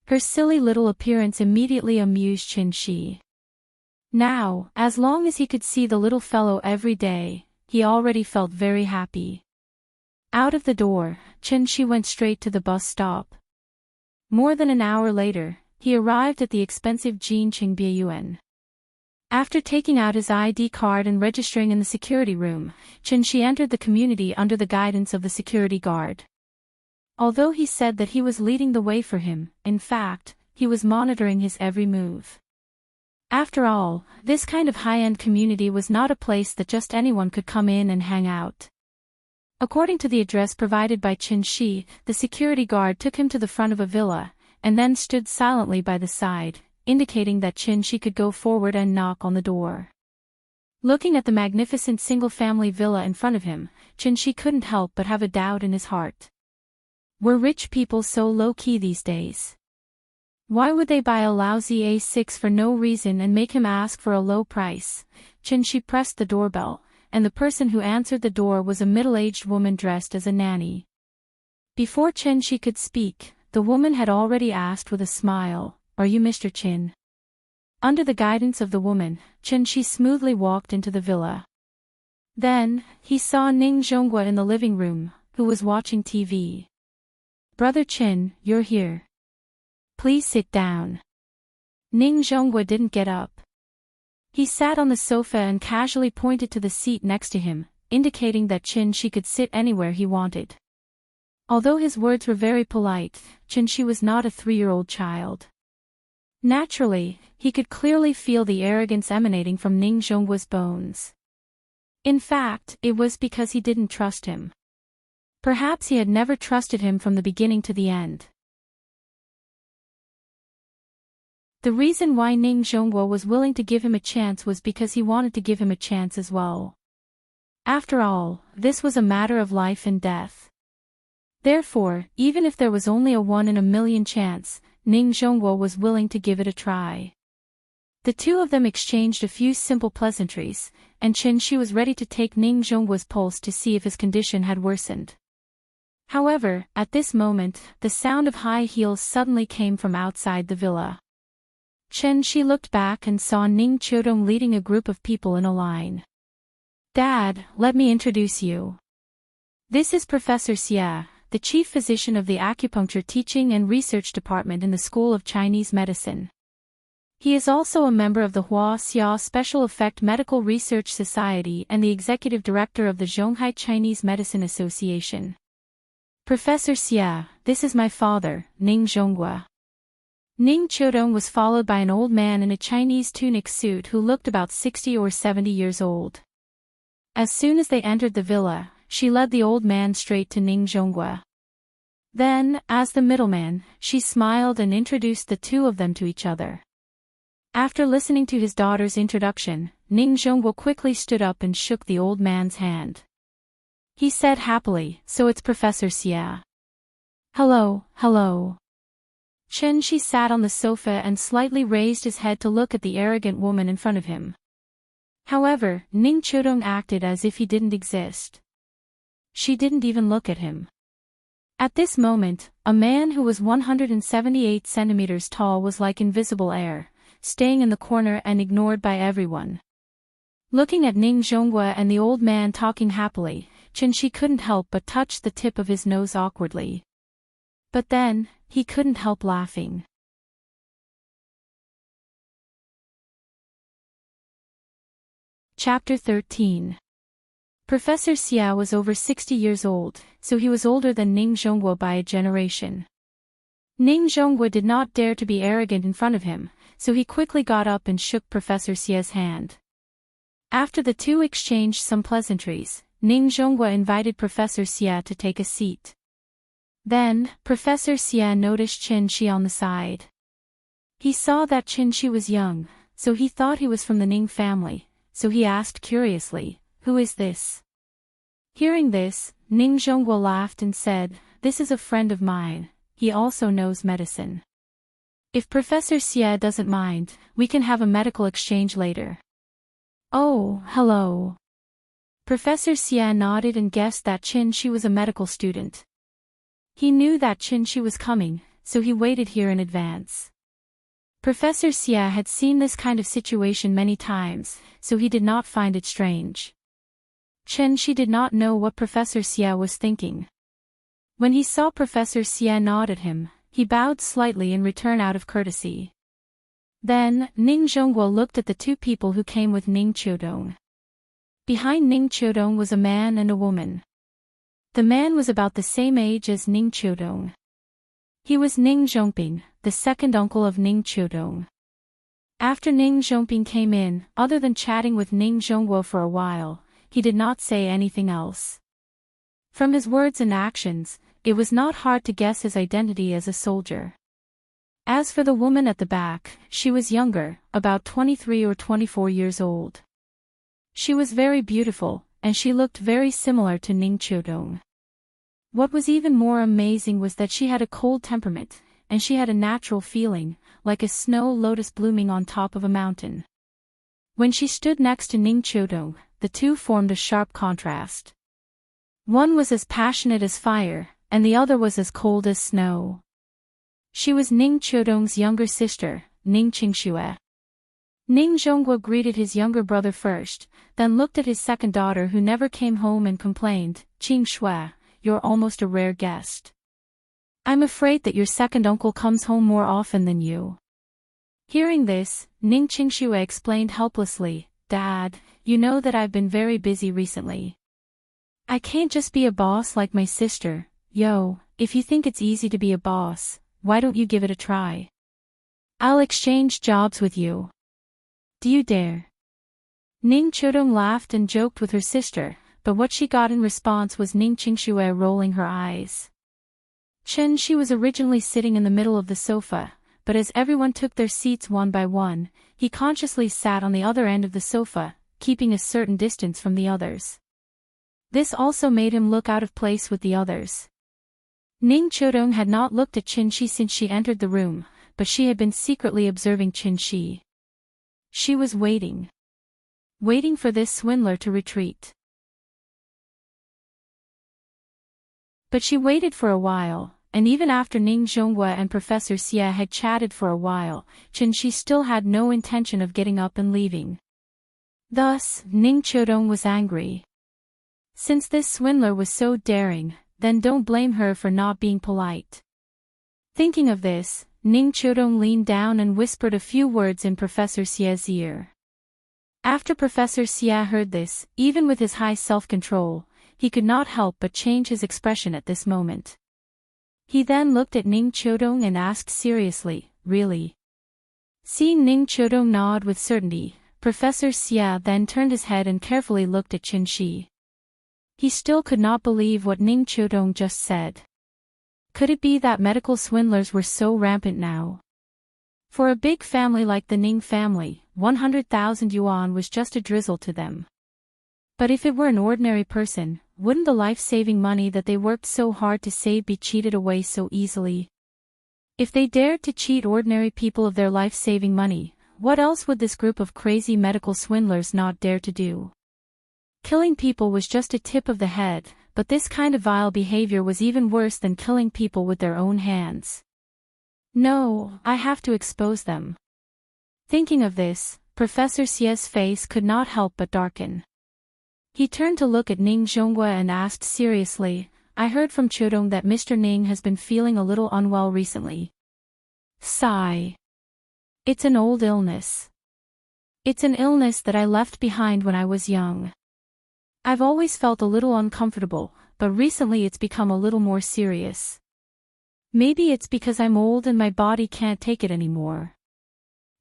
[SPEAKER 1] Her silly little appearance immediately amused Chen Shi. Now, as long as he could see the little fellow every day, he already felt very happy. Out of the door, Chen Shi went straight to the bus stop. More than an hour later, he arrived at the expensive Jinqing Biayuan. After taking out his ID card and registering in the security room, Chen Shi entered the community under the guidance of the security guard. Although he said that he was leading the way for him, in fact, he was monitoring his every move. After all, this kind of high-end community was not a place that just anyone could come in and hang out. According to the address provided by Chen Shi, the security guard took him to the front of a villa, and then stood silently by the side, indicating that Chen Shi could go forward and knock on the door. Looking at the magnificent single-family villa in front of him, Chen Shi couldn't help but have a doubt in his heart. Were rich people so low-key these days? Why would they buy a lousy A6 for no reason and make him ask for a low price? Chen Shi pressed the doorbell, and the person who answered the door was a middle-aged woman dressed as a nanny. Before Chen Shi could speak, the woman had already asked with a smile, "Are you Mr. Chin?" Under the guidance of the woman, Chen Shi smoothly walked into the villa. Then, he saw Ning Zhonghua in the living room, who was watching TV. "Brother Chin, you're here. Please sit down." Ning Zhonghua didn't get up. He sat on the sofa and casually pointed to the seat next to him, indicating that Chen Shi could sit anywhere he wanted. Although his words were very polite, Chen Shi was not a 3-year-old child. Naturally, he could clearly feel the arrogance emanating from Ning Zhonghua's bones. In fact, it was because he didn't trust him. Perhaps he had never trusted him from the beginning to the end. The reason why Ning Zhonghua was willing to give him a chance was because he wanted to give him a chance as well. After all, this was a matter of life and death. Therefore, even if there was only a 1 in a million chance, Ning Zhonghua was willing to give it a try. The two of them exchanged a few simple pleasantries, and Chen Shi was ready to take Ning Zhonghua's pulse to see if his condition had worsened. However, at this moment, the sound of high heels suddenly came from outside the villa. Chen Shi looked back and saw Ning Chodong leading a group of people in a line. "Dad, let me introduce you. This is Professor Xie, the chief physician of the acupuncture teaching and research department in the School of Chinese Medicine. He is also a member of the Hua Xia Special Effect Medical Research Society and the executive director of the Zhonghai Chinese Medicine Association. Professor Xie, this is my father, Ning Zhonghua." Ning Chodong was followed by an old man in a Chinese tunic suit who looked about 60 or 70 years old. As soon as they entered the villa, she led the old man straight to Ning Zhonghua. Then, as the middleman, she smiled and introduced the two of them to each other. After listening to his daughter's introduction, Ning Zhonghua quickly stood up and shook the old man's hand. He said happily, "So it's Professor Xie." "Hello, hello." Chen Shi sat on the sofa and slightly raised his head to look at the arrogant woman in front of him. However, Ning Chodong acted as if he didn't exist. She didn't even look at him. At this moment, a man who was 178 centimeters tall was like invisible air, staying in the corner and ignored by everyone. Looking at Ning Zhonghua and the old man talking happily, Chen Shi couldn't help but touch the tip of his nose awkwardly. But then, he couldn't help laughing. Chapter 13. Professor Xie was over 60 years old, so he was older than Ning Zhonghua by a generation. Ning Zhonghua did not dare to be arrogant in front of him, so he quickly got up and shook Professor Xie's hand. After the two exchanged some pleasantries, Ning Zhonghua invited Professor Xie to take a seat. Then, Professor Xie noticed Chen Shi on the side. He saw that Chen Shi was young, so he thought he was from the Ning family, so he asked curiously, "Who is this?" Hearing this, Ning Zhonghua laughed and said, "This is a friend of mine, he also knows medicine. If Professor Xie doesn't mind, we can have a medical exchange later." "Oh, hello." Professor Xie nodded and guessed that Chen Shi was a medical student. He knew that Chen Shi was coming, so he waited here in advance. Professor Xie had seen this kind of situation many times, so he did not find it strange. Chen Shi did not know what Professor Xie was thinking. When he saw Professor Xie nod at him, he bowed slightly in return out of courtesy. Then, Ning Zhonghua looked at the two people who came with Ning Chodong. Behind Ning Chodong was a man and a woman. The man was about the same age as Ning Chodong. He was Ning Zhongping, the second uncle of Ning Chodong. After Ning Zhongping came in, other than chatting with Ning Zhonghua for a while, he did not say anything else. From his words and actions, it was not hard to guess his identity as a soldier. As for the woman at the back, she was younger, about 23 or 24 years old. She was very beautiful, and she looked very similar to Ning Chodong. What was even more amazing was that she had a cold temperament, and she had a natural feeling, like a snow lotus blooming on top of a mountain. When she stood next to Ning Chodong, the two formed a sharp contrast. One was as passionate as fire, and the other was as cold as snow. She was Ning Chodong's younger sister, Ning Qingxue. Ning Zhongguo greeted his younger brother first, then looked at his second daughter who never came home and complained, "Qingxue, you're almost a rare guest. I'm afraid that your second uncle comes home more often than you." Hearing this, Ning Qingxue explained helplessly, "Dad, you know that I've been very busy recently. I can't just be a boss like my sister. Yo, if you think it's easy to be a boss, why don't you give it a try? I'll exchange jobs with you. Do you dare?" Ning Chodong laughed and joked with her sister, but what she got in response was Ning Qingxue rolling her eyes. She was originally sitting in the middle of the sofa, but as everyone took their seats one by one, he consciously sat on the other end of the sofa, keeping a certain distance from the others. This also made him look out of place with the others. Ning Chodong had not looked at Qin since she entered the room, but she had been secretly observing Qin. She was waiting for this swindler to retreat. But she waited for a while, and even after Ning Zhongguo and Professor Xie had chatted for a while, Qin still had no intention of getting up and leaving. Thus, Ning Chodong was angry. Since this swindler was so daring, then don't blame her for not being polite. Thinking of this, Ning Chodong leaned down and whispered a few words in Professor Xie's ear. After Professor Xie heard this, even with his high self-control, he could not help but change his expression at this moment. He then looked at Ning Chodong and asked seriously, "Really?" Seeing Ning Chodong nod with certainty, Professor Xie then turned his head and carefully looked at Qin. He still could not believe what Ning Chodong just said. Could it be that medical swindlers were so rampant now? For a big family like the Ning family, 100,000 yuan was just a drizzle to them. But if it were an ordinary person, wouldn't the life-saving money that they worked so hard to save be cheated away so easily? If they dared to cheat ordinary people of their life-saving money, what else would this group of crazy medical swindlers not dare to do? Killing people was just a tip of the head, but this kind of vile behavior was even worse than killing people with their own hands. No, I have to expose them. Thinking of this, Professor Xie's face could not help but darken. He turned to look at Ning Zhongguo and asked seriously, "I heard from Chodong that Mr. Ning has been feeling a little unwell recently." Sigh. It's an old illness. It's an illness that I left behind when I was young. I've always felt a little uncomfortable, but recently it's become a little more serious. Maybe it's because I'm old and my body can't take it anymore.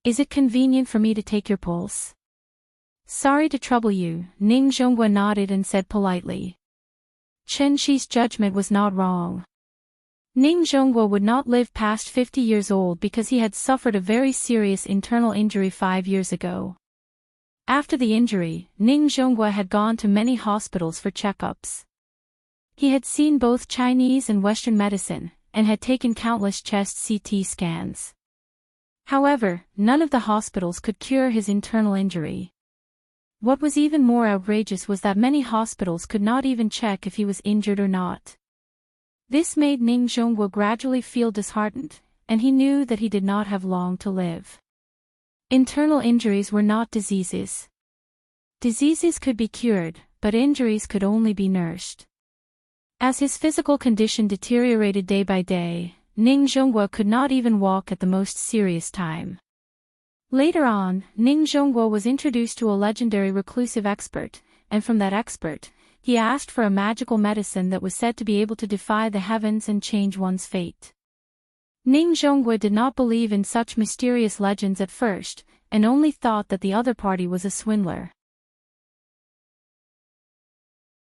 [SPEAKER 1] Is it convenient for me to take your pulse? Sorry to trouble you, Ning Zhongguo nodded and said politely. Qin's judgment was not wrong. Ning Zhongguo would not live past 50 years old because he had suffered a very serious internal injury 5 years ago. After the injury, Ning Zhongguo had gone to many hospitals for checkups. He had seen both Chinese and Western medicine, and had taken countless chest CT scans. However, none of the hospitals could cure his internal injury. What was even more outrageous was that many hospitals could not even check if he was injured or not. This made Ning Zhongguo gradually feel disheartened, and he knew that he did not have long to live. Internal injuries were not diseases. Diseases could be cured, but injuries could only be nursed. As his physical condition deteriorated day by day, Ning Zhongguo could not even walk at the most serious time. Later on, Ning Zhongguo was introduced to a legendary reclusive expert, and from that expert, he asked for a magical medicine that was said to be able to defy the heavens and change one's fate. Ning Zhongguo did not believe in such mysterious legends at first, and only thought that the other party was a swindler.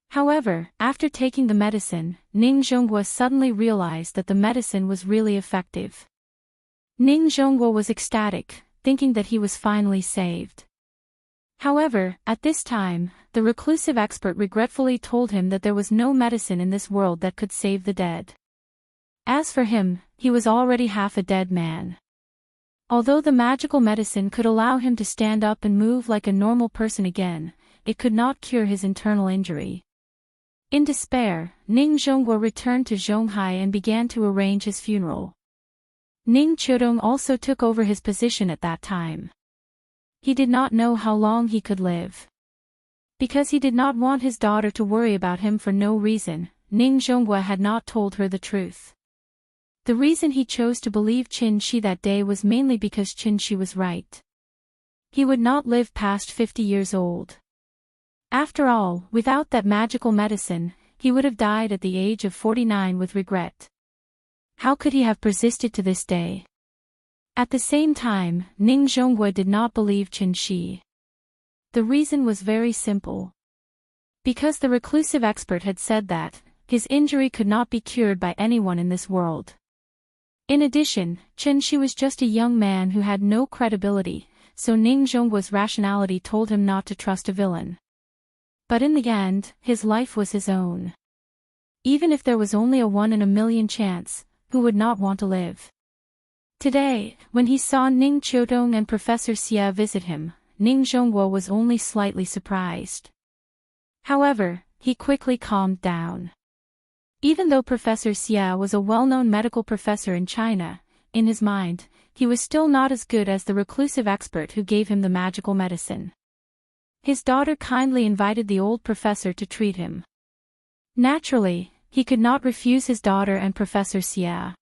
[SPEAKER 1] However, after taking the medicine, Ning Zhongguo suddenly realized that the medicine was really effective. Ning Zhongguo was ecstatic, thinking that he was finally saved. However, at this time, the reclusive expert regretfully told him that there was no medicine in this world that could save the dead. As for him, he was already half a dead man. Although the magical medicine could allow him to stand up and move like a normal person again, it could not cure his internal injury. In despair, Ning Zhongguo returned to Zhonghai and began to arrange his funeral. Ning Chodong also took over his position at that time. He did not know how long he could live. Because he did not want his daughter to worry about him for no reason, Ning Zhongguo had not told her the truth. The reason he chose to believe Qin Shi that day was mainly because Qin Shi was right. He would not live past 50 years old. After all, without that magical medicine, he would have died at the age of 49 with regret. How could he have persisted to this day? At the same time, Ning Zhongguo did not believe Qin Shi. The reason was very simple. Because the reclusive expert had said that his injury could not be cured by anyone in this world. In addition, Qin Shi was just a young man who had no credibility, so Ning Zhongguo's rationality told him not to trust a villain. But in the end, his life was his own. Even if there was only a 1 in a million chance, who would not want to live? Today, when he saw Ning Chodong and Professor Xia visit him, Ning Zhongguo was only slightly surprised. However, he quickly calmed down. Even though Professor Xia was a well-known medical professor in China, in his mind, he was still not as good as the reclusive expert who gave him the magical medicine. His daughter kindly invited the old professor to treat him. Naturally, he could not refuse his daughter and Professor Xia.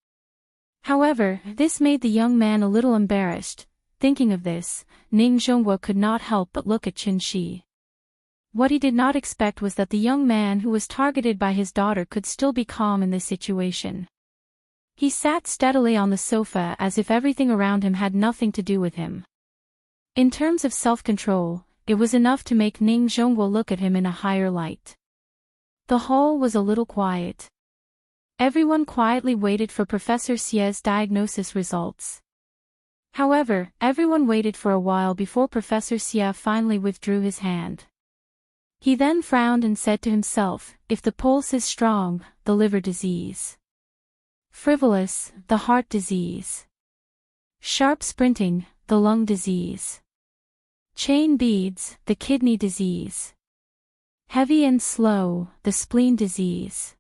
[SPEAKER 1] However, this made the young man a little embarrassed. Thinking of this, Ning Zhongguo could not help but look at Qin Shi. What he did not expect was that the young man who was targeted by his daughter could still be calm in this situation. He sat steadily on the sofa as if everything around him had nothing to do with him. In terms of self-control, it was enough to make Ning Zhongguo look at him in a higher light. The hall was a little quiet. Everyone quietly waited for Professor Xia's diagnosis results. However, everyone waited for a while before Professor Xia finally withdrew his hand. He then frowned and said to himself, if the pulse is strong, the liver disease. Frivolous, the heart disease. Sharp sprinting, the lung disease. Chain beads, the kidney disease. Heavy and slow, the spleen disease.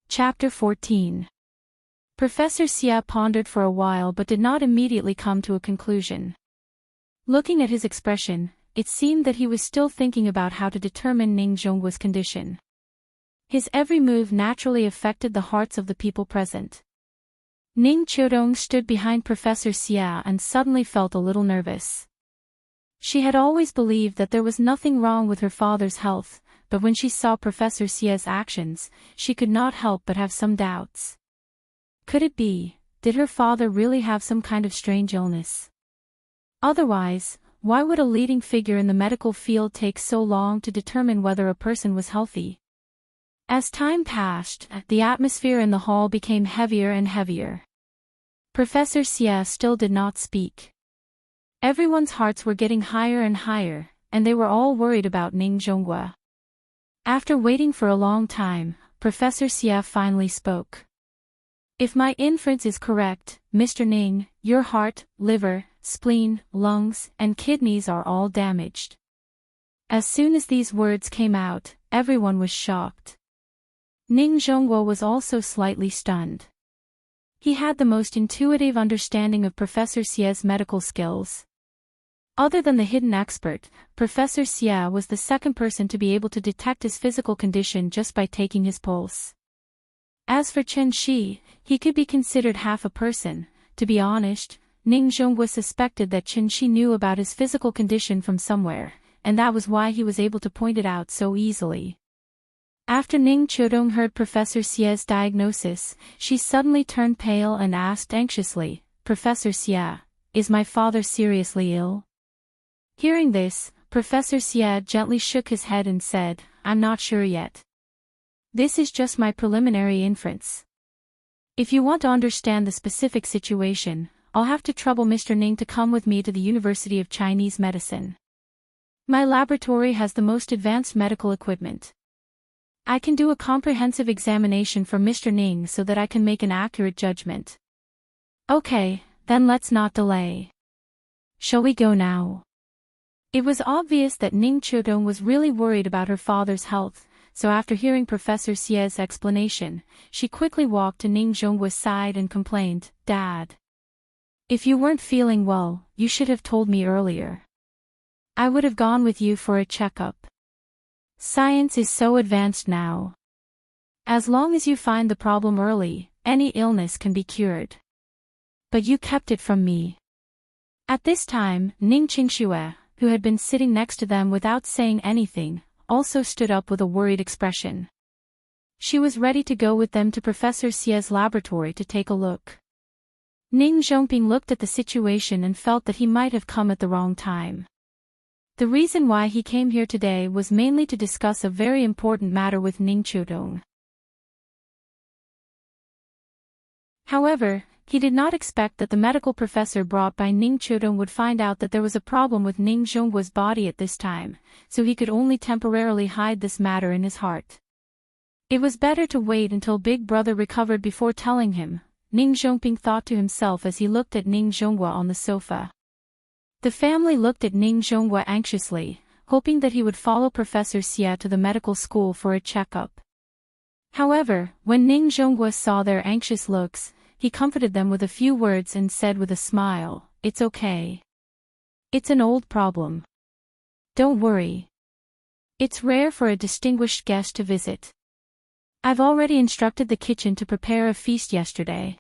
[SPEAKER 1] Chapter 14. Professor Xia pondered for a while but did not immediately come to a conclusion. Looking at his expression, it seemed that he was still thinking about how to determine Ning Zhongguo's condition. His every move naturally affected the hearts of the people present. Ning Chodong stood behind Professor Xia and suddenly felt a little nervous. She had always believed that there was nothing wrong with her father's health, but when she saw Professor Xia's actions, she could not help but have some doubts. Could it be, did her father really have some kind of strange illness? Otherwise, why would a leading figure in the medical field take so long to determine whether a person was healthy? As time passed, the atmosphere in the hall became heavier and heavier. Professor Xia still did not speak. Everyone's hearts were getting higher and higher, and they were all worried about Ning Zhongguo. After waiting for a long time, Professor Xia finally spoke. If my inference is correct, Mr. Ning, your heart, liver, spleen, lungs, and kidneys are all damaged. As soon as these words came out, everyone was shocked. Ning Zhongguo was also slightly stunned. He had the most intuitive understanding of Professor Xia's medical skills. Other than the hidden expert, Professor Xia was the second person to be able to detect his physical condition just by taking his pulse. As for Qin Shi, he could be considered half a person. To be honest, Ning Zhongguo suspected that Qin Shi knew about his physical condition from somewhere, and that was why he was able to point it out so easily. After Ning Chodong heard Professor Xia's diagnosis, she suddenly turned pale and asked anxiously, Professor Xia, is my father seriously ill? Hearing this, Professor Xia gently shook his head and said, I'm not sure yet. This is just my preliminary inference. If you want to understand the specific situation, I'll have to trouble Mr. Ning to come with me to the University of Chinese Medicine. My laboratory has the most advanced medical equipment. I can do a comprehensive examination for Mr. Ning so that I can make an accurate judgment. Okay, then let's not delay. Shall we go now? It was obvious that Ning Chudong was really worried about her father's health, so after hearing Professor Xie's explanation, she quickly walked to Ning Zhongguo's side and complained, "Dad, if you weren't feeling well, you should have told me earlier. I would have gone with you for a checkup. Science is so advanced now. As long as you find the problem early, any illness can be cured. But you kept it from me." At this time, Ning Qingxue, who had been sitting next to them without saying anything, also stood up with a worried expression. She was ready to go with them to Professor Xie's laboratory to take a look. Ning Zhongping looked at the situation and felt that he might have come at the wrong time. The reason why he came here today was mainly to discuss a very important matter with Ning Chudong. However, he did not expect that the medical professor brought by Ning Chudong would find out that there was a problem with Ning Zhongguo's body at this time, so he could only temporarily hide this matter in his heart. It was better to wait until Big Brother recovered before telling him, Ning Zhongping thought to himself as he looked at Ning Zhongguo on the sofa. The family looked at Ning Zhongguo anxiously, hoping that he would follow Professor Xie to the medical school for a checkup. However, when Ning Zhongguo saw their anxious looks, he comforted them with a few words and said with a smile, "It's okay. It's an old problem. Don't worry. It's rare for a distinguished guest to visit. I've already instructed the kitchen to prepare a feast yesterday.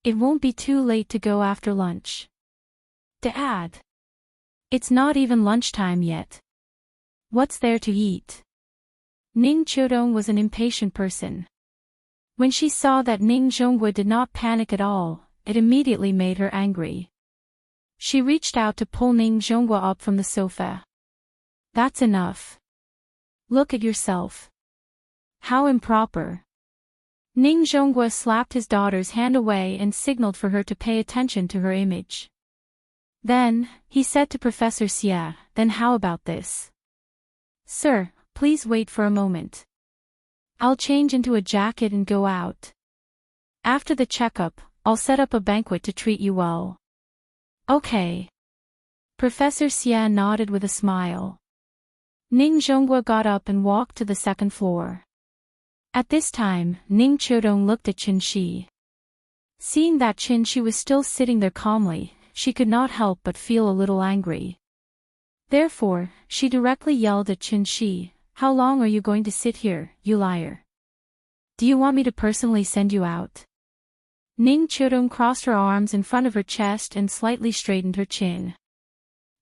[SPEAKER 1] It won't be too late to go after lunch." Dad, it's not even lunchtime yet. What's there to eat? Ning Chudong was an impatient person. When she saw that Ning Zhongguo did not panic at all, it immediately made her angry. She reached out to pull Ning Zhongguo up from the sofa. "That's enough. Look at yourself. How improper." Ning Zhongguo slapped his daughter's hand away and signaled for her to pay attention to her image. Then, he said to Professor Xie, "Then how about this? Sir, please wait for a moment. I'll change into a jacket and go out. After the checkup, I'll set up a banquet to treat you well." "Okay." Professor Xie nodded with a smile. Ning Zhongguo got up and walked to the second floor. At this time, Ning Chudong looked at Qin Shi. Seeing that Qin Shi was still sitting there calmly, she could not help but feel a little angry. Therefore, she directly yelled at Qin Shi, "How long are you going to sit here, you liar? Do you want me to personally send you out?" Ning Chudong crossed her arms in front of her chest and slightly straightened her chin.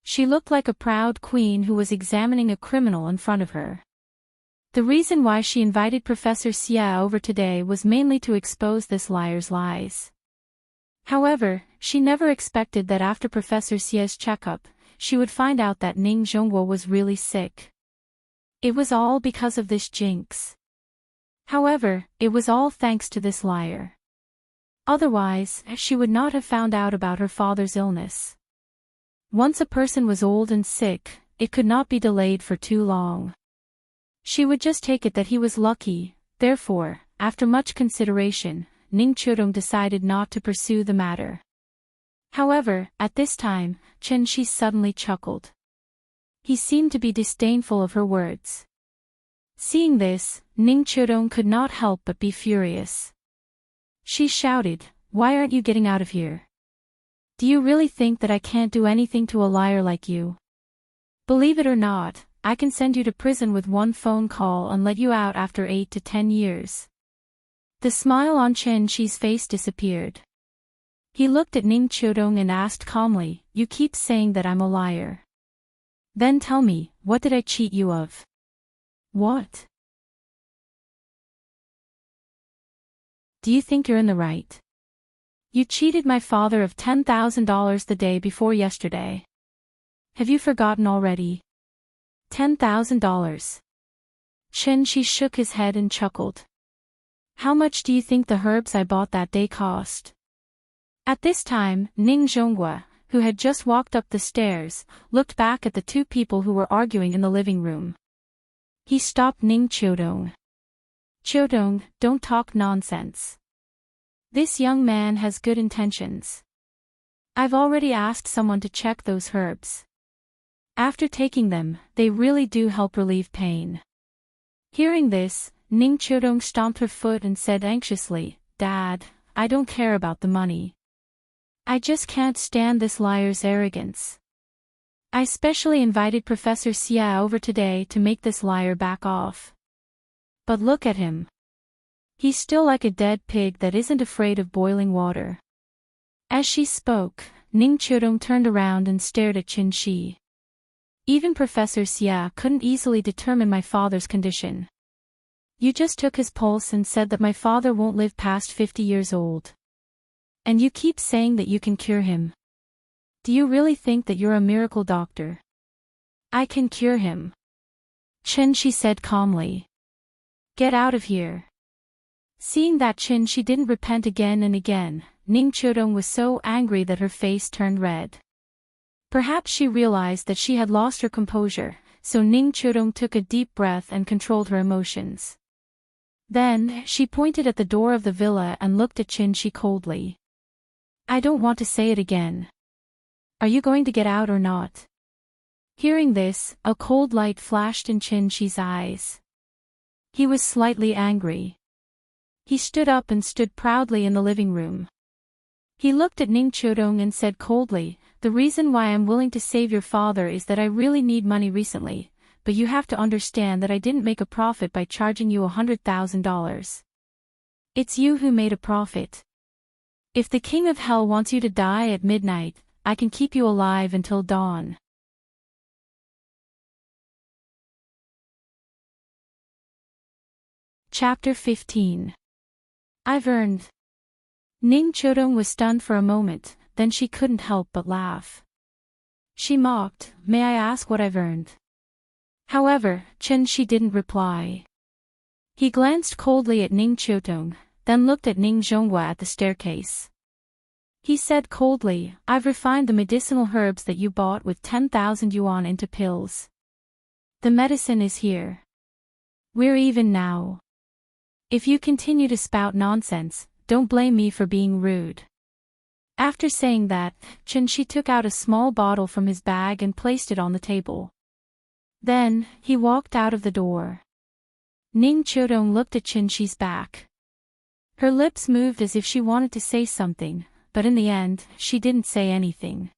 [SPEAKER 1] She looked like a proud queen who was examining a criminal in front of her. The reason why she invited Professor Xie over today was mainly to expose this liar's lies. However, she never expected that after Professor Xie's checkup, she would find out that Ning Zhongguo was really sick. It was all because of this jinx. However, it was all thanks to this liar. Otherwise, she would not have found out about her father's illness. Once a person was old and sick, it could not be delayed for too long. She would just take it that he was lucky. Therefore, after much consideration, Ning Chudong decided not to pursue the matter. However, at this time, Qin Shi suddenly chuckled. He seemed to be disdainful of her words. Seeing this, Ning Chudong could not help but be furious. She shouted, "Why aren't you getting out of here? Do you really think that I can't do anything to a liar like you? Believe it or not, I can send you to prison with one phone call and let you out after 8 to 10 years. The smile on Qin Shi's face disappeared. He looked at Ning Chudong and asked calmly, "You keep saying that I'm a liar. Then tell me, what did I cheat you of?" "What? Do you think you're in the right? You cheated my father of $10,000 the day before yesterday. Have you forgotten already? $10,000. Qin Shi shook his head and chuckled. How much do you think the herbs I bought that day cost? At this time, Ning Zhonghua, who had just walked up the stairs, looked back at the two people who were arguing in the living room. He stopped Ning Qiudong. "Qiudong, don't talk nonsense. This young man has good intentions. I've already asked someone to check those herbs. After taking them, they really do help relieve pain." Hearing this, Ning Qiudong stomped her foot and said anxiously, "Dad, I don't care about the money. I just can't stand this liar's arrogance. I specially invited Professor Xia over today to make this liar back off. But look at him. He's still like a dead pig that isn't afraid of boiling water." As she spoke, Ning Qiudong turned around and stared at Qin Shi. "Even Professor Xia couldn't easily determine my father's condition. You just took his pulse and said that my father won't live past 50 years old. And you keep saying that you can cure him. Do you really think that you're a miracle doctor?" "I can cure him," Qin Shi said calmly. "Get out of here." Seeing that Qin Shi didn't repent again and again, Ning Qiudong was so angry that her face turned red. Perhaps she realized that she had lost her composure, so Ning Qiudong took a deep breath and controlled her emotions. Then, she pointed at the door of the villa and looked at Qin Shi coldly. "I don't want to say it again. Are you going to get out or not?" Hearing this, a cold light flashed in Qin Shi's eyes. He was slightly angry. He stood up and stood proudly in the living room. He looked at Ning Qiudong and said coldly, "The reason why I'm willing to save your father is that I really need money recently, but you have to understand that I didn't make a profit by charging you $100,000. It's you who made a profit. If the King of Hell wants you to die at midnight, I can keep you alive until dawn." Chapter 15. I've earned. Ning Qiudong was stunned for a moment, then she couldn't help but laugh. She mocked, "May I ask what I've earned?" However, Qin Shi didn't reply. He glanced coldly at Ning Qiudong, then looked at Ning Zhonghua at the staircase. He said coldly, "I've refined the medicinal herbs that you bought with 10,000 yuan into pills. The medicine is here. We're even now. If you continue to spout nonsense, don't blame me for being rude." After saying that, Qin Shi took out a small bottle from his bag and placed it on the table. Then, he walked out of the door. Ning Qiudong looked at Qin Shi's back. Her lips moved as if she wanted to say something, but in the end, she didn't say anything.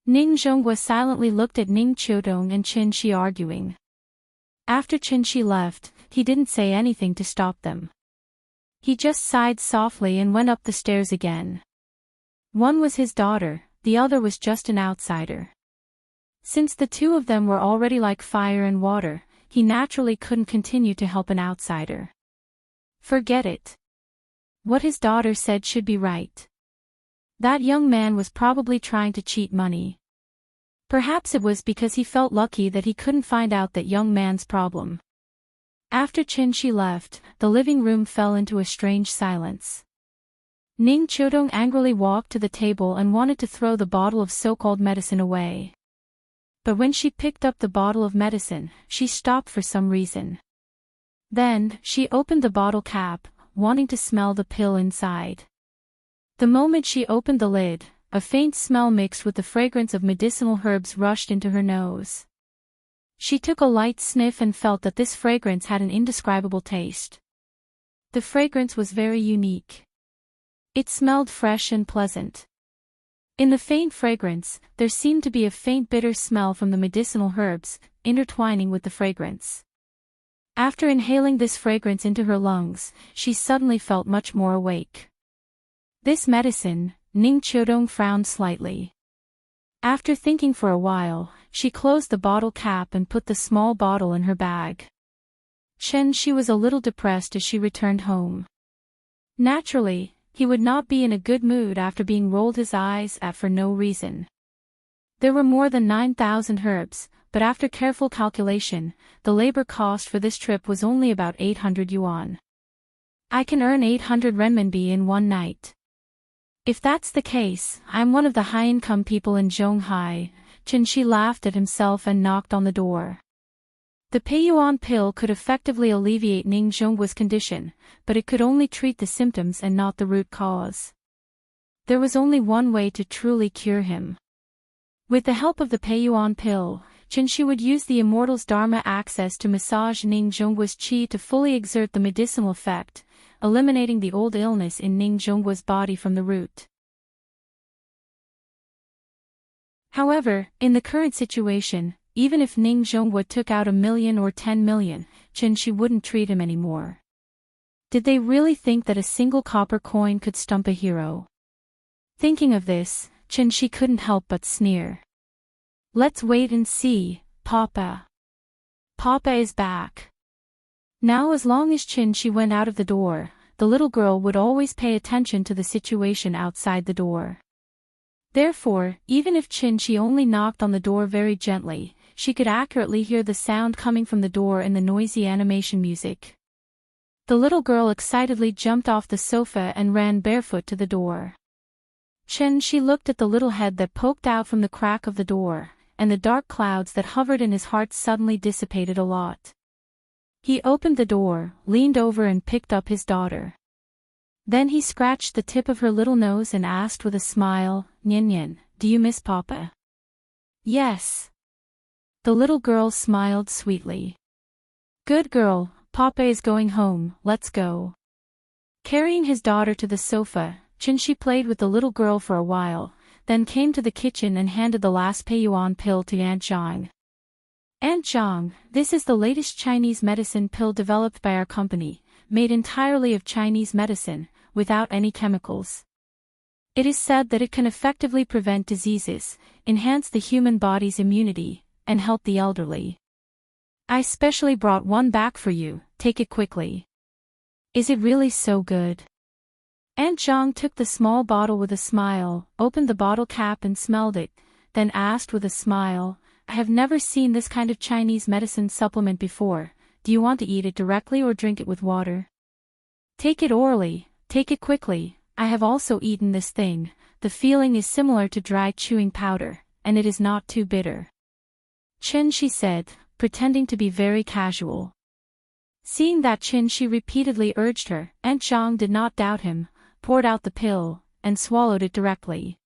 [SPEAKER 1] Ning Zhonghua silently looked at Ning Qiudong and Qin Shi arguing. After Qin Shi left, he didn't say anything to stop them. He just sighed softly and went up the stairs again. One was his daughter, the other was just an outsider. Since the two of them were already like fire and water, he naturally couldn't continue to help an outsider. Forget it. What his daughter said should be right. That young man was probably trying to cheat money. Perhaps it was because he felt lucky that he couldn't find out that young man's problem. After Qin Shi left, the living room fell into a strange silence. Ning Qiudong angrily walked to the table and wanted to throw the bottle of so-called medicine away. But when she picked up the bottle of medicine, she stopped for some reason. Then, she opened the bottle cap, wanting to smell the pill inside. The moment she opened the lid, a faint smell mixed with the fragrance of medicinal herbs rushed into her nose. She took a light sniff and felt that this fragrance had an indescribable taste. The fragrance was very unique. It smelled fresh and pleasant. In the faint fragrance, there seemed to be a faint bitter smell from the medicinal herbs, intertwining with the fragrance. After inhaling this fragrance into her lungs, she suddenly felt much more awake. This medicine, Ning Qiudong frowned slightly. After thinking for a while, she closed the bottle cap and put the small bottle in her bag. Qin Shi was a little depressed as she returned home. Naturally, he would not be in a good mood after being rolled his eyes at for no reason. There were more than 9,000 herbs, but after careful calculation, the labor cost for this trip was only about 800 yuan. I can earn 800 renminbi in one night. If that's the case, I'm one of the high-income people in Zhonghai. Chen Shi laughed at himself and knocked on the door. The Peiyuan pill could effectively alleviate Ning Zhongguo's condition, but it could only treat the symptoms and not the root cause. There was only one way to truly cure him. With the help of the Peiyuan pill, Chen Shi would use the Immortal's Dharma access to massage Ning Zhongguo's qi to fully exert the medicinal effect, eliminating the old illness in Ning Zhongguo's body from the root. However, in the current situation, even if Ning Zhongguo took out 1 million or 10 million, Chen Shi wouldn't treat him anymore. Did they really think that a single copper coin could stump a hero? Thinking of this, Chen Shi couldn't help but sneer. Let's wait and see, Papa. Papa is back. Now as long as Chen Shi went out of the door, the little girl would always pay attention to the situation outside the door. Therefore, even if Chen Shi only knocked on the door very gently, she could accurately hear the sound coming from the door and the noisy animation music. The little girl excitedly jumped off the sofa and ran barefoot to the door. Chen Shi looked at the little head that poked out from the crack of the door, and the dark clouds that hovered in his heart suddenly dissipated a lot. He opened the door, leaned over and picked up his daughter. Then he scratched the tip of her little nose and asked with a smile, "Nian Nian, do you miss Papa?" "Yes." The little girl smiled sweetly. "Good girl, Papa is going home, let's go." Carrying his daughter to the sofa, Chen Shi played with the little girl for a while, then came to the kitchen and handed the last Peiyuan pill to Aunt Zhang. "Aunt Zhang, this is the latest Chinese medicine pill developed by our company, made entirely of Chinese medicine, without any chemicals. It is said that it can effectively prevent diseases, enhance the human body's immunity, and help the elderly. I specially brought one back for you, take it quickly." "Is it really so good?" Aunt Zhang took the small bottle with a smile, opened the bottle cap and smelled it, then asked with a smile, "I have never seen this kind of Chinese medicine supplement before. Do you want to eat it directly or drink it with water?" "Take it orally, take it quickly. I have also eaten this thing. The feeling is similar to dry chewing powder, and it is not too bitter." Chen Shi said, pretending to be very casual. Seeing that Chen Shi repeatedly urged her, Aunt Zhang did not doubt him, poured out the pill, and swallowed it directly.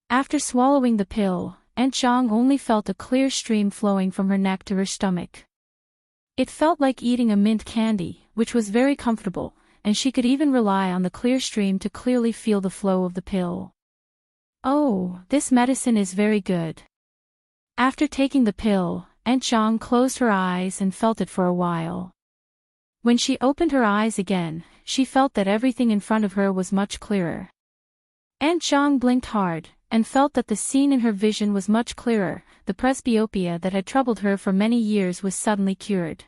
[SPEAKER 1] After swallowing the pill, Aunt Zhang only felt a clear stream flowing from her neck to her stomach. It felt like eating a mint candy, which was very comfortable, and she could even rely on the clear stream to clearly feel the flow of the pill. "Oh, this medicine is very good." After taking the pill, Aunt Zhang closed her eyes and felt it for a while. When she opened her eyes again, she felt that everything in front of her was much clearer. Aunt Zhang blinked hard, and felt that the scene in her vision was much clearer. The presbyopia that had troubled her for many years was suddenly cured.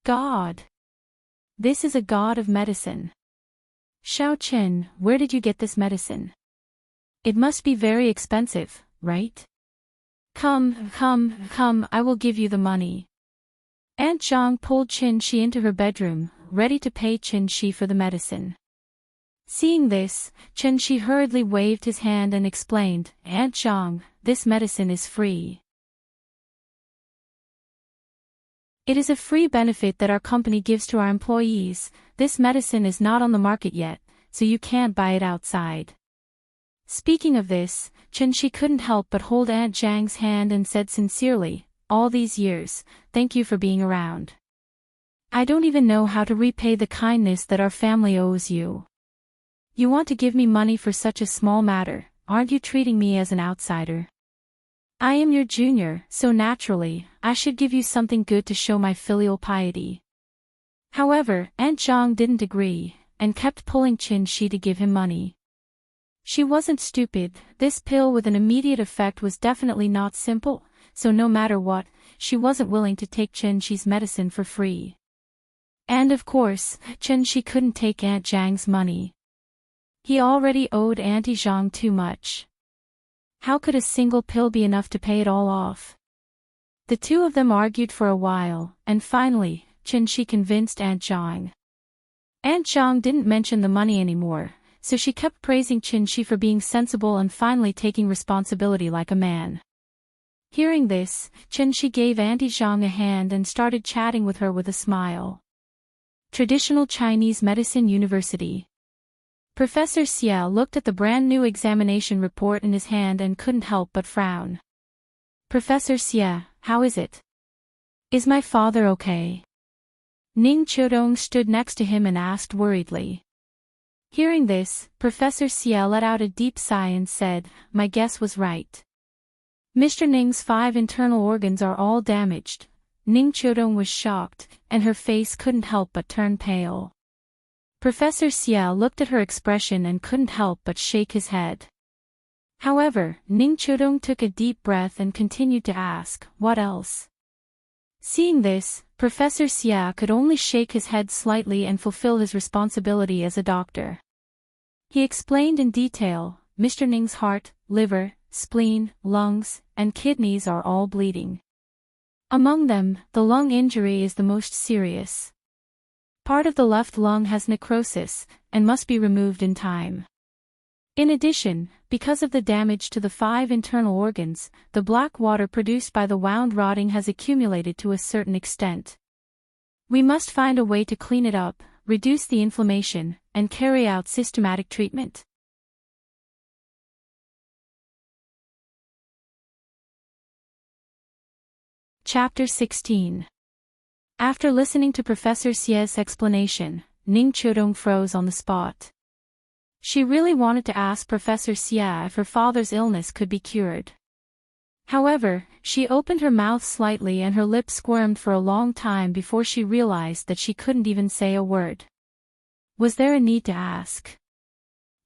[SPEAKER 1] God! This is a god of medicine. "Xiao Chen, where did you get this medicine? It must be very expensive, right? Come, I will give you the money." Aunt Zhang pulled Chen Shi into her bedroom, ready to pay Chen Shi for the medicine. Seeing this, Chen Shi hurriedly waved his hand and explained, "Aunt Zhang, this medicine is free. It is a free benefit that our company gives to our employees. This medicine is not on the market yet, so you can't buy it outside." Speaking of this, Chen Shi couldn't help but hold Aunt Zhang's hand and said sincerely, "All these years, thank you for being around. I don't even know how to repay the kindness that our family owes you. You want to give me money for such a small matter, aren't you treating me as an outsider? I am your junior, so naturally, I should give you something good to show my filial piety." However, Aunt Zhang didn't agree, and kept pulling Chen Shi to give him money. She wasn't stupid. This pill with an immediate effect was definitely not simple, so no matter what, she wasn't willing to take Chen Shi's medicine for free. And of course, Chen Shi couldn't take Aunt Zhang's money. He already owed Auntie Zhang too much. How could a single pill be enough to pay it all off? The two of them argued for a while, and finally, Chen Shi convinced Aunt Zhang. Aunt Zhang didn't mention the money anymore. so she kept praising Qin Shi for being sensible and finally taking responsibility like a man. Hearing this, Qin Shi gave Auntie Zhang a hand and started chatting with her with a smile. Traditional Chinese Medicine University. Professor Xie looked at the brand new examination report in his hand and couldn't help but frown. Professor Xie, how is it? Is my father okay? Ning Qiudong stood next to him and asked worriedly. Hearing this, Professor Xie let out a deep sigh and said, my guess was right. Mr. Ning's 5 internal organs are all damaged. Ning Qiudong was shocked, and her face couldn't help but turn pale. Professor Xie looked at her expression and couldn't help but shake his head. However, Ning Qiudong took a deep breath and continued to ask, what else? Seeing this, Professor Xie could only shake his head slightly and fulfill his responsibility as a doctor. He explained in detail, Mr. Ning's heart, liver, spleen, lungs, and kidneys are all bleeding. Among them, the lung injury is the most serious. Part of the left lung has necrosis, and must be removed in time. In addition, because of the damage to the 5 internal organs, the black water produced by the wound rotting has accumulated to a certain extent. We must find a way to clean it up, reduce the inflammation, and carry out systematic treatment. Chapter 16. After listening to Professor Xie's explanation, Ning Qiudong froze on the spot. She really wanted to ask Professor Xie if her father's illness could be cured. However, she opened her mouth slightly and her lips squirmed for a long time before she realized that she couldn't even say a word. Was there a need to ask?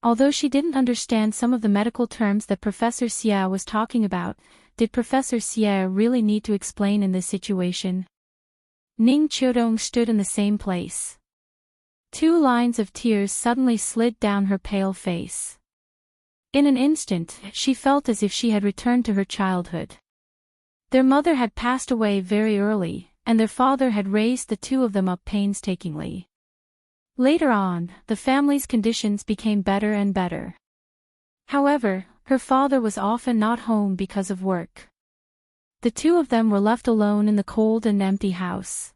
[SPEAKER 1] Although she didn't understand some of the medical terms that Professor Xie was talking about, did Professor Xie really need to explain in this situation? Ning Qiudong stood in the same place. 2 lines of tears suddenly slid down her pale face. In an instant, she felt as if she had returned to her childhood. Their mother had passed away very early, and their father had raised the 2 of them up painstakingly. Later on, the family's conditions became better and better. However, her father was often not home because of work. The 2 of them were left alone in the cold and empty house.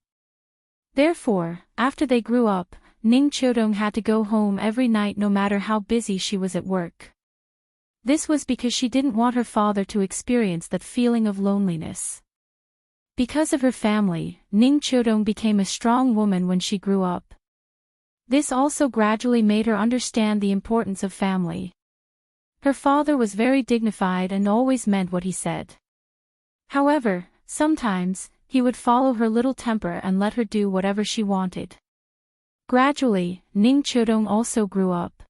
[SPEAKER 1] Therefore, after they grew up, Ning Qiudong had to go home every night no matter how busy she was at work. This was because she didn't want her father to experience that feeling of loneliness. Because of her family, Ning Qiudong became a strong woman when she grew up. This also gradually made her understand the importance of family. Her father was very dignified and always meant what he said. However, sometimes, he would follow her little temper and let her do whatever she wanted. Gradually, Ning Qiudong also grew up.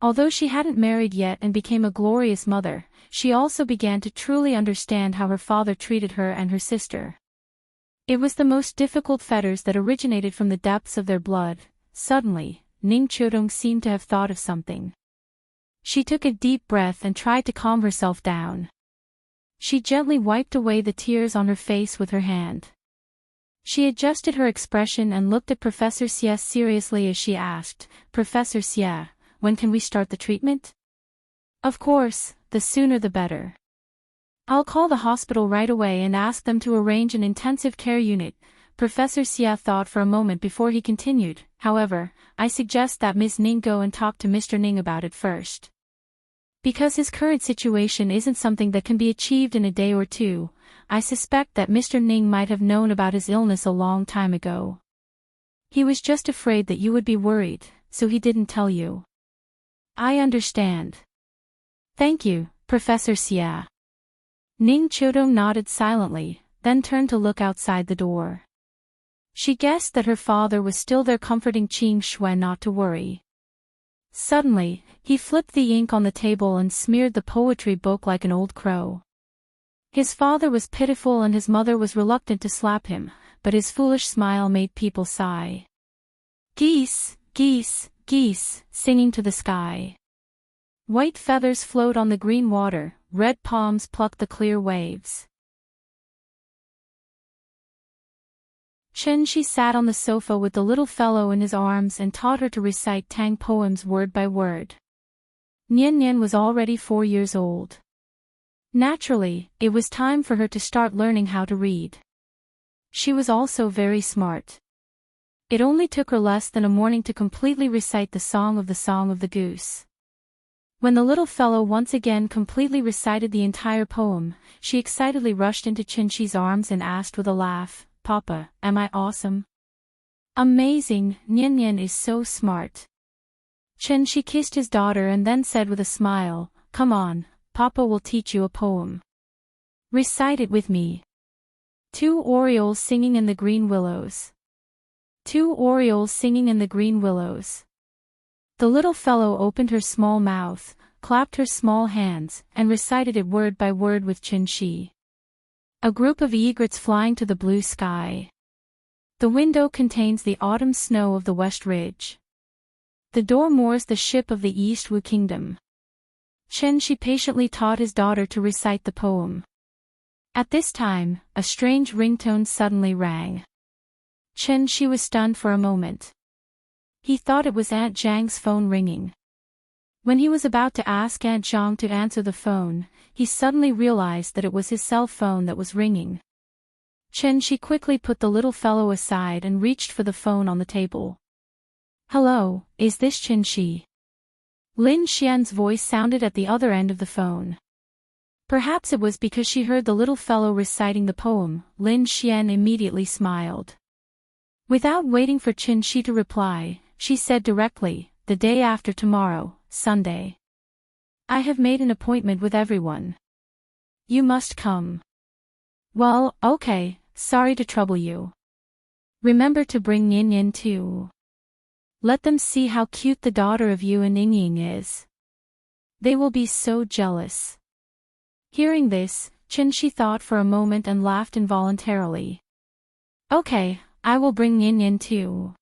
[SPEAKER 1] Although she hadn't married yet and became a glorious mother, she also began to truly understand how her father treated her and her sister. It was the most difficult fetters that originated from the depths of their blood. Suddenly, Ning Qiudong seemed to have thought of something. She took a deep breath and tried to calm herself down. She gently wiped away the tears on her face with her hand. She adjusted her expression and looked at Professor Xie seriously as she asked, Professor Xie, when can we start the treatment? Of course, the sooner the better. I'll call the hospital right away and ask them to arrange an intensive care unit. Professor Xie thought for a moment before he continued, however, I suggest that Ms. Ning go and talk to Mr. Ning about it first. Because his current situation isn't something that can be achieved in a day or 2, I suspect that Mr. Ning might have known about his illness a long time ago. He was just afraid that you would be worried, so he didn't tell you. I understand. Thank you, Professor Xie. Ning Qiudong nodded silently, then turned to look outside the door. She guessed that her father was still there comforting Qing Shui not to worry. Suddenly, he flipped the ink on the table and smeared the poetry book like an old crow. His father was pitiful and his mother was reluctant to slap him, but his foolish smile made people sigh. Geese, geese, geese, singing to the sky. White feathers float on the green water, red palms pluck the clear waves. Chen Shi sat on the sofa with the little fellow in his arms and taught her to recite Tang poems word by word. Nian Nian was already 4 years old. Naturally, it was time for her to start learning how to read. She was also very smart. It only took her less than a morning to completely recite the Song of the Goose. When the little fellow once again completely recited the entire poem, she excitedly rushed into Chen Shi's arms and asked with a laugh, "Papa, am I awesome?" "Amazing, Nian Nian is so smart." Chen Shi kissed his daughter and then said with a smile, "Come on, Papa will teach you a poem. Recite it with me." 2 Orioles singing in the green willows. 2 Orioles singing in the green willows. The little fellow opened her small mouth, clapped her small hands, and recited it word by word with Chen Shi. A group of egrets flying to the blue sky. The window contains the autumn snow of the West Ridge. The door moors the ship of the East Wu Kingdom. Chen Shi patiently taught his daughter to recite the poem. At this time, a strange ringtone suddenly rang. Chen Shi was stunned for a moment. He thought it was Aunt Zhang's phone ringing. When he was about to ask Aunt Zhang to answer the phone, he suddenly realized that it was his cell phone that was ringing. Chen Shi quickly put the little fellow aside and reached for the phone on the table. "Hello, is this Chen Shi?" Lin Xian's voice sounded at the other end of the phone. Perhaps it was because she heard the little fellow reciting the poem. Lin Xian immediately smiled. Without waiting for Chen Shi to reply, she said directly, "The day after tomorrow, Sunday. I have made an appointment with everyone. You must come." "Well, okay, sorry to trouble you. Remember to bring Nian Nian too. Let them see how cute the daughter of you and Ying Ying is. They will be so jealous." Hearing this, Chen Shi thought for a moment and laughed involuntarily. "Okay, I will bring Nian Nian too."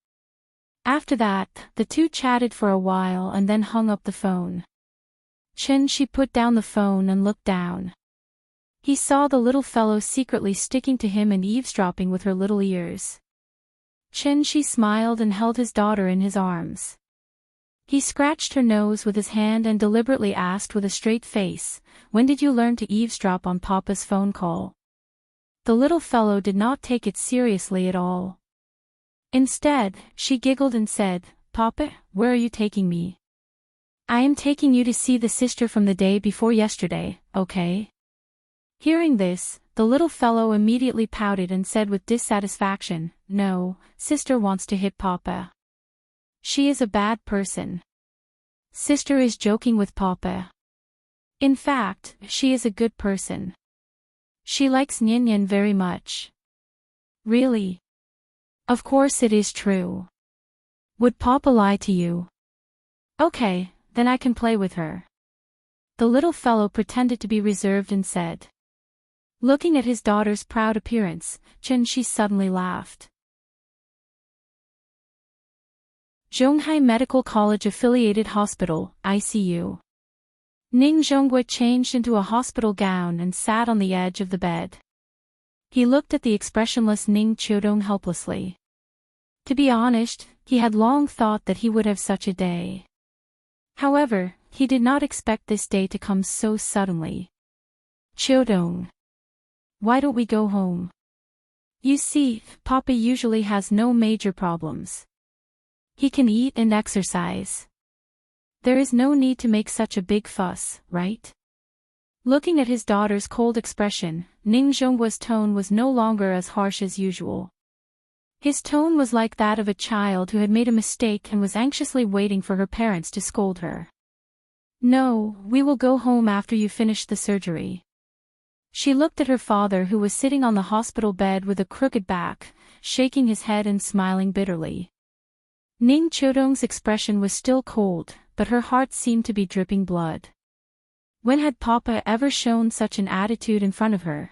[SPEAKER 1] After that, the two chatted for a while and then hung up the phone. Chen Shi put down the phone and looked down. He saw the little fellow secretly sticking to him and eavesdropping with her little ears. Chen Shi smiled and held his daughter in his arms. He scratched her nose with his hand and deliberately asked with a straight face, "When did you learn to eavesdrop on Papa's phone call?" The little fellow did not take it seriously at all. Instead, she giggled and said, "Papa, where are you taking me?" "I am taking you to see the sister from the day before yesterday, okay?" Hearing this, the little fellow immediately pouted and said with dissatisfaction, "No, sister wants to hit Papa. She is a bad person. Sister is joking with Papa. In fact, she is a good person. She likes Nian Nian very much." "Really?" "Of course it is true. Would Papa lie to you?" "Okay, then I can play with her." The little fellow pretended to be reserved and said. Looking at his daughter's proud appearance, Chen Shi suddenly laughed. Zhonghai Medical College Affiliated Hospital, ICU. Ning Zhonggui changed into a hospital gown and sat on the edge of the bed. He looked at the expressionless Ning Qiudong helplessly. To be honest, he had long thought that he would have such a day. However, he did not expect this day to come so suddenly. "Qiudong, why don't we go home? You see, Papa usually has no major problems. He can eat and exercise. There is no need to make such a big fuss, right?" Looking at his daughter's cold expression, Ning Zhongguo's tone was no longer as harsh as usual. His tone was like that of a child who had made a mistake and was anxiously waiting for her parents to scold her. "No, we will go home after you finish the surgery." She looked at her father who was sitting on the hospital bed with a crooked back, shaking his head and smiling bitterly. Ning Qiudong's expression was still cold, but her heart seemed to be dripping blood. When had Papa ever shown such an attitude in front of her?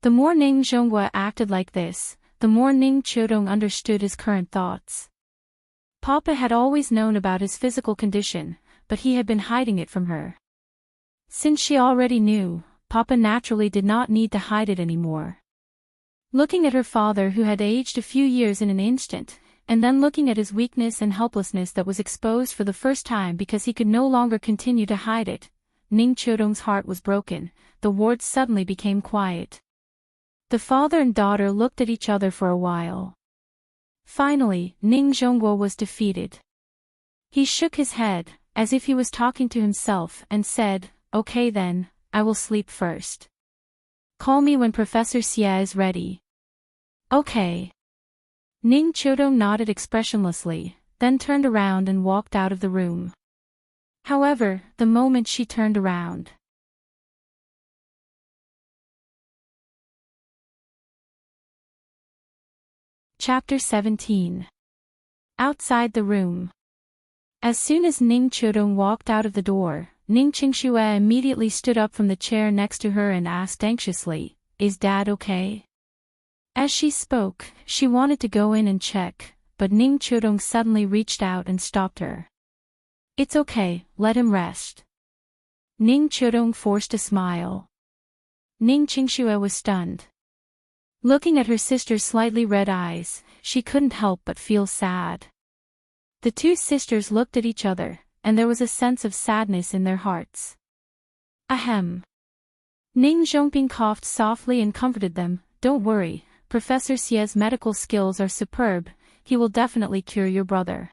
[SPEAKER 1] The more Ning Zhonggui acted like this, the more Ning Qiudong understood his current thoughts. Papa had always known about his physical condition, but he had been hiding it from her. Since she already knew, Papa naturally did not need to hide it anymore. Looking at her father who had aged a few years in an instant, and then looking at his weakness and helplessness that was exposed for the first time because he could no longer continue to hide it, Ning Chodong's heart was broken. The ward suddenly became quiet. The father and daughter looked at each other for a while. Finally, Ning Zhongguo was defeated. He shook his head, as if he was talking to himself, and said, "Okay then, I will sleep first. Call me when Professor Xie is ready." "Okay." Ning Chodong nodded expressionlessly, then turned around and walked out of the room. However, the moment she turned around, Chapter 17. Outside the room. As soon as Ning Chodong walked out of the door, Ning Qingxue immediately stood up from the chair next to her and asked anxiously, "Is Dad okay?" As she spoke, she wanted to go in and check, but Ning Chodong suddenly reached out and stopped her. "It's okay, let him rest." Ning Chodong forced a smile. Ning Qingxue was stunned. Looking at her sister's slightly red eyes, she couldn't help but feel sad. The two sisters looked at each other, and there was a sense of sadness in their hearts. Ahem. Ning Zhongping coughed softly and comforted them. "Don't worry, Professor Xie's medical skills are superb, he will definitely cure your brother."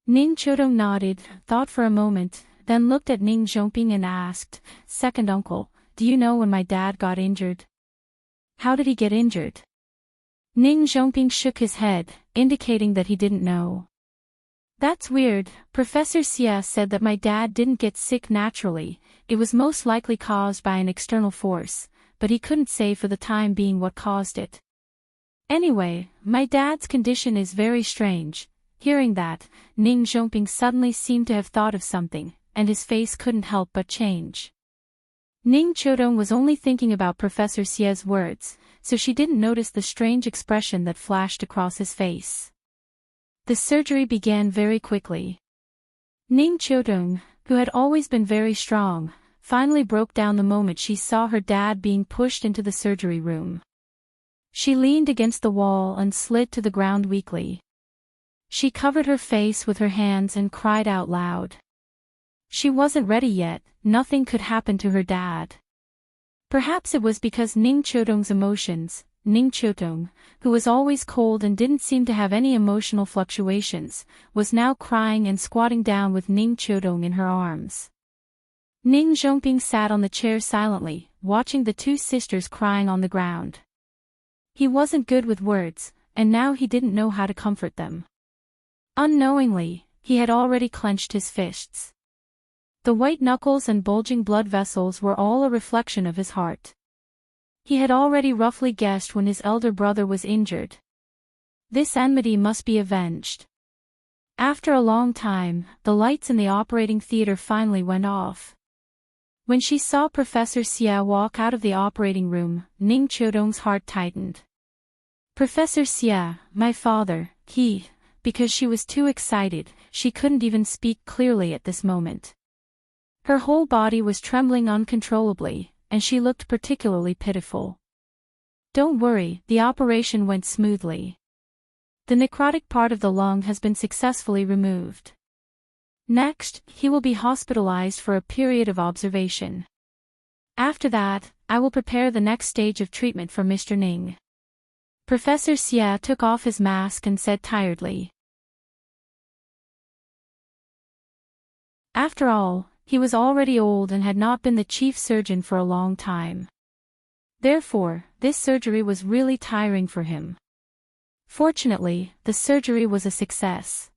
[SPEAKER 1] Ning Chodong nodded, thought for a moment, then looked at Ning Zhongping and asked, "Second uncle, do you know when my dad got injured?" "How did he get injured?" Ning Zhongping shook his head, indicating that he didn't know. "That's weird. Professor Xie said that my dad didn't get sick naturally, it was most likely caused by an external force, but he couldn't say for the time being what caused it. Anyway, my dad's condition is very strange." Hearing that, Ning Zhongping suddenly seemed to have thought of something, and his face couldn't help but change. Ning Chodong was only thinking about Professor Xie's words, so she didn't notice the strange expression that flashed across his face. The surgery began very quickly. Ning Chodong, who had always been very strong, finally broke down the moment she saw her dad being pushed into the surgery room. She leaned against the wall and slid to the ground weakly. She covered her face with her hands and cried out loud. She wasn't ready yet, nothing could happen to her dad. Perhaps it was because Ning Chodong's emotions, Ning Chodong, who was always cold and didn't seem to have any emotional fluctuations, was now crying and squatting down with Ning Chodong in her arms. Ning Zhongping sat on the chair silently, watching the two sisters crying on the ground. He wasn't good with words, and now he didn't know how to comfort them. Unknowingly, he had already clenched his fists. The white knuckles and bulging blood vessels were all a reflection of his heart. He had already roughly guessed when his elder brother was injured. This enmity must be avenged. After a long time, the lights in the operating theater finally went off. When she saw Professor Xie walk out of the operating room, Ning Chodong's heart tightened. "Professor Xie, my father," because she was too excited, she couldn't even speak clearly at this moment. Her whole body was trembling uncontrollably, and she looked particularly pitiful. "Don't worry, the operation went smoothly. The necrotic part of the lung has been successfully removed. Next, he will be hospitalized for a period of observation. After that, I will prepare the next stage of treatment for Mr. Ning." Professor Xie took off his mask and said tiredly. After all, he was already old and had not been the chief surgeon for a long time. Therefore, this surgery was really tiring for him. Fortunately, the surgery was a success.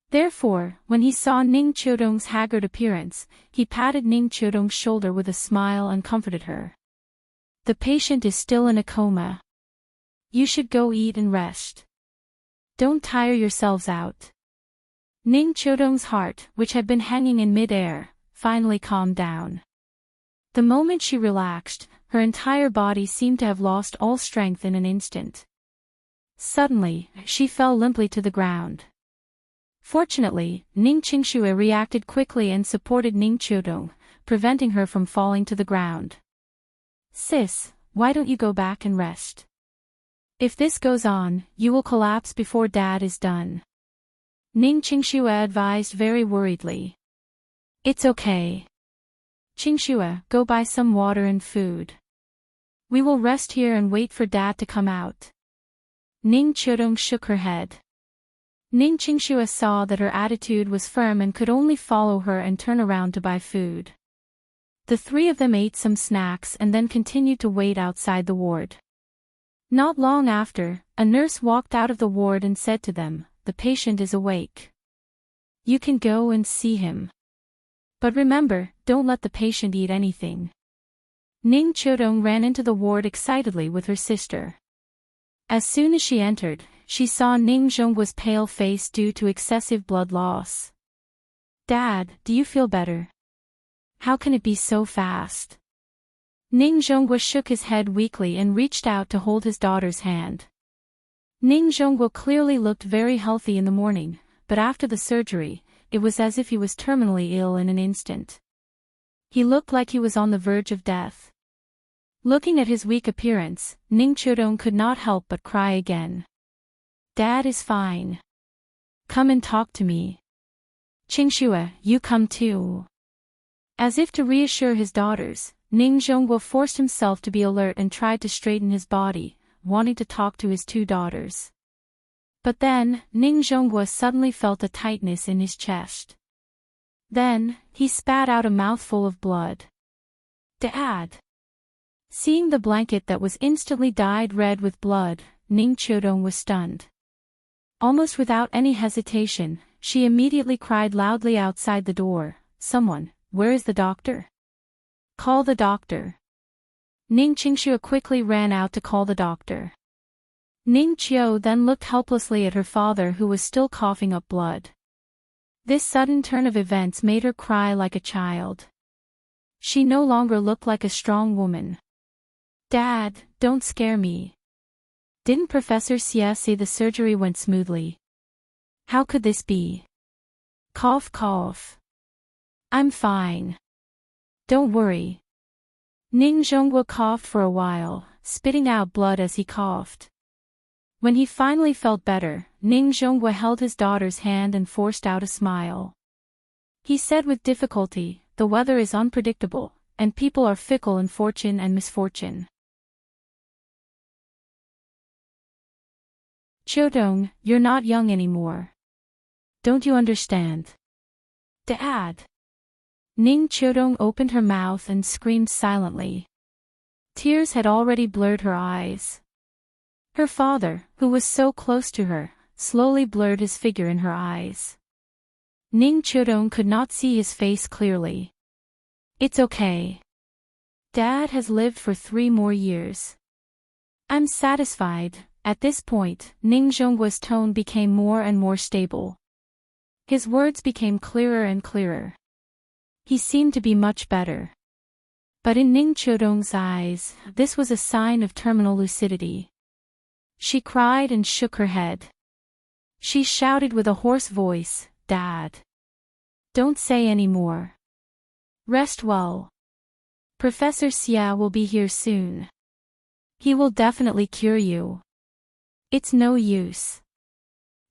[SPEAKER 1] Therefore, when he saw Ning Chodong's haggard appearance, he patted Ning Chodong's shoulder with a smile and comforted her. "The patient is still in a coma. You should go eat and rest. Don't tire yourselves out." Ning Chodong's heart, which had been hanging in mid-air, finally calmed down. The moment she relaxed, her entire body seemed to have lost all strength in an instant. Suddenly, she fell limply to the ground. Fortunately, Ning Qingxue reacted quickly and supported Ning Chodong, preventing her from falling to the ground. "Sis, why don't you go back and rest? If this goes on, you will collapse before Dad is done. Ning Qingxue advised very worriedly. It's okay. Qingxue, go buy some water and food. We will rest here and wait for Dad to come out. Ning Qiudong shook her head. Ning Qingxue saw that her attitude was firm and could only follow her and turn around to buy food. The three of them ate some snacks and then continued to wait outside the ward. Not long after, a nurse walked out of the ward and said to them, "The patient is awake. You can go and see him. But remember, don't let the patient eat anything." Ning Qiudong ran into the ward excitedly with her sister. As soon as she entered, she saw Ning Zhongguo's pale face due to excessive blood loss. "Dad, do you feel better? How can it be so fast?" Ning Zhongguo shook his head weakly and reached out to hold his daughter's hand. Ning Zhongguo clearly looked very healthy in the morning, but after the surgery, it was as if he was terminally ill in an instant. He looked like he was on the verge of death. Looking at his weak appearance, Ning Qiudong could not help but cry again. "Dad is fine. Come and talk to me. Qingxue, you come too." As if to reassure his daughters, Ning Zhongguo forced himself to be alert and tried to straighten his body, wanting to talk to his two daughters. But then, Ning Zhongguo suddenly felt a tightness in his chest. Then, he spat out a mouthful of blood. "Dad!" Seeing the blanket that was instantly dyed red with blood, Ning Qiudong was stunned. Almost without any hesitation, she immediately cried loudly outside the door, "Someone, where is the doctor? Call the doctor." Ning Qingxue quickly ran out to call the doctor. Ning Qiu then looked helplessly at her father who was still coughing up blood. This sudden turn of events made her cry like a child. She no longer looked like a strong woman. "Dad, don't scare me. Didn't Professor Xie say the surgery went smoothly? How could this be? Cough cough. I'm fine. Don't worry." Ning Zhongguo coughed for a while, spitting out blood as he coughed. When he finally felt better, Ning Zhongguo held his daughter's hand and forced out a smile. He said with difficulty, "The weather is unpredictable, and people are fickle in fortune and misfortune. Qiudong, you're not young anymore. Don't you understand? Dad." Ning Qiudong opened her mouth and screamed silently. Tears had already blurred her eyes. Her father, who was so close to her, slowly blurred his figure in her eyes. Ning Qiudong could not see his face clearly. "It's okay. Dad has lived for 3 more years. I'm satisfied." At this point, Ning Zhongguo's tone became more and more stable. His words became clearer and clearer. He seemed to be much better. But in Ning Qiudong's eyes, this was a sign of terminal lucidity. She cried and shook her head. She shouted with a hoarse voice, "Dad! Don't say any more. Rest well. Professor Xia will be here soon. He will definitely cure you. It's no use.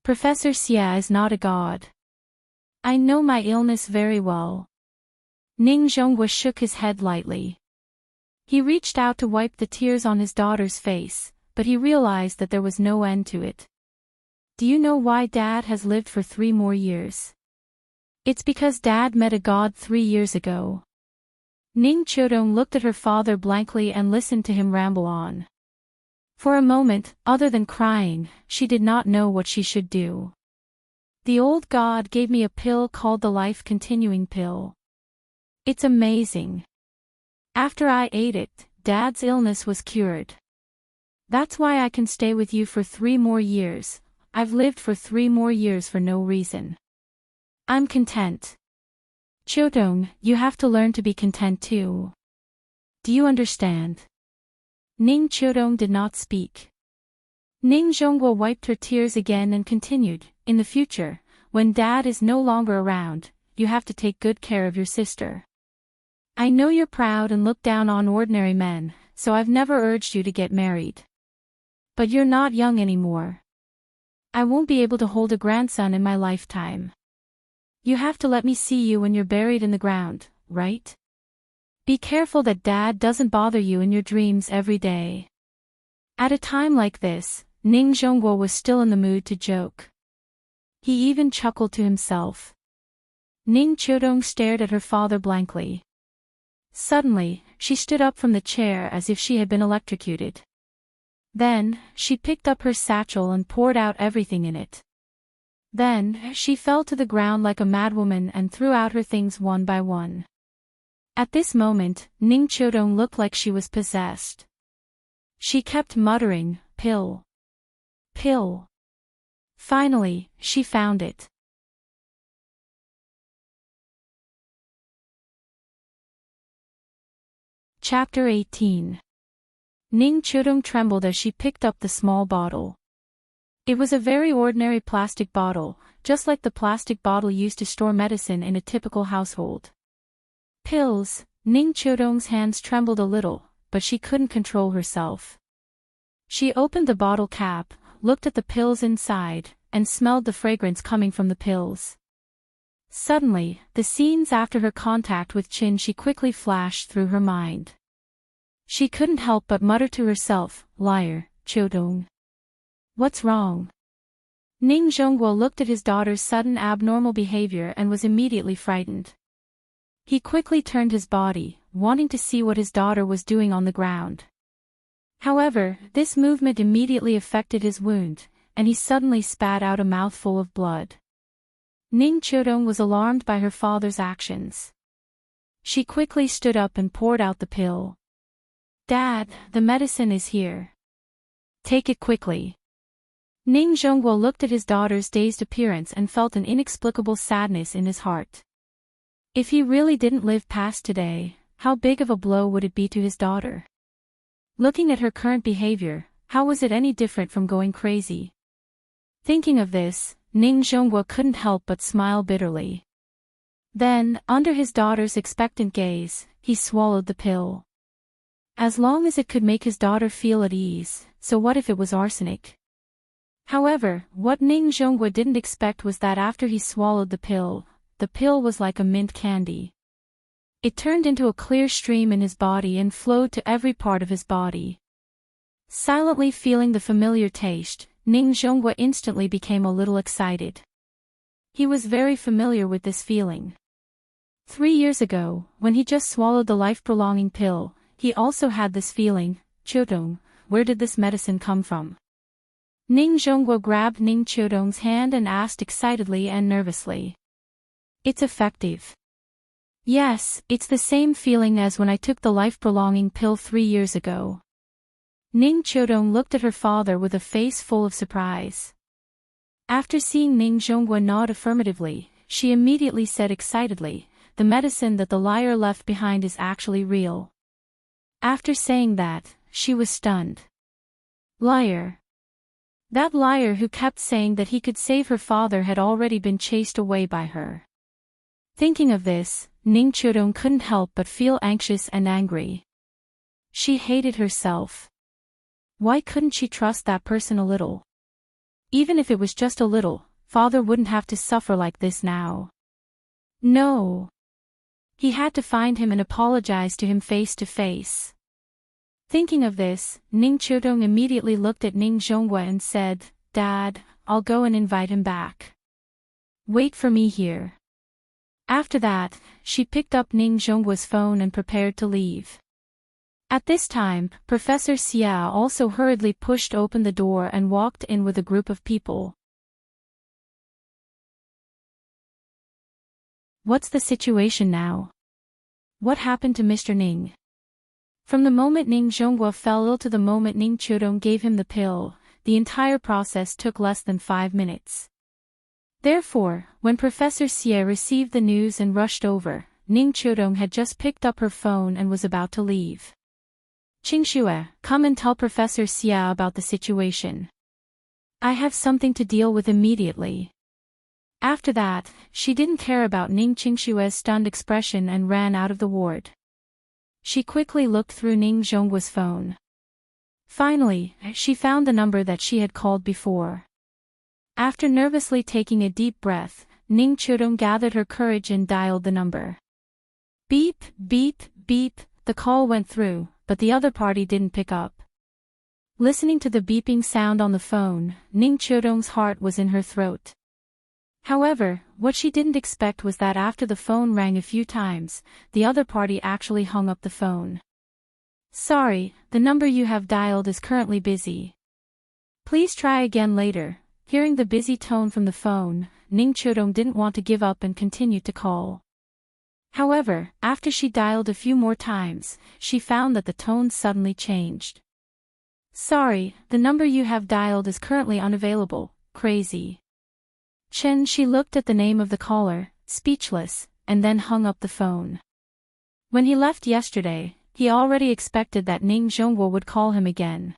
[SPEAKER 1] Professor Xia is not a god. I know my illness very well." Ning Zhongguo shook his head lightly. He reached out to wipe the tears on his daughter's face, but he realized that there was no end to it. "Do you know why Dad has lived for 3 more years? It's because Dad met a god 3 years ago." Ning Qiudong looked at her father blankly and listened to him ramble on. For a moment, other than crying, she did not know what she should do. "The old god gave me a pill called the life-continuing pill. It's amazing. After I ate it, Dad's illness was cured. That's why I can stay with you for 3 more years. I've lived for 3 more years for no reason. I'm content. Qiudong, you have to learn to be content too. Do you understand?" Ning Qiudong did not speak. Ning Zhongguo wiped her tears again and continued, "In the future, when Dad is no longer around, you have to take good care of your sister. I know you're proud and look down on ordinary men, so I've never urged you to get married. But you're not young anymore. I won't be able to hold a grandson in my lifetime. You have to let me see you when you're buried in the ground, right? Be careful that Dad doesn't bother you in your dreams every day. At a time like this, Ning Zhongguo was still in the mood to joke. He even chuckled to himself. Ning Qiudong stared at her father blankly. Suddenly, she stood up from the chair as if she had been electrocuted. Then, she picked up her satchel and poured out everything in it. Then, she fell to the ground like a madwoman and threw out her things one by one. At this moment, Ning Qiudong looked like she was possessed. She kept muttering, "Pill. Pill." Finally, she found it. Chapter 18. Ning Qiudong trembled as she picked up the small bottle. It was a very ordinary plastic bottle, just like the plastic bottle used to store medicine in a typical household. Pills. Ning Qiudong's hands trembled a little, but she couldn't control herself. She opened the bottle cap, looked at the pills inside, and smelled the fragrance coming from the pills. Suddenly, the scenes after her contact with Qin Shi quickly flashed through her mind. She couldn't help but mutter to herself, "Liar, Qiudong. What's wrong?" Ning Zhongguo looked at his daughter's sudden abnormal behavior and was immediately frightened. He quickly turned his body, wanting to see what his daughter was doing on the ground. However, this movement immediately affected his wound, and he suddenly spat out a mouthful of blood. Ning Qiudong was alarmed by her father's actions. She quickly stood up and poured out the pill. "Dad, the medicine is here. Take it quickly." Ning Zhongguo looked at his daughter's dazed appearance and felt an inexplicable sadness in his heart. If he really didn't live past today, how big of a blow would it be to his daughter? Looking at her current behavior, how was it any different from going crazy? Thinking of this, Ning Zhongguo couldn't help but smile bitterly. Then, under his daughter's expectant gaze, he swallowed the pill. As long as it could make his daughter feel at ease, so what if it was arsenic? However, what Ning Zhongguo didn't expect was that after he swallowed the pill was like a mint candy. It turned into a clear stream in his body and flowed to every part of his body. Silently feeling the familiar taste, Ning Zhongguo instantly became a little excited. He was very familiar with this feeling. 3 years ago, when he just swallowed the life-prolonging pill, he also had this feeling. "Qiudong, where did this medicine come from?" Ning Zhongguo grabbed Ning Qiudong's hand and asked excitedly and nervously. "It's effective." "Yes, it's the same feeling as when I took the life-prolonging pill 3 years ago." Ning Qiudong looked at her father with a face full of surprise. After seeing Ning Zhongguo nod affirmatively, she immediately said excitedly, "The medicine that the liar left behind is actually real." After saying that, she was stunned. Liar. That liar who kept saying that he could save her father had already been chased away by her. Thinking of this, Ning Qiudong couldn't help but feel anxious and angry. She hated herself. Why couldn't she trust that person a little? Even if it was just a little, father wouldn't have to suffer like this now. No. He had to find him and apologize to him face to face. Thinking of this, Ning Qiudong immediately looked at Ning Zhongguo and said, "Dad, I'll go and invite him back. Wait for me here." After that, she picked up Ning Zhongguo's phone and prepared to leave. At this time, Professor Xia also hurriedly pushed open the door and walked in with a group of people. What's the situation now? What happened to Mr. Ning? From the moment Ning Zhongguo fell ill to the moment Ning Qiudong gave him the pill, the entire process took less than 5 minutes. Therefore, when Professor Xia received the news and rushed over, Ning Qiudong had just picked up her phone and was about to leave. "Qingxue, come and tell Professor Xia about the situation. I have something to deal with immediately." After that, she didn't care about Ning Qingshue's stunned expression and ran out of the ward. She quickly looked through Ning Zhongguo's phone. Finally, she found the number that she had called before. After nervously taking a deep breath, Ning Chudong gathered her courage and dialed the number. Beep, beep, beep, the call went through, but the other party didn't pick up. Listening to the beeping sound on the phone, Ning Chudong's heart was in her throat. However, what she didn't expect was that after the phone rang a few times, the other party actually hung up the phone. Sorry, the number you have dialed is currently busy. Please try again later. Hearing the busy tone from the phone, Ning Chudong didn't want to give up and continued to call. However, after she dialed a few more times, she found that the tone suddenly changed. Sorry, the number you have dialed is currently unavailable. Crazy. She looked at the name of the caller, speechless, and then hung up the phone. When he left yesterday, he already expected that Ning Zhongguo would call him again.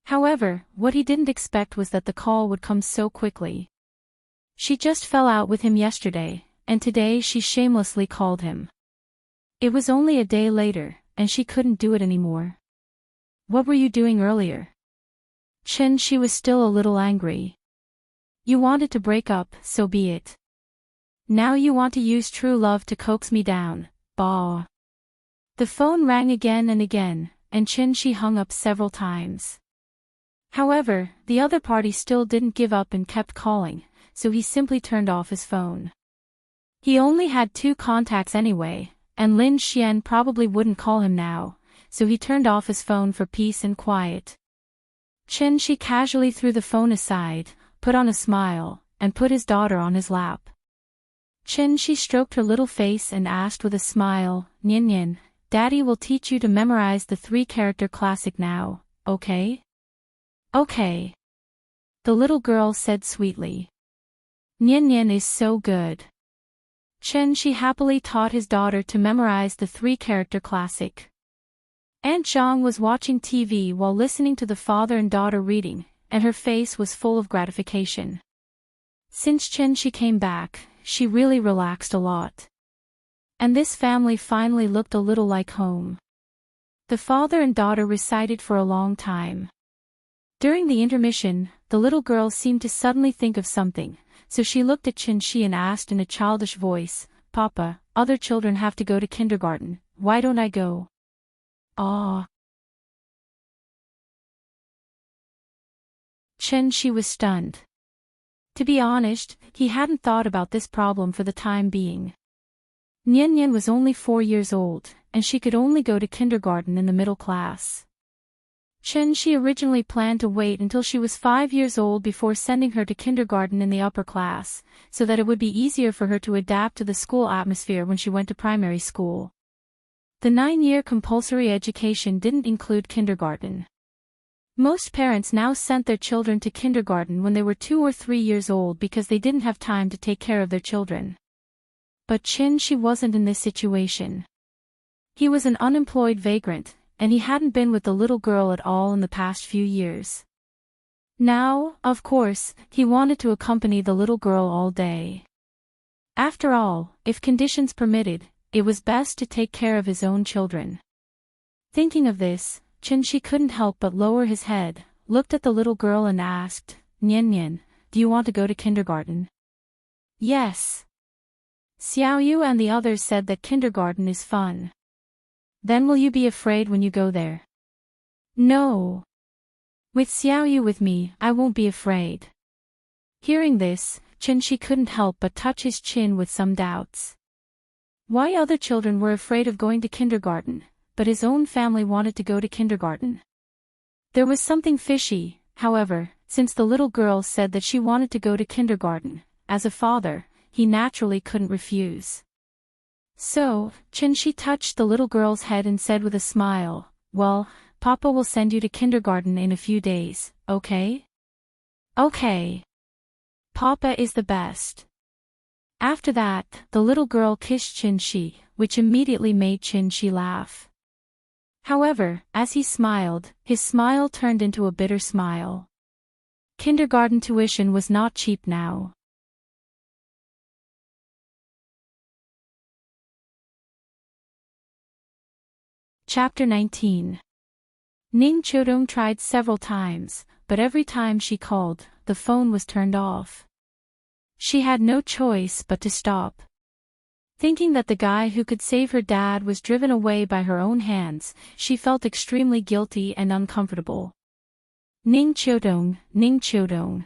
[SPEAKER 1] However, what he didn't expect was that the call would come so quickly. She just fell out with him yesterday, and today she shamelessly called him. It was only a day later, and she couldn't do it anymore. What were you doing earlier? She was still a little angry. You wanted to break up, so be it. Now you want to use true love to coax me down, bah. The phone rang again and again, and she hung up several times. However, the other party still didn't give up and kept calling, so he simply turned off his phone. He only had 2 contacts anyway, and Lin Xian probably wouldn't call him now, so he turned off his phone for peace and quiet. She casually threw the phone aside, put on a smile, and put his daughter on his lap. She stroked her little face and asked with a smile, Nian Nian, Daddy will teach you to memorize the 3-character classic now, okay? Okay. The little girl said sweetly. Nian Nian is so good. She happily taught his daughter to memorize the 3-character classic. Aunt Zhang was watching TV while listening to the father and daughter reading, and her face was full of gratification. Since she came back, she really relaxed a lot. And this family finally looked a little like home. The father and daughter recited for a long time. During the intermission, the little girl seemed to suddenly think of something, so she looked at Shi and asked in a childish voice, Papa, other children have to go to kindergarten, why don't I go? Ah. Shi was stunned. To be honest, he hadn't thought about this problem for the time being. Nian Nian was only 4 years old, and she could only go to kindergarten in the middle class. She originally planned to wait until she was 5 years old before sending her to kindergarten in the upper class, so that it would be easier for her to adapt to the school atmosphere when she went to primary school. The 9-year compulsory education didn't include kindergarten. Most parents now sent their children to kindergarten when they were 2 or 3 years old because they didn't have time to take care of their children. But she wasn't in this situation. He was an unemployed vagrant, and he hadn't been with the little girl at all in the past few years. Now, of course, he wanted to accompany the little girl all day. After all, if conditions permitted, it was best to take care of his own children. Thinking of this, she couldn't help but lower his head, looked at the little girl and asked, Nian Nian, do you want to go to kindergarten? Yes. Xiaoyu and the others said that kindergarten is fun. Then will you be afraid when you go there? No. With Xiaoyu with me, I won't be afraid. Hearing this, she couldn't help but touch his chin with some doubts. Why other children were afraid of going to kindergarten, but his own family wanted to go to kindergarten? There was something fishy, however, since the little girl said that she wanted to go to kindergarten. As a father, he naturally couldn't refuse. So, she touched the little girl's head and said with a smile, well, Papa will send you to kindergarten in a few days, okay? Okay. Papa is the best. After that, the little girl kissed Shi, which immediately made Shi laugh. However, as he smiled, his smile turned into a bitter smile. Kindergarten tuition was not cheap now. Chapter 19. Ning Chodong tried several times, but every time she called, the phone was turned off. She had no choice but to stop. Thinking that the guy who could save her dad was driven away by her own hands, she felt extremely guilty and uncomfortable. Ning Chodong, Ning Chodong.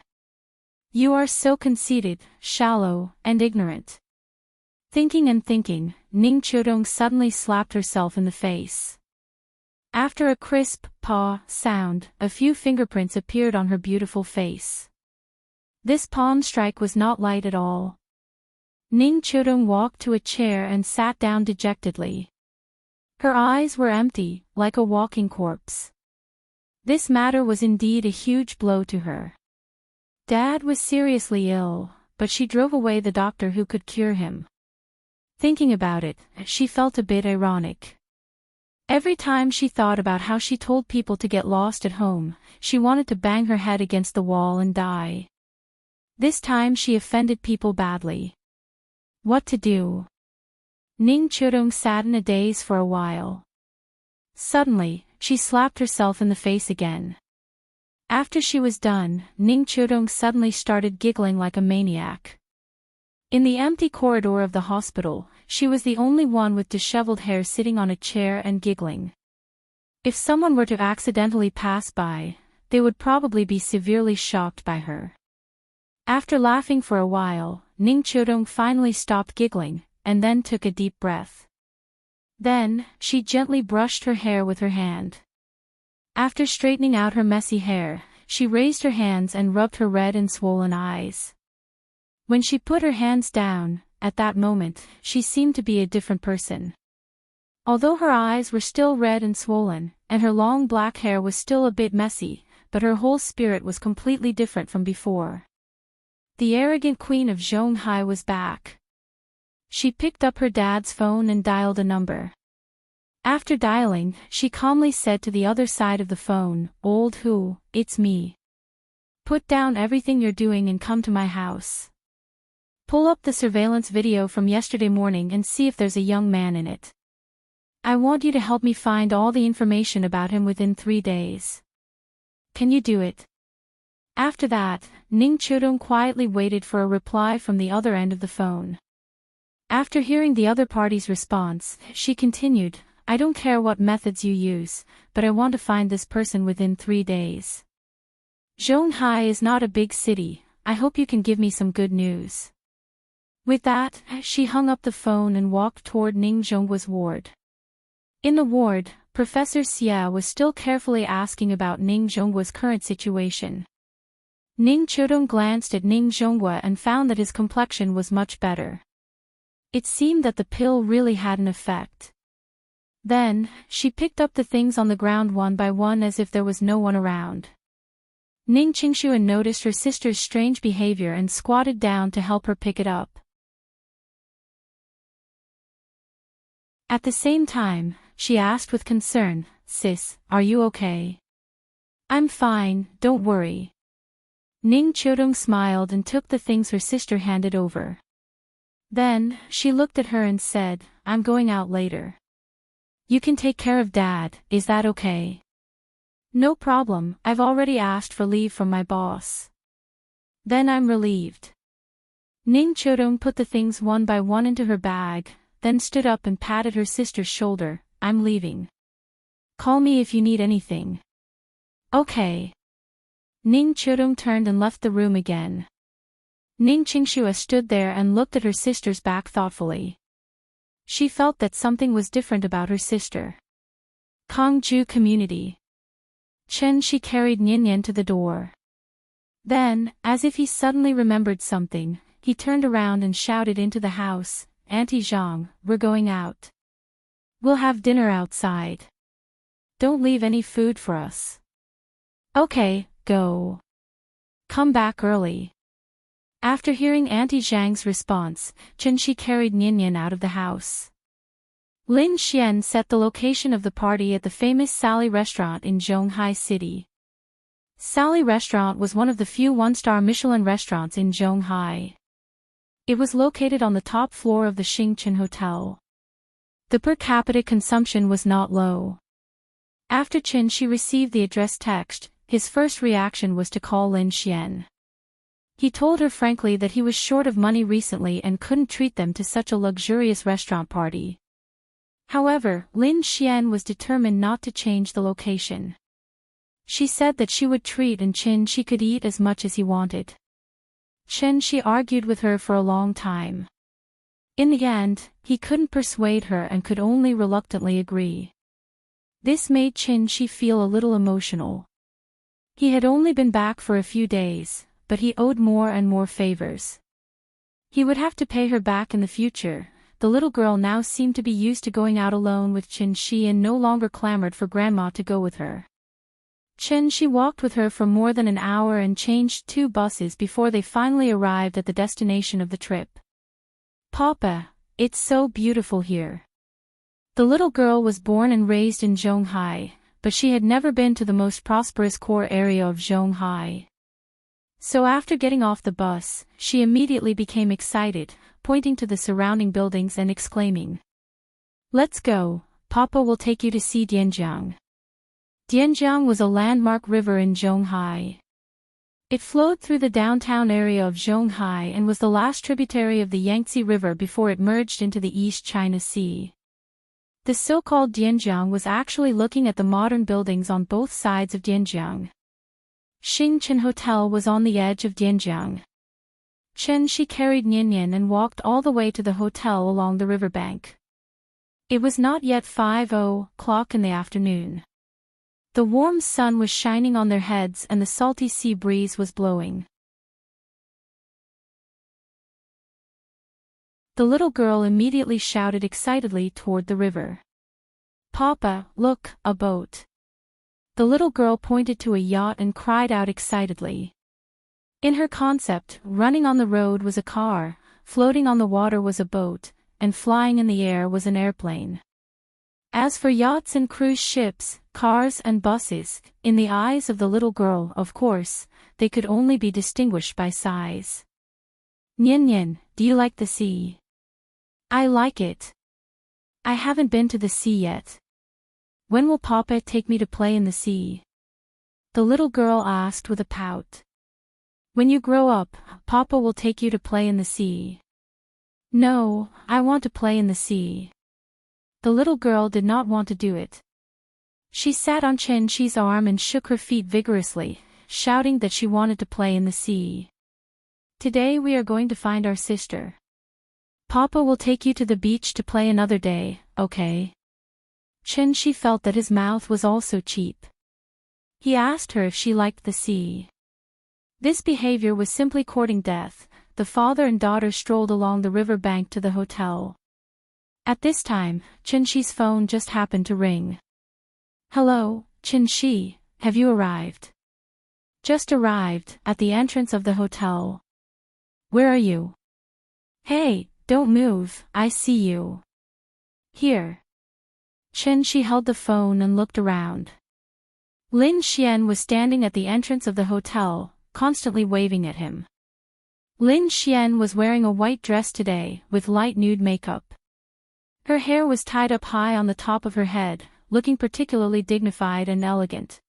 [SPEAKER 1] You are so conceited, shallow, and ignorant. Thinking and thinking, Ning Chodong suddenly slapped herself in the face. After a crisp paw sound, a few fingerprints appeared on her beautiful face. This palm strike was not light at all. Ning Chodong walked to a chair and sat down dejectedly. Her eyes were empty, like a walking corpse. This matter was indeed a huge blow to her. Dad was seriously ill, but she drove away the doctor who could cure him. Thinking about it, she felt a bit ironic. Every time she thought about how she told people to get lost at home, she wanted to bang her head against the wall and die. This time she offended people badly. What to do? Ning Chodong sat in a daze for a while. Suddenly, she slapped herself in the face again. After she was done, Ning Chodong suddenly started giggling like a maniac. In the empty corridor of the hospital, she was the only one with disheveled hair sitting on a chair and giggling. If someone were to accidentally pass by, they would probably be severely shocked by her. After laughing for a while, Ning Chodong finally stopped giggling, and then took a deep breath. Then, she gently brushed her hair with her hand. After straightening out her messy hair, she raised her hands and rubbed her red and swollen eyes. When she put her hands down, at that moment, she seemed to be a different person. Although her eyes were still red and swollen, and her long black hair was still a bit messy, but her whole spirit was completely different from before. The arrogant queen of Zhonghai was back. She picked up her dad's phone and dialed a number. After dialing, she calmly said to the other side of the phone, "Old Hu, it's me. Put down everything you're doing and come to my house. Pull up the surveillance video from yesterday morning and see if there's a young man in it. I want you to help me find all the information about him within 3 days. Can you do it?" After that, Ning Chodong quietly waited for a reply from the other end of the phone. After hearing the other party's response, she continued, "I don't care what methods you use, but I want to find this person within 3 days. Zhonghai is not a big city, I hope you can give me some good news." With that, she hung up the phone and walked toward Ning Zhonghua's ward. In the ward, Professor Xia was still carefully asking about Ning Zhonghua's current situation. Ning Chodong glanced at Ning Zhonghua and found that his complexion was much better. It seemed that the pill really had an effect. Then, she picked up the things on the ground one by one as if there was no one around. Ning Qingshuan noticed her sister's strange behavior and squatted down to help her pick it up. At the same time, she asked with concern, "Sis, are you okay?" "I'm fine, don't worry." Ning Chodong smiled and took the things her sister handed over. Then, she looked at her and said, "I'm going out later. You can take care of Dad, is that okay?" "No problem, I've already asked for leave from my boss." "Then I'm relieved." Ning Chodong put the things one by one into her bag, then stood up and patted her sister's shoulder. "I'm leaving. Call me if you need anything." "Okay." Ning Chodong turned and left the room again. Ning Qingxua stood there and looked at her sister's back thoughtfully. She felt that something was different about her sister. Kongju Community. Chen Shi carried Nian to the door. Then, as if he suddenly remembered something, he turned around and shouted into the house, "Auntie Zhang, we're going out. We'll have dinner outside. Don't leave any food for us." "Okay, go. Come back early." After hearing Auntie Zhang's response, Chen Shi carried Nian out of the house. Lin Xian set the location of the party at the famous Sally restaurant in Zhonghai City. Sally restaurant was one of the few one-star Michelin restaurants in Zhonghai. It was located on the top floor of the Xingchen Hotel. The per capita consumption was not low. After Qin Shi received the address text, his first reaction was to call Lin Xian. He told her frankly that he was short of money recently and couldn't treat them to such a luxurious restaurant party. However, Lin Xian was determined not to change the location. She said that she would treat and Qin Shi could eat as much as he wanted. Qin Shi argued with her for a long time. In the end, he couldn't persuade her and could only reluctantly agree. This made Qin Shi feel a little emotional. He had only been back for a few days, but he owed more and more favors. He would have to pay her back in the future. The little girl now seemed to be used to going out alone with Qin Shi and no longer clamored for grandma to go with her. Qin Shi walked with her for more than an hour and changed 2 buses before they finally arrived at the destination of the trip. Papa, it's so beautiful here. The little girl was born and raised in Zhonghai, but she had never been to the most prosperous core area of Zhonghai. So after getting off the bus, she immediately became excited, pointing to the surrounding buildings and exclaiming, "Let's go, Papa will take you to see Dianjiang." Dianjiang was a landmark river in Zhonghai. It flowed through the downtown area of Zhonghai and was the last tributary of the Yangtze River before it merged into the East China Sea. The so-called Dianjiang was actually looking at the modern buildings on both sides of Dianjiang. Xingchen Hotel was on the edge of Dianjiang. Qin Shi carried Nian and walked all the way to the hotel along the riverbank. It was not yet 5:00 in the afternoon. The warm sun was shining on their heads and the salty sea breeze was blowing. The little girl immediately shouted excitedly toward the river. "Papa, look, a boat." The little girl pointed to a yacht and cried out excitedly. In her concept, running on the road was a car, floating on the water was a boat, and flying in the air was an airplane. As for yachts and cruise ships, cars and buses, in the eyes of the little girl, of course, they could only be distinguished by size. "Nian, do you like the sea?" "I like it. I haven't been to the sea yet. When will Papa take me to play in the sea?" The little girl asked with a pout. "When you grow up, Papa will take you to play in the sea." "No, I want to play in the sea." The little girl did not want to do it. She sat on Qin Shi's arm and shook her feet vigorously, shouting that she wanted to play in the sea. "Today we are going to find our sister. Papa will take you to the beach to play another day, okay?" Qin Shi felt that his mouth was also cheap. He asked her if she liked the sea. This behavior was simply courting death. The father and daughter strolled along the river bank to the hotel. At this time, Qin Shi's phone just happened to ring. "Hello, Qin Shi, have you arrived?" "Just arrived, at the entrance of the hotel." "Where are you?" "Hey, don't move, I see you." "Here." Qin Shi held the phone and looked around. Lin Xian was standing at the entrance of the hotel, constantly waving at him. Lin Xian was wearing a white dress today, with light nude makeup. Her hair was tied up high on the top of her head, looking particularly dignified and elegant.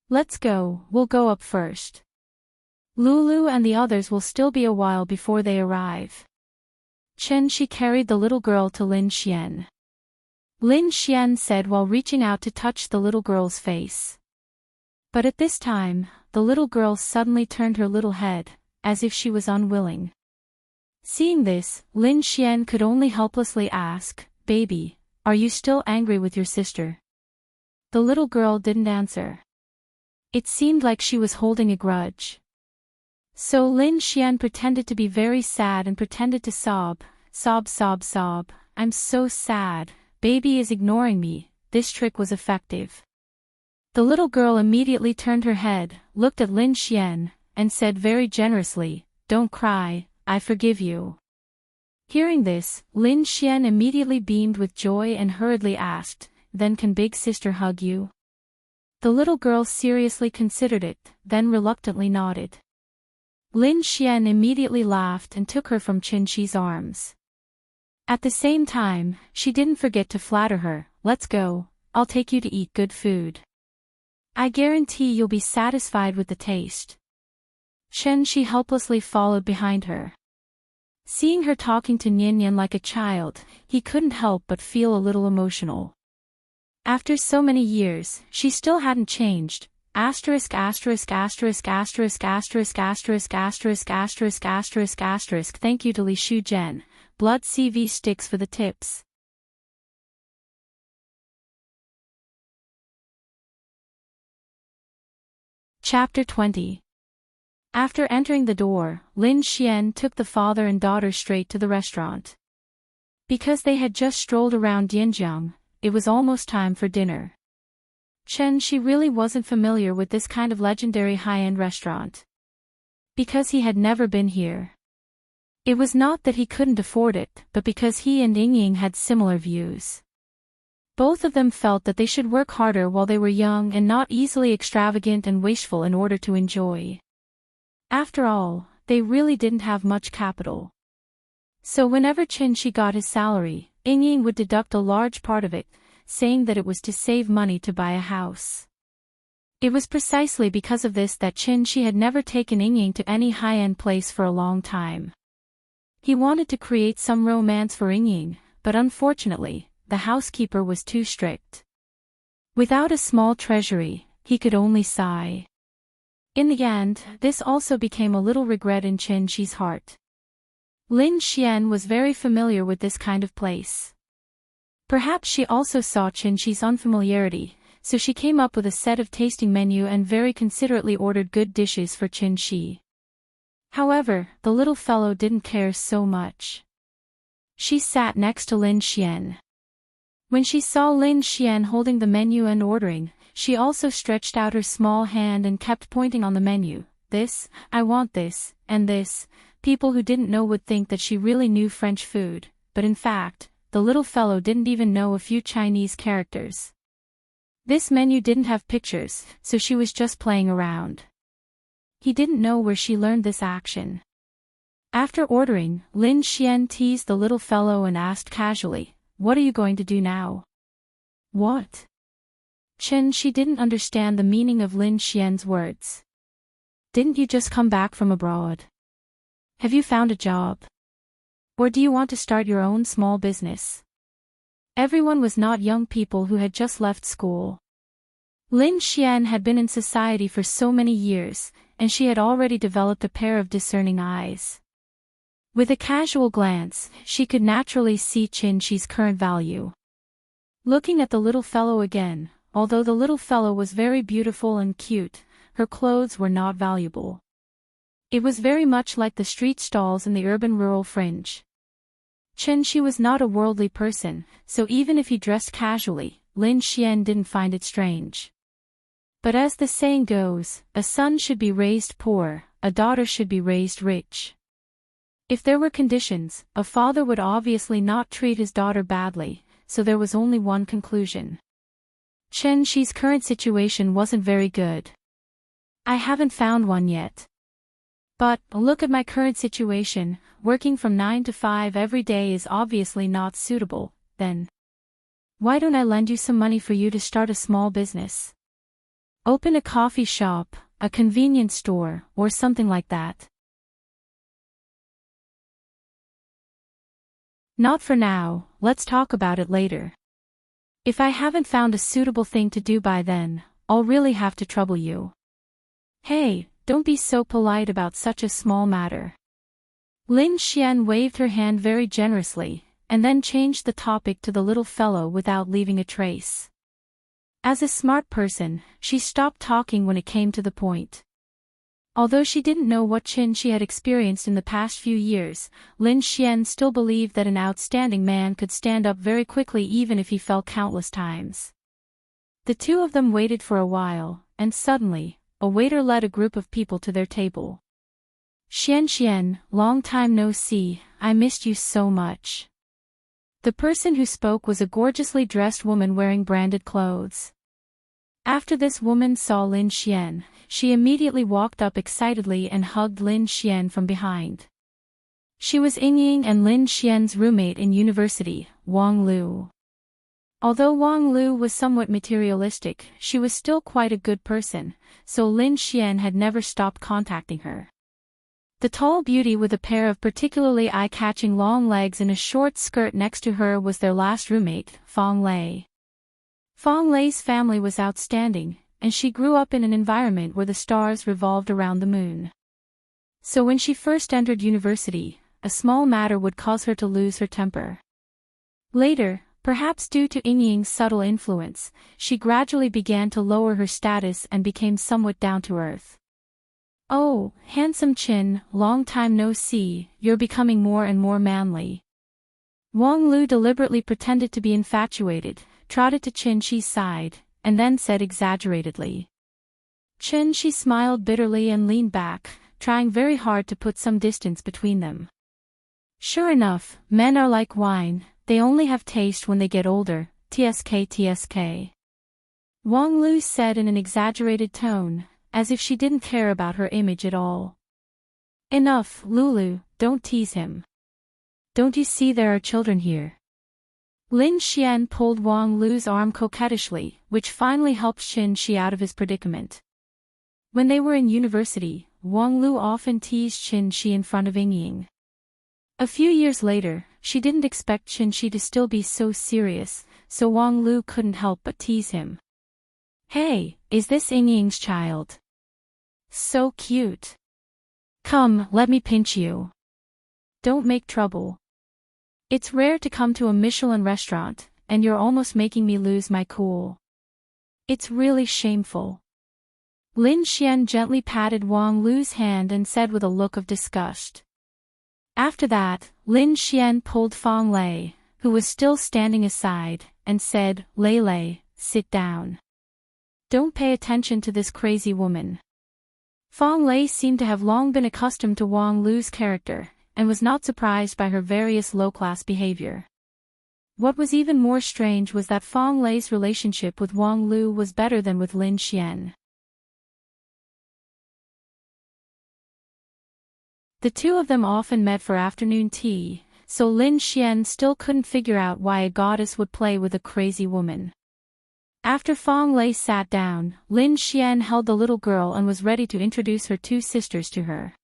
[SPEAKER 1] "Let's go, we'll go up first. Lulu and the others will still be a while before they arrive." Qin Shi carried the little girl to Lin Xian. Lin Xian said while reaching out to touch the little girl's face. But at this time, the little girl suddenly turned her little head, as if she was unwilling. Seeing this, Lin Xian could only helplessly ask, "Baby, are you still angry with your sister?" The little girl didn't answer. It seemed like she was holding a grudge. So Lin Xian pretended to be very sad and pretended to sob, sob. "I'm so sad, baby is ignoring me." This trick was effective. The little girl immediately turned her head, looked at Lin Xian, and said very generously, "Don't cry, I forgive you." Hearing this, Lin Xian immediately beamed with joy and hurriedly asked, "Then can big sister hug you?" The little girl seriously considered it, then reluctantly nodded. Lin Xian immediately laughed and took her from Qin Shi's arms. At the same time, she didn't forget to flatter her, "Let's go, I'll take you to eat good food. I guarantee you'll be satisfied with the taste. Chen Shi helplessly followed behind her. Seeing her talking to Nian Nian like a child, he couldn't help but feel a little emotional. After so many years, she still hadn't changed. Asterisk asterisk asterisk asterisk asterisk asterisk asterisk asterisk asterisk asterisk. Thank you to Li Shu Zhen. Blood CV sticks for the tips. Chapter 20. After entering the door, Lin Xian took the father and daughter straight to the restaurant. Because they had just strolled around Dianjiang, it was almost time for dinner. Chen Shi really wasn't familiar with this kind of legendary high-end restaurant. Because he had never been here. It was not that he couldn't afford it, but because he and Ying had similar views. Both of them felt that they should work harder while they were young and not easily extravagant and wasteful in order to enjoy. After all, they really didn't have much capital. So whenever Chen Shi got his salary, Ying would deduct a large part of it, saying that it was to save money to buy a house. It was precisely because of this that Chen Shi had never taken Ying to any high-end place for a long time. He wanted to create some romance for Ying, but unfortunately, the housekeeper was too strict. Without a small treasury, he could only sigh. In the end, this also became a little regret in Chen Shi's heart. Lin Xian was very familiar with this kind of place. Perhaps she also saw Chen Shi's unfamiliarity, so she came up with a set of tasting menu and very considerately ordered good dishes for Chen Shi. However, the little fellow didn't care so much. She sat next to Lin Xian. When she saw Lin Xian holding the menu and ordering, she also stretched out her small hand and kept pointing on the menu. This, I want this, and this. People who didn't know would think that she really knew French food, but in fact, the little fellow didn't even know a few Chinese characters. This menu didn't have pictures, so she was just playing around. He didn't know where she learned this action. After ordering, Lin Xian teased the little fellow and asked casually, "What are you going to do now?" "What?" Chen Shi didn't understand the meaning of Lin Xian's words. "Didn't you just come back from abroad? Have you found a job? Or do you want to start your own small business?" Everyone was not young people who had just left school. Lin Xian had been in society for so many years, and she had already developed a pair of discerning eyes. With a casual glance, she could naturally see Chen Shi's current value. Looking at the little fellow again, although the little fellow was very beautiful and cute, her clothes were not valuable. It was very much like the street stalls in the urban-rural fringe. Chen Shi was not a worldly person, so even if he dressed casually, Lin Xian didn't find it strange. But as the saying goes, a son should be raised poor, a daughter should be raised rich. If there were conditions, a father would obviously not treat his daughter badly, so there was only one conclusion. Chen Shi's current situation wasn't very good. "I haven't found one yet. But, look at my current situation, working from 9 to 5 every day is obviously not suitable, then. Why don't I lend you some money for you to start a small business? Open a coffee shop, a convenience store, or something like that." "Not for now, let's talk about it later. If I haven't found a suitable thing to do by then, I'll really have to trouble you." "Hey, don't be so polite about such a small matter." Lin Xian waved her hand very generously, and then changed the topic to the little fellow without leaving a trace. As a smart person, she stopped talking when it came to the point. Although she didn't know what Chen Shi had experienced in the past few years, Lin Xian still believed that an outstanding man could stand up very quickly even if he fell countless times. The two of them waited for a while, and suddenly, a waiter led a group of people to their table. "Xian, long time no see, I missed you so much." The person who spoke was a gorgeously dressed woman wearing branded clothes. After this woman saw Lin Xian, she immediately walked up excitedly and hugged Lin Xian from behind. She was Ying and Lin Xian's roommate in university, Wang Lu. Although Wang Lu was somewhat materialistic, she was still quite a good person, so Lin Xian had never stopped contacting her. The tall beauty with a pair of particularly eye-catching long legs and a short skirt next to her was their last roommate, Fong Lei. Fong Lei's family was outstanding, and she grew up in an environment where the stars revolved around the moon. So when she first entered university, a small matter would cause her to lose her temper. Later, perhaps due to Yingying's subtle influence, she gradually began to lower her status and became somewhat down to earth. "Oh, handsome Qin, long time no see, you're becoming more and more manly." Wang Lu deliberately pretended to be infatuated, trotted to Qin Shi's side, and then said exaggeratedly. Qin Shi smiled bitterly and leaned back, trying very hard to put some distance between them. Sure enough, men are like wine, they only have taste when they get older, tsk. Wang Lu said in an exaggerated tone, as if she didn't care about her image at all. "Enough, Lulu, don't tease him. Don't you see there are children here?" Lin Xian pulled Wang Lu's arm coquettishly, which finally helped Qin Shi out of his predicament. When they were in university, Wang Lu often teased Qin Shi in front of Yingying. A few years later, she didn't expect Qin Shi to still be so serious, so Wang Lu couldn't help but tease him. "Hey, is this Yingying's child? So cute. Come, let me pinch you. Don't make trouble. It's rare to come to a Michelin restaurant, and you're almost making me lose my cool. It's really shameful." Lin Xian gently patted Wang Lu's hand and said with a look of disgust. After that, Lin Xian pulled Fong Lei, who was still standing aside, and said, "Lei Lei, sit down. Don't pay attention to this crazy woman." Fong Lei seemed to have long been accustomed to Wang Lu's character, and was not surprised by her various low-class behavior. What was even more strange was that Fong Lei's relationship with Wang Lu was better than with Lin Xian. The two of them often met for afternoon tea, so Lin Xian still couldn't figure out why a goddess would play with a crazy woman. After Fong Lei sat down, Lin Xian held the little girl and was ready to introduce her two sisters to her.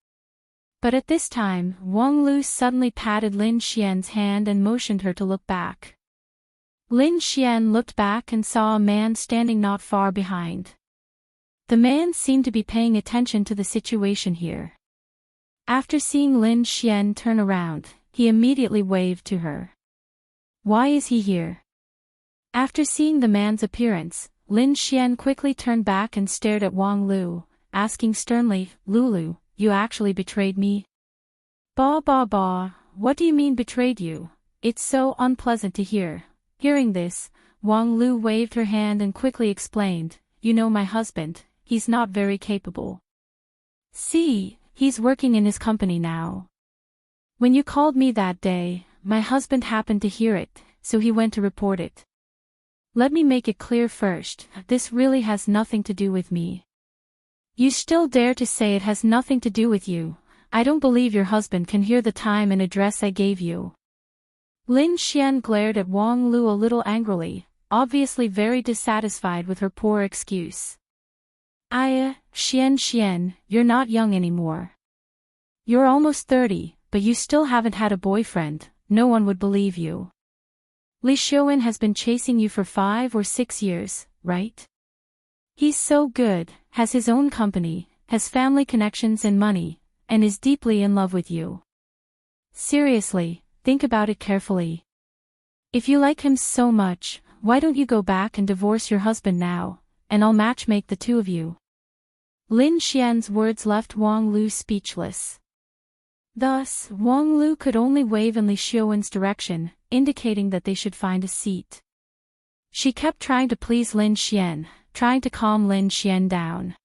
[SPEAKER 1] But at this time, Wang Lu suddenly patted Lin Xian's hand and motioned her to look back. Lin Xian looked back and saw a man standing not far behind. The man seemed to be paying attention to the situation here. After seeing Lin Xian turn around, he immediately waved to her. "Why is he here?" After seeing the man's appearance, Lin Xian quickly turned back and stared at Wang Lu, asking sternly, "Lulu, you actually betrayed me?" "Bah bah bah, what do you mean betrayed you? It's so unpleasant to hear." Hearing this, Wang Lu waved her hand and quickly explained, "You know my husband, he's not very capable. See, he's working in his company now. When you called me that day, my husband happened to hear it, so he went to report it. Let me make it clear first, this really has nothing to do with me." "You still dare to say it has nothing to do with you? I don't believe your husband can hear the time and address I gave you." Lin Xian glared at Wang Lu a little angrily, obviously very dissatisfied with her poor excuse. Xian, you're not young anymore. You're almost 30, but you still haven't had a boyfriend, no one would believe you. Li Xiaowen has been chasing you for 5 or 6 years, right? He's so good, has his own company, has family connections and money, and is deeply in love with you. Seriously, think about it carefully. If you like him so much, why don't you go back and divorce your husband now, and I'll matchmake the two of you." Lin Xian's words left Wang Lu speechless. Thus, Wang Lu could only wave in Li Xiaowen's direction, indicating that they should find a seat. She kept trying to please Lin Xian, trying to calm Lin Xian down.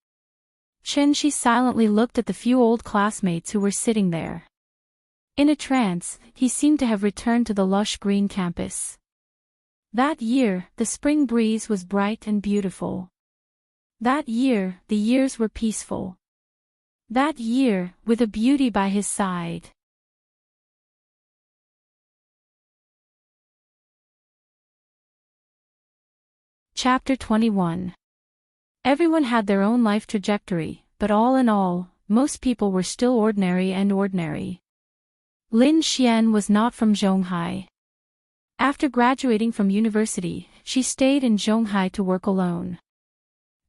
[SPEAKER 1] Qin Shi silently looked at the few old classmates who were sitting there. In a trance, he seemed to have returned to the lush green campus. That year, the spring breeze was bright and beautiful. That year, the years were peaceful. That year, with a beauty by his side. Chapter 21. Everyone had their own life trajectory, but all in all, most people were still ordinary and ordinary. Lin Xian was not from Zhonghai. After graduating from university, she stayed in Zhonghai to work alone.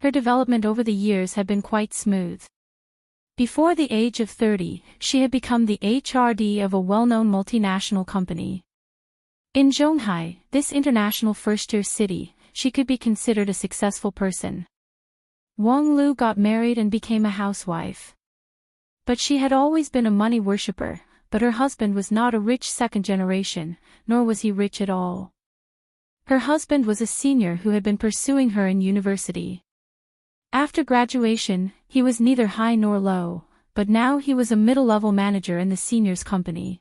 [SPEAKER 1] Her development over the years had been quite smooth. Before the age of 30, she had become the HRD of a well-known multinational company. In Zhonghai, this international first-tier city, she could be considered a successful person. Wang Lu got married and became a housewife. But she had always been a money worshipper, but her husband was not a rich second generation, nor was he rich at all. Her husband was a senior who had been pursuing her in university. After graduation, he was neither high nor low, but now he was a middle-level manager in the senior's company.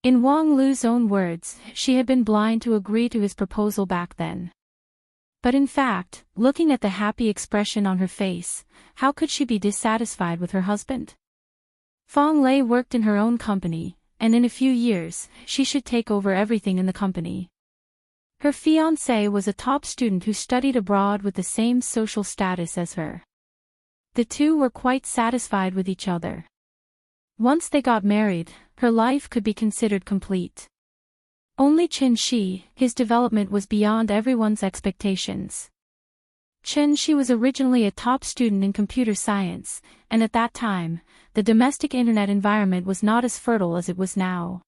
[SPEAKER 1] In Wang Lu's own words, she had been blind to agree to his proposal back then. But in fact, looking at the happy expression on her face, how could she be dissatisfied with her husband? Fang Lei worked in her own company, and in a few years, she should take over everything in the company. Her fiancé was a top student who studied abroad with the same social status as her. The two were quite satisfied with each other. Once they got married, her life could be considered complete. Only Chen Shi, his development was beyond everyone's expectations. Chen Shi was originally a top student in computer science, and at that time, the domestic internet environment was not as fertile as it was now.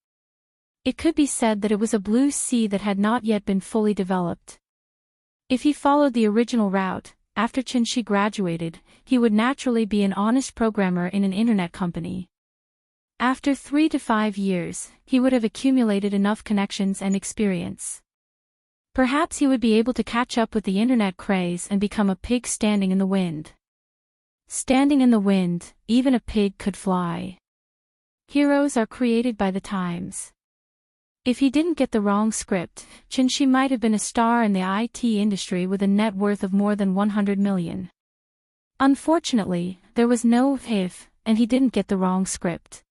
[SPEAKER 1] It could be said that it was a blue sea that had not yet been fully developed. If he followed the original route, after Chen Shi graduated, he would naturally be an honest programmer in an internet company. After 3 to 5 years, he would have accumulated enough connections and experience. Perhaps he would be able to catch up with the internet craze and become a pig standing in the wind. Standing in the wind, even a pig could fly. Heroes are created by the times. If he didn't get the wrong script, Chen Shi might have been a star in the IT industry with a net worth of more than 100 million. Unfortunately, there was no if, and he didn't get the wrong script.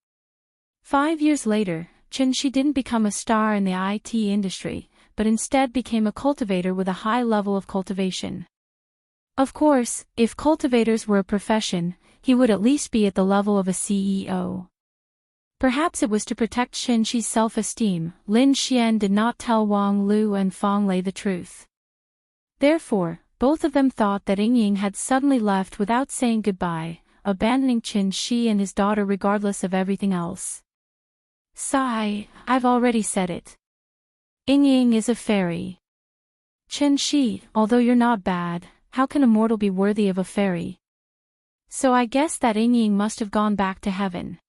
[SPEAKER 1] 5 years later, Chen Shi didn't become a star in the IT industry, but instead became a cultivator with a high level of cultivation. Of course, if cultivators were a profession, he would at least be at the level of a CEO. Perhaps it was to protect Chen Shi's self-esteem, Lin Xian did not tell Wang Lu and Fang Lei the truth. Therefore, both of them thought that Ying had suddenly left without saying goodbye, abandoning Chen Shi and his daughter regardless of everything else. Sigh, I've already said it. Ying is a fairy. Chen Shi, although you're not bad, how can a mortal be worthy of a fairy? So I guess that Ying must have gone back to heaven.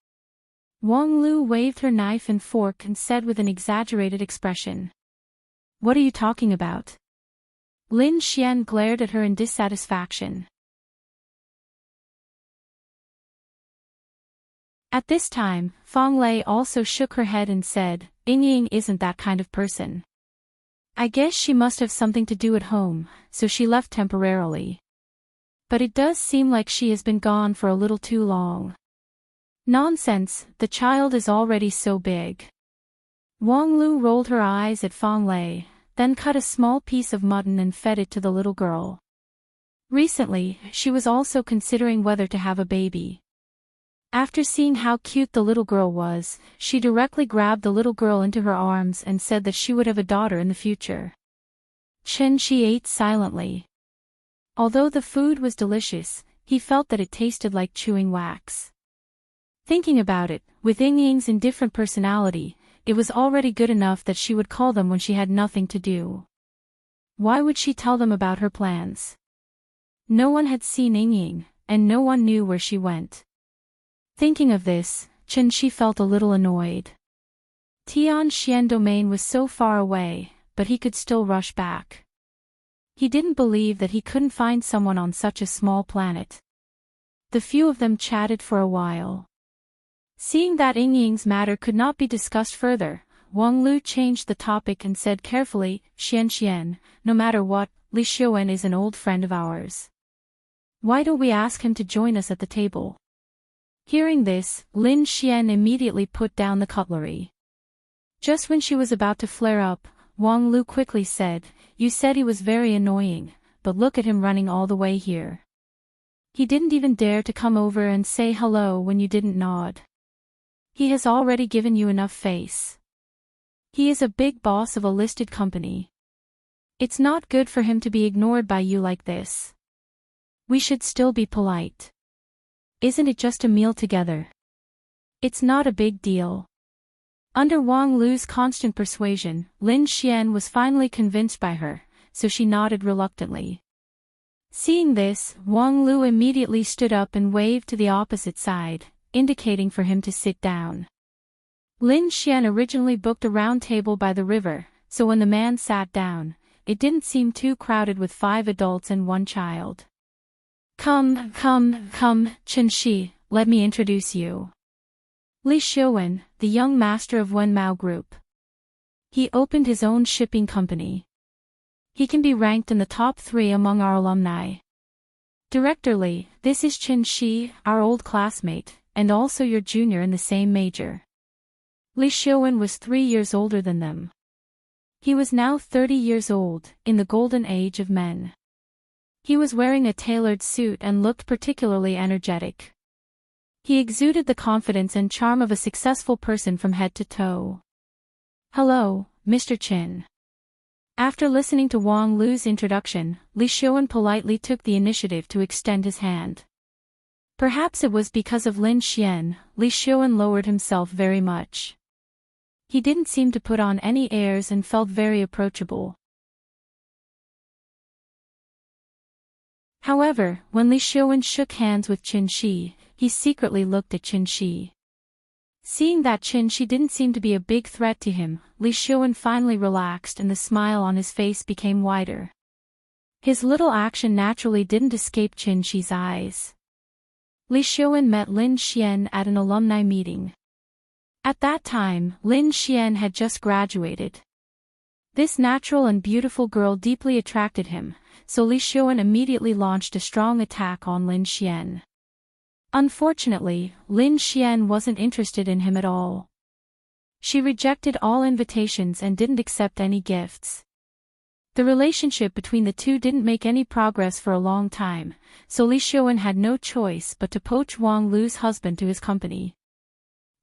[SPEAKER 1] Wang Lu waved her knife and fork and said with an exaggerated expression. What are you talking about? Lin Xian glared at her in dissatisfaction. At this time, Fang Lei also shook her head and said, Ying isn't that kind of person. I guess she must have something to do at home, so she left temporarily. But it does seem like she has been gone for a little too long. Nonsense, the child is already so big. Wang Lu rolled her eyes at Fang Lei, then cut a small piece of mutton and fed it to the little girl. Recently, she was also considering whether to have a baby. After seeing how cute the little girl was, she directly grabbed the little girl into her arms and said that she would have a daughter in the future. Chen Shi ate silently. Although the food was delicious, he felt that it tasted like chewing wax. Thinking about it, with Ying's indifferent personality, it was already good enough that she would call them when she had nothing to do. Why would she tell them about her plans? No one had seen Ying, and no one knew where she went. Thinking of this, Chen Shi felt a little annoyed. Tianxian domain was so far away, but he could still rush back. He didn't believe that he couldn't find someone on such a small planet. The few of them chatted for a while. Seeing that Ying's matter could not be discussed further, Wang Lu changed the topic and said carefully, Xian, no matter what, Li Xiuan is an old friend of ours. Why don't we ask him to join us at the table? Hearing this, Lin Xian immediately put down the cutlery. Just when she was about to flare up, Wang Lu quickly said, "You said he was very annoying, but look at him running all the way here. He didn't even dare to come over and say hello when you didn't nod. He has already given you enough face. He is a big boss of a listed company. It's not good for him to be ignored by you like this. We should still be polite. Isn't it just a meal together? It's not a big deal." Under Wang Lu's constant persuasion, Lin Xian was finally convinced by her, so she nodded reluctantly. Seeing this, Wang Lu immediately stood up and waved to the opposite side, indicating for him to sit down. Lin Xian originally booked a round table by the river, so when the man sat down, it didn't seem too crowded with 5 adults and 1 child. Come, Chen Shi, let me introduce you. Li Xiuwen, the young master of Wenmao Group. He opened his own shipping company. He can be ranked in the top 3 among our alumni. Director Li, this is Chen Shi, our old classmate, and also your junior in the same major. Li Xiuwen was 3 years older than them. He was now 30 years old, in the golden age of men. He was wearing a tailored suit and looked particularly energetic. He exuded the confidence and charm of a successful person from head to toe. "Hello, Mr. Chen." After listening to Wang Lu's introduction, Li Xiuwen politely took the initiative to extend his hand. Perhaps it was because of Lin Xian, Li Xiuwen lowered himself very much. He didn't seem to put on any airs and felt very approachable. However, when Li Xiuwen shook hands with Chen Shi, he secretly looked at Chen Shi. Seeing that Chen Shi didn't seem to be a big threat to him, Li Xiuwen finally relaxed and the smile on his face became wider. His little action naturally didn't escape Chen Shi's eyes. Li Xiuwen met Lin Xian at an alumni meeting. At that time, Lin Xian had just graduated. This natural and beautiful girl deeply attracted him, so Li Xiuwen immediately launched a strong attack on Lin Xian. Unfortunately, Lin Xian wasn't interested in him at all. She rejected all invitations and didn't accept any gifts. The relationship between the two didn't make any progress for a long time, so Li Xiuwen had no choice but to poach Wang Lu's husband to his company.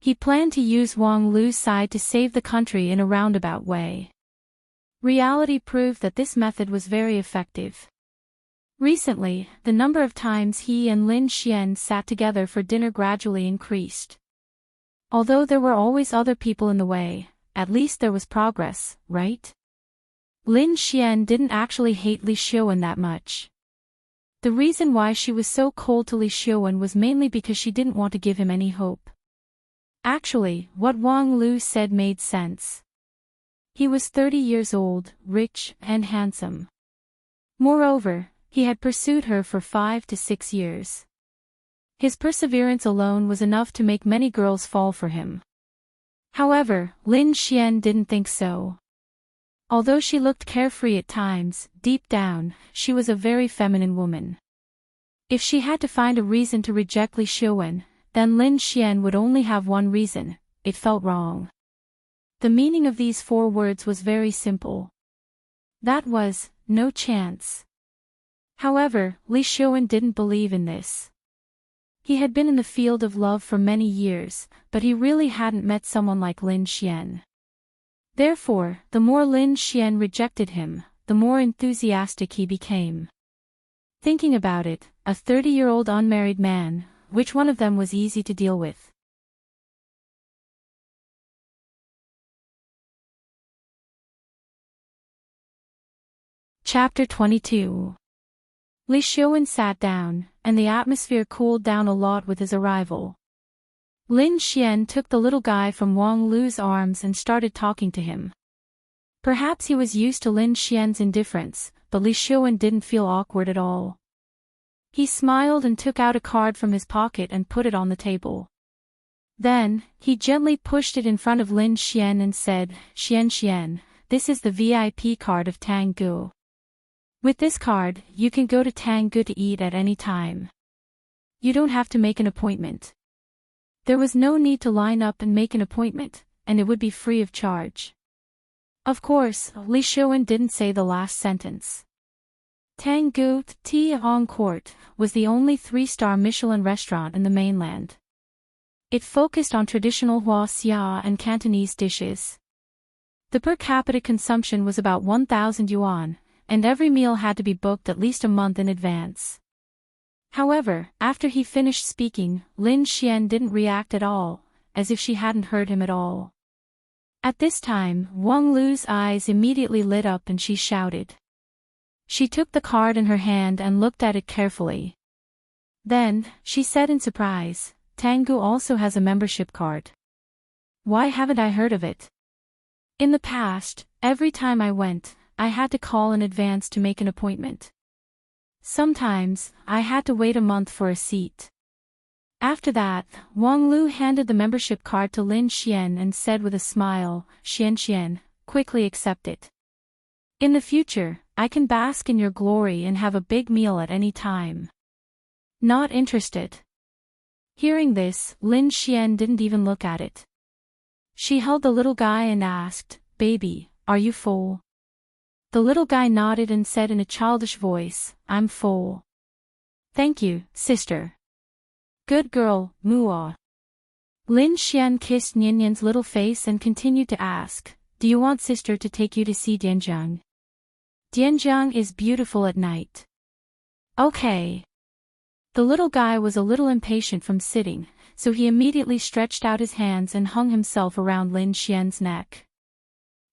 [SPEAKER 1] He planned to use Wang Lu's side to save the country in a roundabout way. Reality proved that this method was very effective. Recently, the number of times he and Lin Xian sat together for dinner gradually increased. Although there were always other people in the way, at least there was progress, right? Lin Xian didn't actually hate Li Xiuwen that much. The reason why she was so cold to Li Xiuwen was mainly because she didn't want to give him any hope. Actually, what Wang Lu said made sense. He was 30 years old, rich, and handsome. Moreover, he had pursued her for 5 to 6 years. His perseverance alone was enough to make many girls fall for him. However, Lin Xian didn't think so. Although she looked carefree at times, deep down, she was a very feminine woman. If she had to find a reason to reject Li Xiuwen, then Lin Xian would only have one reason: it felt wrong. The meaning of these 4 words was very simple. That was, no chance. However, Li Xiuwen didn't believe in this. He had been in the field of love for many years, but he really hadn't met someone like Lin Xian. Therefore, the more Lin Xian rejected him, the more enthusiastic he became. Thinking about it, a 30-year-old unmarried man, which one of them was easy to deal with? Chapter 22. Li Xiuwen sat down, and the atmosphere cooled down a lot with his arrival. Lin Xian took the little guy from Wang Lu's arms and started talking to him. Perhaps he was used to Lin Xian's indifference, but Li Xiuwen didn't feel awkward at all. He smiled and took out a card from his pocket and put it on the table. Then, he gently pushed it in front of Lin Xian and said, Xian, this is the VIP card of Tanggu. With this card, you can go to Tanggu to eat at any time. You don't have to make an appointment. There was no need to line up and make an appointment, and it would be free of charge. Of course, Li Shuan didn't say the last sentence. Tangu Tian Court was the only 3-star Michelin restaurant in the mainland. It focused on traditional Hua Xia and Cantonese dishes. The per capita consumption was about 1,000 yuan, and every meal had to be booked at least a month in advance. However, after he finished speaking, Lin Xian didn't react at all, as if she hadn't heard him at all. At this time, Wang Lu's eyes immediately lit up and she shouted. She took the card in her hand and looked at it carefully. Then, she said in surprise, Tangu also has a membership card. Why haven't I heard of it? In the past, every time I went, I had to call in advance to make an appointment. Sometimes, I had to wait a month for a seat. After that, Wang Lu handed the membership card to Lin Xian and said with a smile, Xian, quickly accept it. In the future, I can bask in your glory and have a big meal at any time. Not interested. Hearing this, Lin Xian didn't even look at it. She held the little guy and asked, Baby, are you full? The little guy nodded and said in a childish voice, I'm full. Thank you, sister. Good girl, Muo. Lin Xian kissed Nianyan's little face and continued to ask, Do you want sister to take you to see Dianjiang? Dianjiang is beautiful at night. Okay. The little guy was a little impatient from sitting, so he immediately stretched out his hands and hung himself around Lin Xian's neck.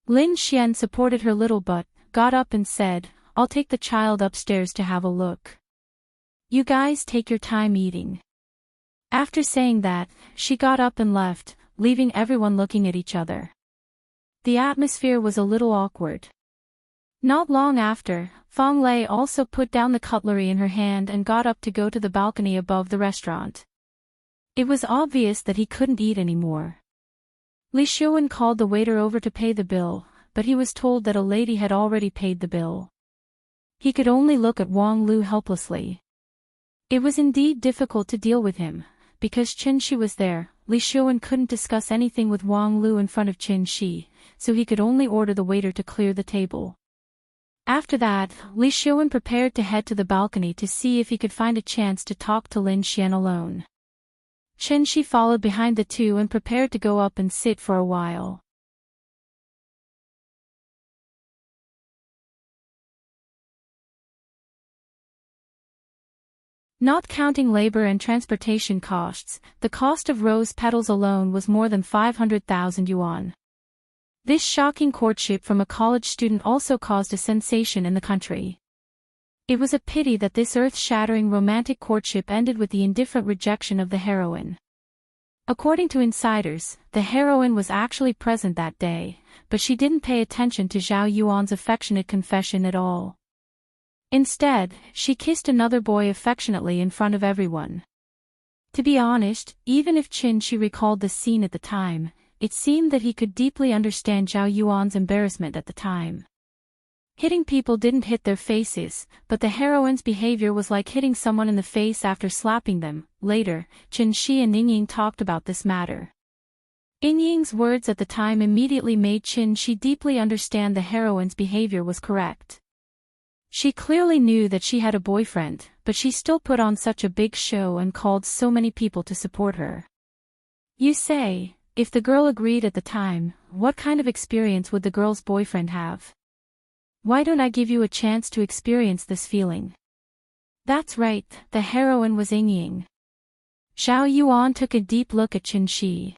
[SPEAKER 1] Lin Xian supported her little butt, got up and said, I'll take the child upstairs to have a look. You guys take your time eating. After saying that, she got up and left, leaving everyone looking at each other. The atmosphere was a little awkward. Not long after, Fang Lei also put down the cutlery in her hand and got up to go to the balcony above the restaurant. It was obvious that he couldn't eat anymore. Li Shuan called the waiter over to pay the bill, but he was told that a lady had already paid the bill. He could only look at Wang Lu helplessly. It was indeed difficult to deal with him, because Qin Shi was there. Li Shuan couldn't discuss anything with Wang Lu in front of Qin Shi, so he could only order the waiter to clear the table. After that, Li Shuan prepared to head to the balcony to see if he could find a chance to talk to Lin Xian alone. Qin Shi followed behind the two and prepared to go up and sit for a while. Not counting labor and transportation costs, the cost of rose petals alone was more than 500,000 yuan. This shocking courtship from a college student also caused a sensation in the country. It was a pity that this earth-shattering romantic courtship ended with the indifferent rejection of the heroine. According to insiders, the heroine was actually present that day, but she didn't pay attention to Zhao Yuan's affectionate confession at all. Instead, she kissed another boy affectionately in front of everyone. To be honest, even if Qin Shi recalled the scene at the time, it seemed that he could deeply understand Zhao Yuan's embarrassment at the time. Hitting people didn't hit their faces, but the heroine's behavior was like hitting someone in the face after slapping them. Later, Qin Shi and Yingying talked about this matter. Yingying's words at the time immediately made Qin Shi deeply understand the heroine's behavior was correct. She clearly knew that she had a boyfriend, but she still put on such a big show and called so many people to support her. You say, if the girl agreed at the time, what kind of experience would the girl's boyfriend have? Why don't I give you a chance to experience this feeling? That's right, the heroine was Yingying. Zhao Yuan took a deep look at Qin Shi.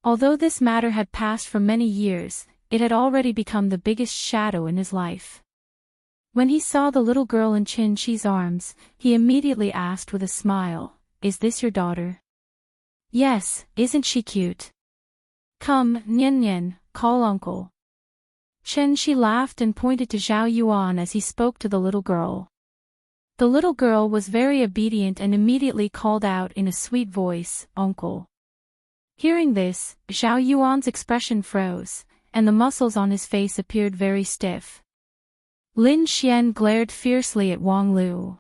[SPEAKER 1] Although this matter had passed for many years, it had already become the biggest shadow in his life. When he saw the little girl in Qin Shi's arms, he immediately asked with a smile, Is this your daughter? Yes, isn't she cute? Come, Nian, call uncle. Qin Shi laughed and pointed to Zhao Yuan as he spoke to the little girl. The little girl was very obedient and immediately called out in a sweet voice, Uncle. Hearing this, Zhao Yuan's expression froze, and the muscles on his face appeared very stiff. Lin Xian glared fiercely at Wang Lu.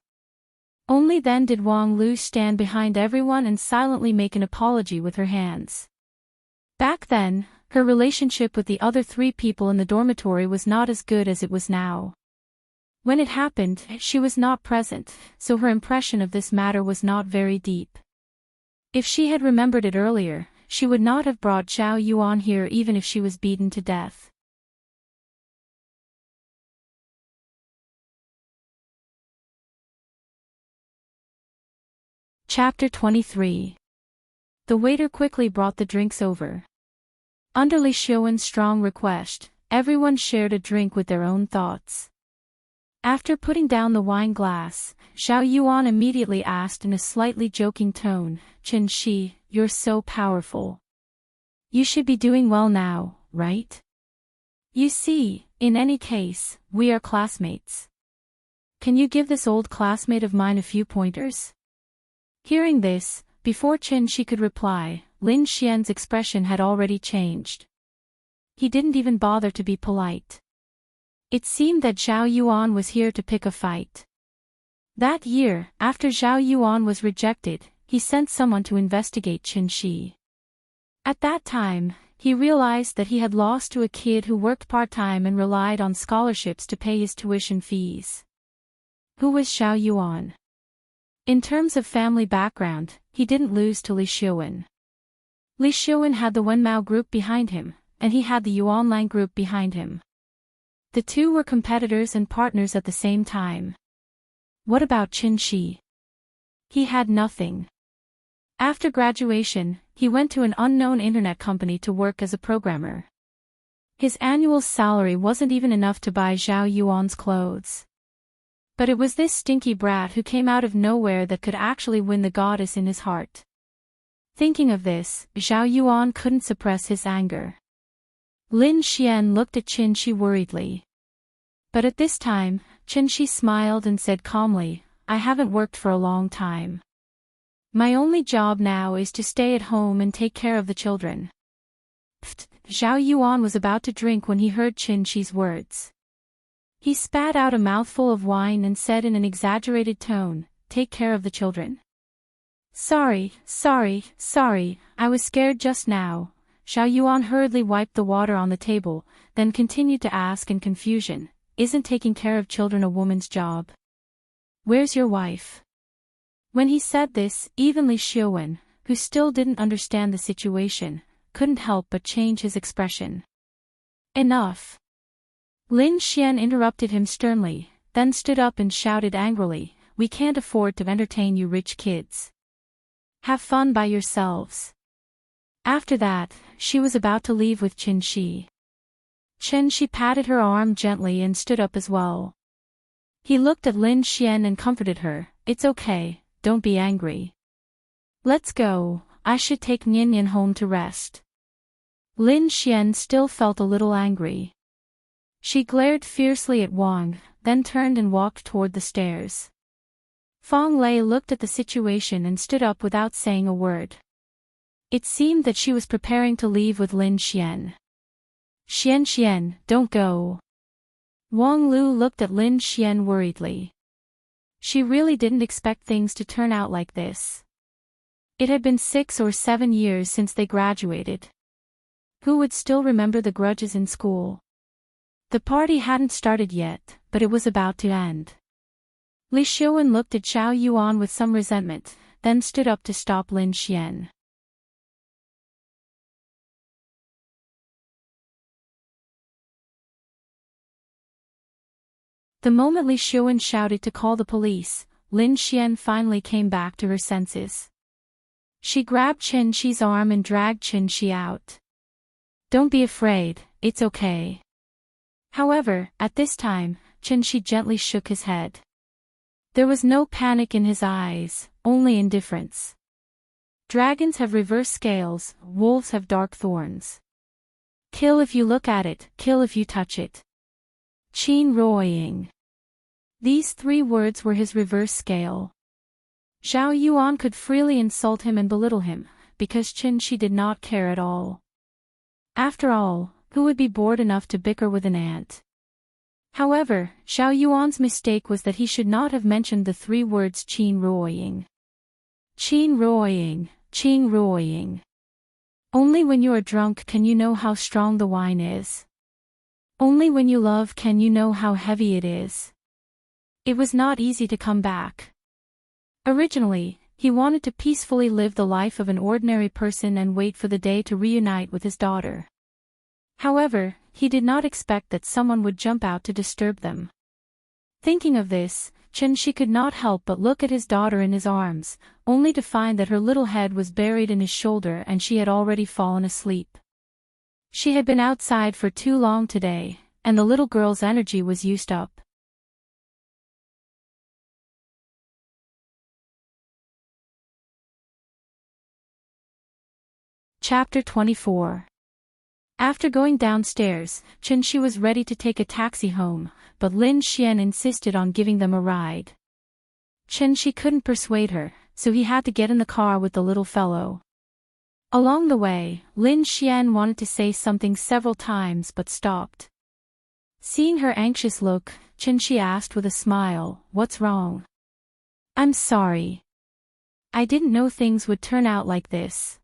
[SPEAKER 1] Only then did Wang Lu stand behind everyone and silently make an apology with her hands. Back then, Her relationship with the other 3 people in the dormitory was not as good as it was now. When it happened, she was not present, so her impression of this matter was not very deep. If she had remembered it earlier, she would not have brought Zhao Yuan here even if she was beaten to death. Chapter 23. The waiter quickly brought the drinks over. Under Li Xiuwen's strong request, everyone shared a drink with their own thoughts. After putting down the wine glass, Zhao Yuan immediately asked in a slightly joking tone, "Qin Shi, you're so powerful. You should be doing well now, right? You see, in any case, we are classmates. Can you give this old classmate of mine a few pointers?" Hearing this, before Qin Shi could reply, Lin Xian's expression had already changed. He didn't even bother to be polite. It seemed that Zhao Yuan was here to pick a fight. That year, after Zhao Yuan was rejected, he sent someone to investigate Qin Shi. At that time, he realized that he had lost to a kid who worked part-time and relied on scholarships to pay his tuition fees. Who was Zhao Yuan? In terms of family background, he didn't lose to Li Xiuwen. Li Xiuwen had the Wenmao group behind him, and he had the Yuanlang group behind him. The two were competitors and partners at the same time. What about Qin Shi? He had nothing. After graduation, he went to an unknown internet company to work as a programmer. His annual salary wasn't even enough to buy Zhao Yuan's clothes. But it was this stinky brat who came out of nowhere that could actually win the goddess in his heart. Thinking of this, Zhao Yuan couldn't suppress his anger. Lin Xian looked at Qin Shi worriedly. But at this time, Qin Shi smiled and said calmly, "I haven't worked for a long time. My only job now is to stay at home and take care of the children." Pfft, Zhao Yuan was about to drink when he heard Qin Shi's words. He spat out a mouthful of wine and said in an exaggerated tone, "Take care of the children." Sorry, I was scared just now." Zhao Yuan hurriedly wiped the water on the table, then continued to ask in confusion, "Isn't taking care of children a woman's job? Where's your wife?" When he said this, even Li Xiuwen, who still didn't understand the situation, couldn't help but change his expression. "Enough." Lin Xian interrupted him sternly, then stood up and shouted angrily, "We can't afford to entertain you rich kids. Have fun by yourselves." After that, she was about to leave with Qin Shi. Qin Shi patted her arm gently and stood up as well. He looked at Lin Xian and comforted her, "It's okay, don't be angry. Let's go, I should take Nian home to rest." Lin Xian still felt a little angry. She glared fiercely at Wang, then turned and walked toward the stairs. Fang Lei looked at the situation and stood up without saying a word. It seemed that she was preparing to leave with Lin Xian. Xian, don't go." Wang Lu looked at Lin Xian worriedly. She really didn't expect things to turn out like this. It had been 6 or 7 years since they graduated. Who would still remember the grudges in school? The party hadn't started yet, but it was about to end. Li Xiuwen looked at Zhao Yuan with some resentment, then stood up to stop Lin Xian. The moment Li Xiuwen shouted to call the police, Lin Xian finally came back to her senses. She grabbed Qin Shi's arm and dragged Qin Shi out. "Don't be afraid, it's okay." However, at this time, Qin Shi gently shook his head. There was no panic in his eyes, only indifference. Dragons have reverse scales, wolves have dark thorns. Kill if you look at it, kill if you touch it. Qin Ruoying. These 3 words were his reverse scale. Zhao Yuan could freely insult him and belittle him, because Qin Shi did not care at all. After all, who would be bored enough to bicker with an ant? However, Zhao Yuan's mistake was that he should not have mentioned the 3 words Qin Ruoying. Qin Ruoying, Qin Ruoying. Only when you are drunk can you know how strong the wine is. Only when you love can you know how heavy it is. It was not easy to come back. Originally, he wanted to peacefully live the life of an ordinary person and wait for the day to reunite with his daughter. However, he did not expect that someone would jump out to disturb them. Thinking of this, Chen-shi could not help but look at his daughter in his arms, only to find that her little head was buried in his shoulder and she had already fallen asleep. She had been outside for too long today, and the little girl's energy was used up. Chapter 24. After going downstairs, Chen-shi was ready to take a taxi home, but Lin Xian insisted on giving them a ride. Chen-shi couldn't persuade her, so he had to get in the car with the little fellow. Along the way, Lin Xian wanted to say something several times but stopped. Seeing her anxious look, Chen-shi asked with a smile, "What's wrong?" "I'm sorry. I didn't know things would turn out like this.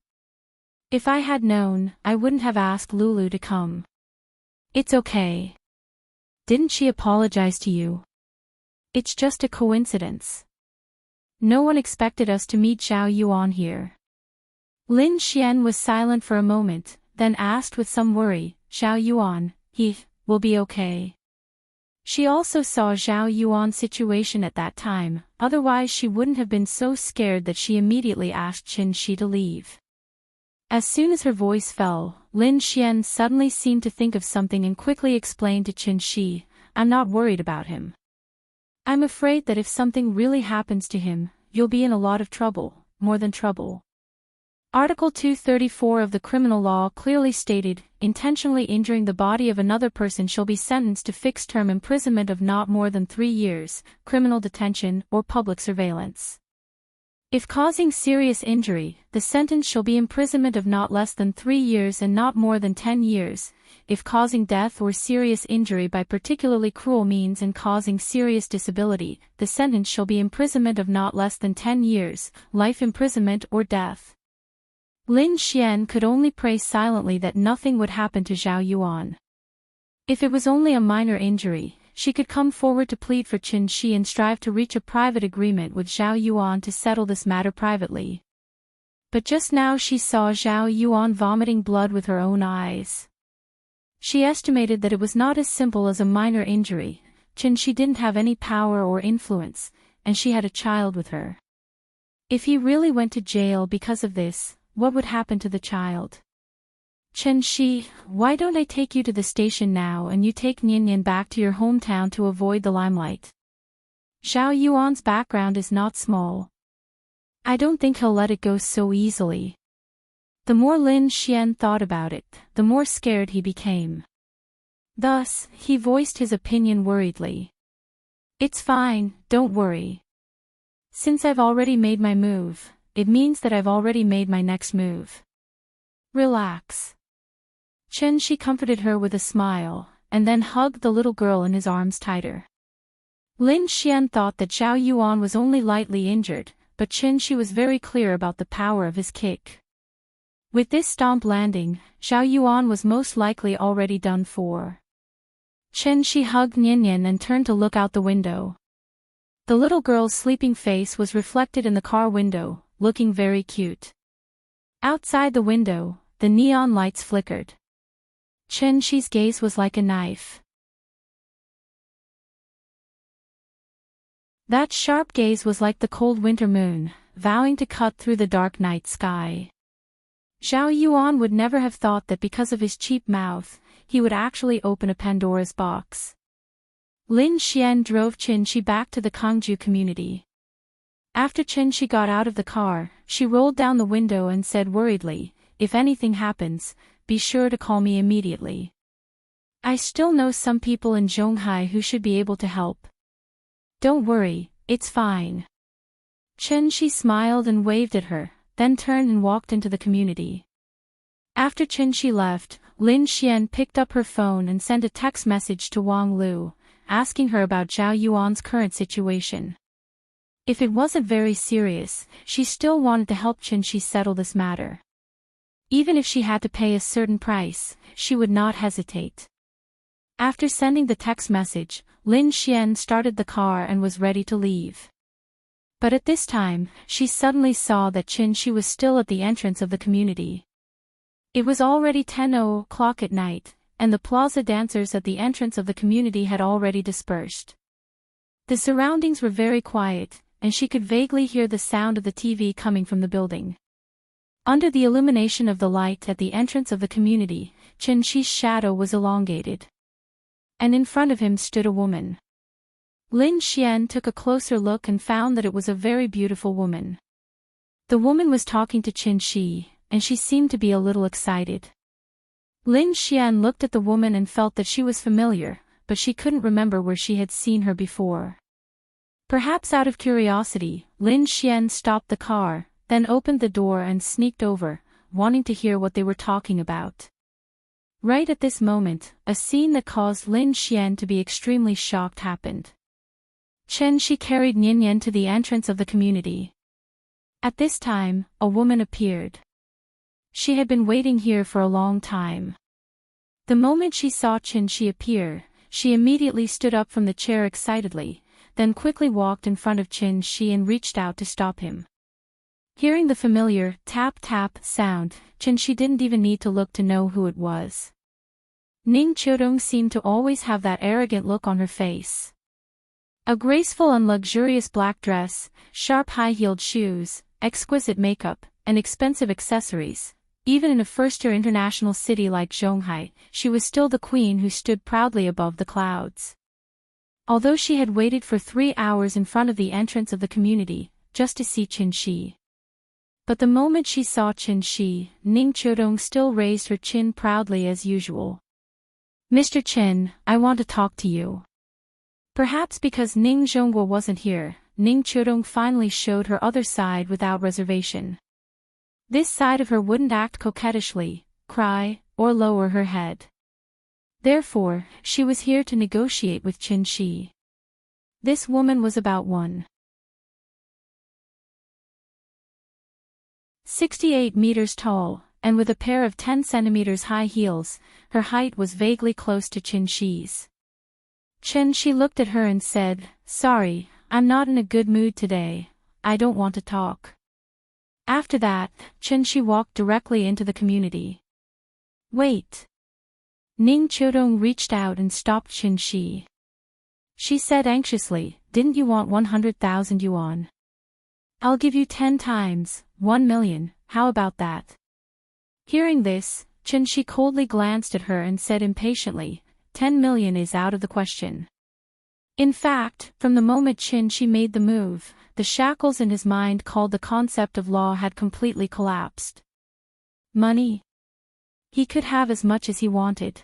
[SPEAKER 1] If I had known, I wouldn't have asked Lulu to come." "It's okay. Didn't she apologize to you?" "It's just a coincidence. No one expected us to meet Zhao Yuan here." Lin Xian was silent for a moment, then asked with some worry, "Zhao Yuan, he will be okay?" She also saw Zhao Yuan's situation at that time, otherwise she wouldn't have been so scared that she immediately asked Chen-shi to leave. As soon as her voice fell, Lin Xian suddenly seemed to think of something and quickly explained to Chen-shi, "I'm not worried about him. I'm afraid that if something really happens to him, you'll be in a lot of trouble, more than trouble." Article 234 of the criminal law clearly stated, intentionally injuring the body of another person shall be sentenced to fixed-term imprisonment of not more than 3 years, criminal detention, or public surveillance. If causing serious injury, the sentence shall be imprisonment of not less than 3 years and not more than 10 years. If causing death or serious injury by particularly cruel means and causing serious disability, the sentence shall be imprisonment of not less than 10 years, life imprisonment or death. Lin Xian could only pray silently that nothing would happen to Zhao Yuan. If it was only a minor injury, she could come forward to plead for Chen-shi and strive to reach a private agreement with Zhao Yuan to settle this matter privately. But just now she saw Zhao Yuan vomiting blood with her own eyes. She estimated that it was not as simple as a minor injury. Chen-shi didn't have any power or influence, and she had a child with her. If he really went to jail because of this, what would happen to the child? "Chen-shi, why don't I take you to the station now and you take Nian back to your hometown to avoid the limelight? Zhao Yuan's background is not small. I don't think he'll let it go so easily." The more Lin Xian thought about it, the more scared he became. Thus, he voiced his opinion worriedly. "It's fine, don't worry. Since I've already made my move, it means that I've already made my next move. Relax." Chen-shi comforted her with a smile, and then hugged the little girl in his arms tighter. Lin Xian thought that Zhao Yuan was only lightly injured, but Chen-shi was very clear about the power of his kick. With this stomp landing, Zhao Yuan was most likely already done for. Chen-shi hugged Nian and turned to look out the window. The little girl's sleeping face was reflected in the car window, looking very cute. Outside the window, the neon lights flickered. Chen-shi's gaze was like a knife. That sharp gaze was like the cold winter moon, vowing to cut through the dark night sky. Zhao Yuan would never have thought that because of his cheap mouth, he would actually open a Pandora's box. Lin Xian drove Chen-shi back to the Kangju community. After Chen-shi got out of the car, she rolled down the window and said worriedly, "If anything happens, be sure to call me immediately. I still know some people in Zhonghai who should be able to help. Don't worry, it's fine." Chen-shi smiled and waved at her, then turned and walked into the community. After Chen-shi left, Lin Xian picked up her phone and sent a text message to Wang Lu, asking her about Zhao Yuan's current situation. If it wasn't very serious, she still wanted to help Chen-shi settle this matter. Even if she had to pay a certain price, she would not hesitate. After sending the text message, Lin Xian started the car and was ready to leave. But at this time, she suddenly saw that Qin Shi was still at the entrance of the community. It was already 10:00 at night, and the plaza dancers at the entrance of the community had already dispersed. The surroundings were very quiet, and she could vaguely hear the sound of the TV coming from the building. Under the illumination of the light at the entrance of the community, Qin Shi's shadow was elongated. And in front of him stood a woman. Lin Xian took a closer look and found that it was a very beautiful woman. The woman was talking to Qin Shi, and she seemed to be a little excited. Lin Xian looked at the woman and felt that she was familiar, but she couldn't remember where she had seen her before. Perhaps out of curiosity, Lin Xian stopped the car, then opened the door and sneaked over, wanting to hear what they were talking about. Right at this moment, a scene that caused Lin Xian to be extremely shocked happened. Qin Shi carried Nian to the entrance of the community. At this time, a woman appeared. She had been waiting here for a long time. The moment she saw Qin Shi appear, she immediately stood up from the chair excitedly, then quickly walked in front of Qin Shi and reached out to stop him. Hearing the familiar tap-tap sound, Qin Shi didn't even need to look to know who it was. Ning Qiudong seemed to always have that arrogant look on her face. A graceful and luxurious black dress, sharp high-heeled shoes, exquisite makeup, and expensive accessories. Even in a first-tier international city like Zhonghai, she was still the queen who stood proudly above the clouds. Although she had waited for 3 hours in front of the entrance of the community, just to see Qin Shi. But the moment she saw Qin Shi, Ning Qiudong still raised her chin proudly as usual. "Mr. Qin, I want to talk to you." Perhaps because Ning Zhonghua wasn't here, Ning Qiudong finally showed her other side without reservation. This side of her wouldn't act coquettishly, cry, or lower her head. Therefore, she was here to negotiate with Qin Shi. This woman was about 1.68 meters tall, and with a pair of 10 centimeters high heels, her height was vaguely close to Qin Shi's. Qin Shi looked at her and said, "Sorry, I'm not in a good mood today, I don't want to talk." After that, Qin Shi walked directly into the community. "Wait." Ning Qiudong reached out and stopped Qin Shi. She said anxiously, "Didn't you want 100,000 yuan? I'll give you 10 times, 1 million, how about that?" Hearing this, Qin Shi coldly glanced at her and said impatiently, 10 million is out of the question. In fact, from the moment Qin Shi made the move, the shackles in his mind called the concept of law had completely collapsed. Money? He could have as much as he wanted.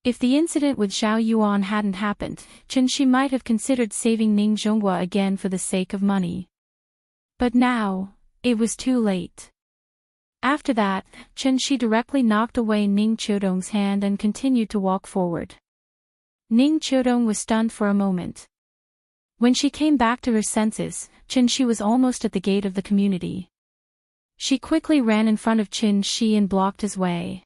[SPEAKER 1] If the incident with Zhao Yuan hadn't happened, Qin Shi might have considered saving Ning Zhonghua again for the sake of money. But now, it was too late. After that, Qin Shi directly knocked away Ning Qiudong's hand and continued to walk forward. Ning Qiudong was stunned for a moment. When she came back to her senses, Qin Shi was almost at the gate of the community. She quickly ran in front of Qin Shi and blocked his way.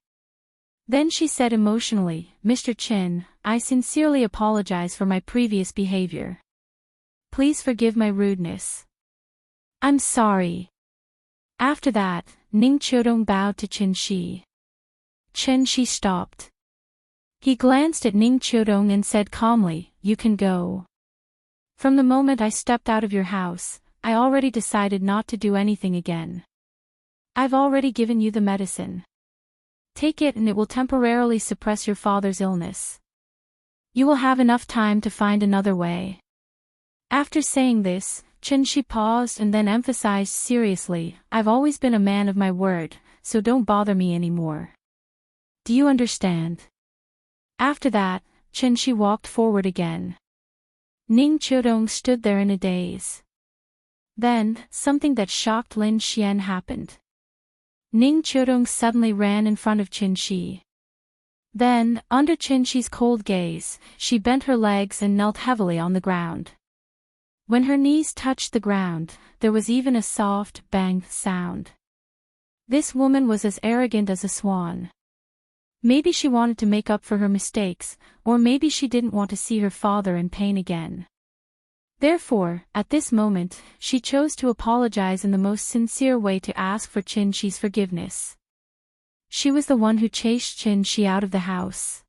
[SPEAKER 1] Then she said emotionally, "Mr. Qin, I sincerely apologize for my previous behavior. Please forgive my rudeness." "I'm sorry." After that, Ning Qiudong bowed to Qin Shi. Qin Shi stopped. He glanced at Ning Qiudong and said calmly, "You can go. From the moment I stepped out of your house, I already decided not to do anything again. I've already given you the medicine. Take it and it will temporarily suppress your father's illness. You will have enough time to find another way." After saying this, Qin Shi paused and then emphasized seriously, "I've always been a man of my word, so don't bother me anymore. Do you understand?" After that, Qin Shi walked forward again. Ning Qiudong stood there in a daze. Then, something that shocked Lin Xian happened. Ning Qiudong suddenly ran in front of Qin Shi. Then, under Qin Shi's cold gaze, she bent her legs and knelt heavily on the ground. When her knees touched the ground, there was even a soft bang sound. This woman was as arrogant as a swan. Maybe she wanted to make up for her mistakes, or maybe she didn't want to see her father in pain again. Therefore, at this moment, she chose to apologize in the most sincere way to ask for Qin-shi's forgiveness. She was the one who chased Qin-shi out of the house.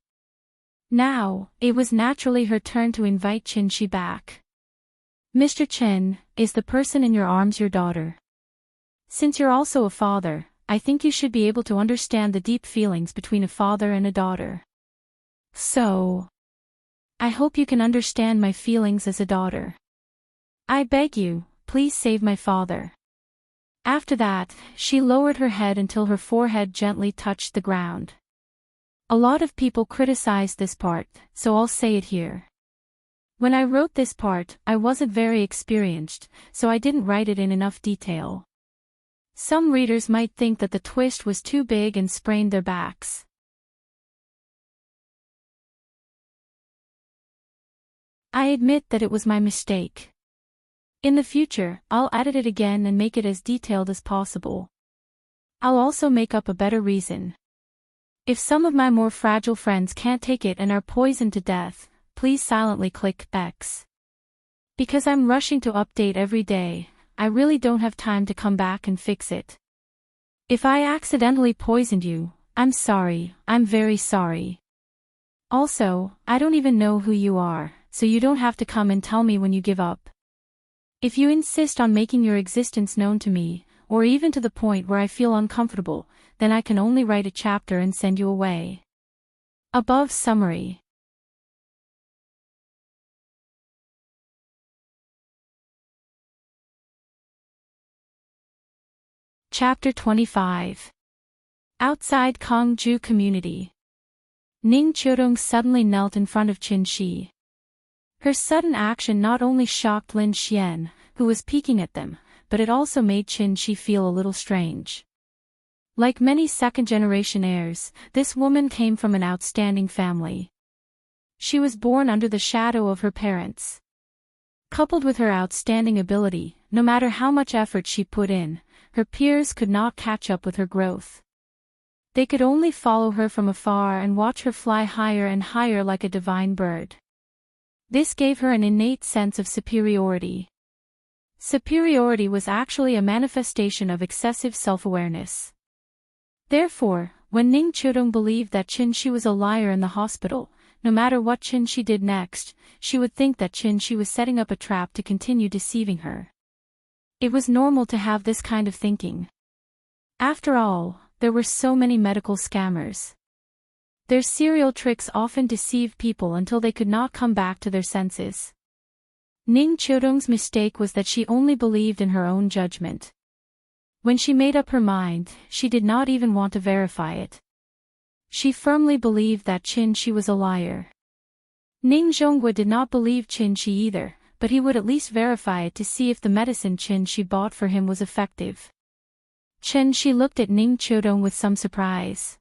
[SPEAKER 1] Now, it was naturally her turn to invite Qin-shi back. Mr. Chen, is the person in your arms your daughter? Since you're also a father, I think you should be able to understand the deep feelings between a father and a daughter. So, I hope you can understand my feelings as a daughter. I beg you, please save my father. After that, she lowered her head until her forehead gently touched the ground. A lot of people criticized this part, so I'll say it here. When I wrote this part, I wasn't very experienced, so I didn't write it in enough detail. Some readers might think that the twist was too big and sprained their backs. I admit that it was my mistake. In the future, I'll edit it again and make it as detailed as possible. I'll also make up a better reason. If some of my more fragile friends can't take it and are poisoned to death, please silently click X. Because I'm rushing to update every day, I really don't have time to come back and fix it. If I accidentally poisoned you, I'm sorry, I'm very sorry. Also, I don't even know who you are, so you don't have to come and tell me when you give up. If you insist on making your existence known to me, or even to the point where I feel uncomfortable, then I can only write a chapter and send you away. Above summary. Chapter 25. Outside Kongju Community. Ning Qiudong suddenly knelt in front of Qin-shi. Her sudden action not only shocked Lin Xian, who was peeking at them, but it also made Qin-shi feel a little strange. Like many second-generation heirs, this woman came from an outstanding family. She was born under the shadow of her parents. Coupled with her outstanding ability, no matter how much effort she put in, her peers could not catch up with her growth. They could only follow her from afar and watch her fly higher and higher like a divine bird. This gave her an innate sense of superiority. Superiority was actually a manifestation of excessive self-awareness. Therefore, when Ning Qiudong believed that Qin-shi was a liar in the hospital, no matter what Qin-shi did next, she would think that Qin-shi was setting up a trap to continue deceiving her. It was normal to have this kind of thinking. After all, there were so many medical scammers. Their serial tricks often deceived people until they could not come back to their senses. Ning Qiudong's mistake was that she only believed in her own judgment. When she made up her mind, she did not even want to verify it. She firmly believed that Qin-shi was a liar. Ning Zhonghua did not believe Qin-shi either, but he would at least verify it to see if the medicine Qin-shi bought for him was effective. Qin-shi looked at Ning Qiudong with some surprise.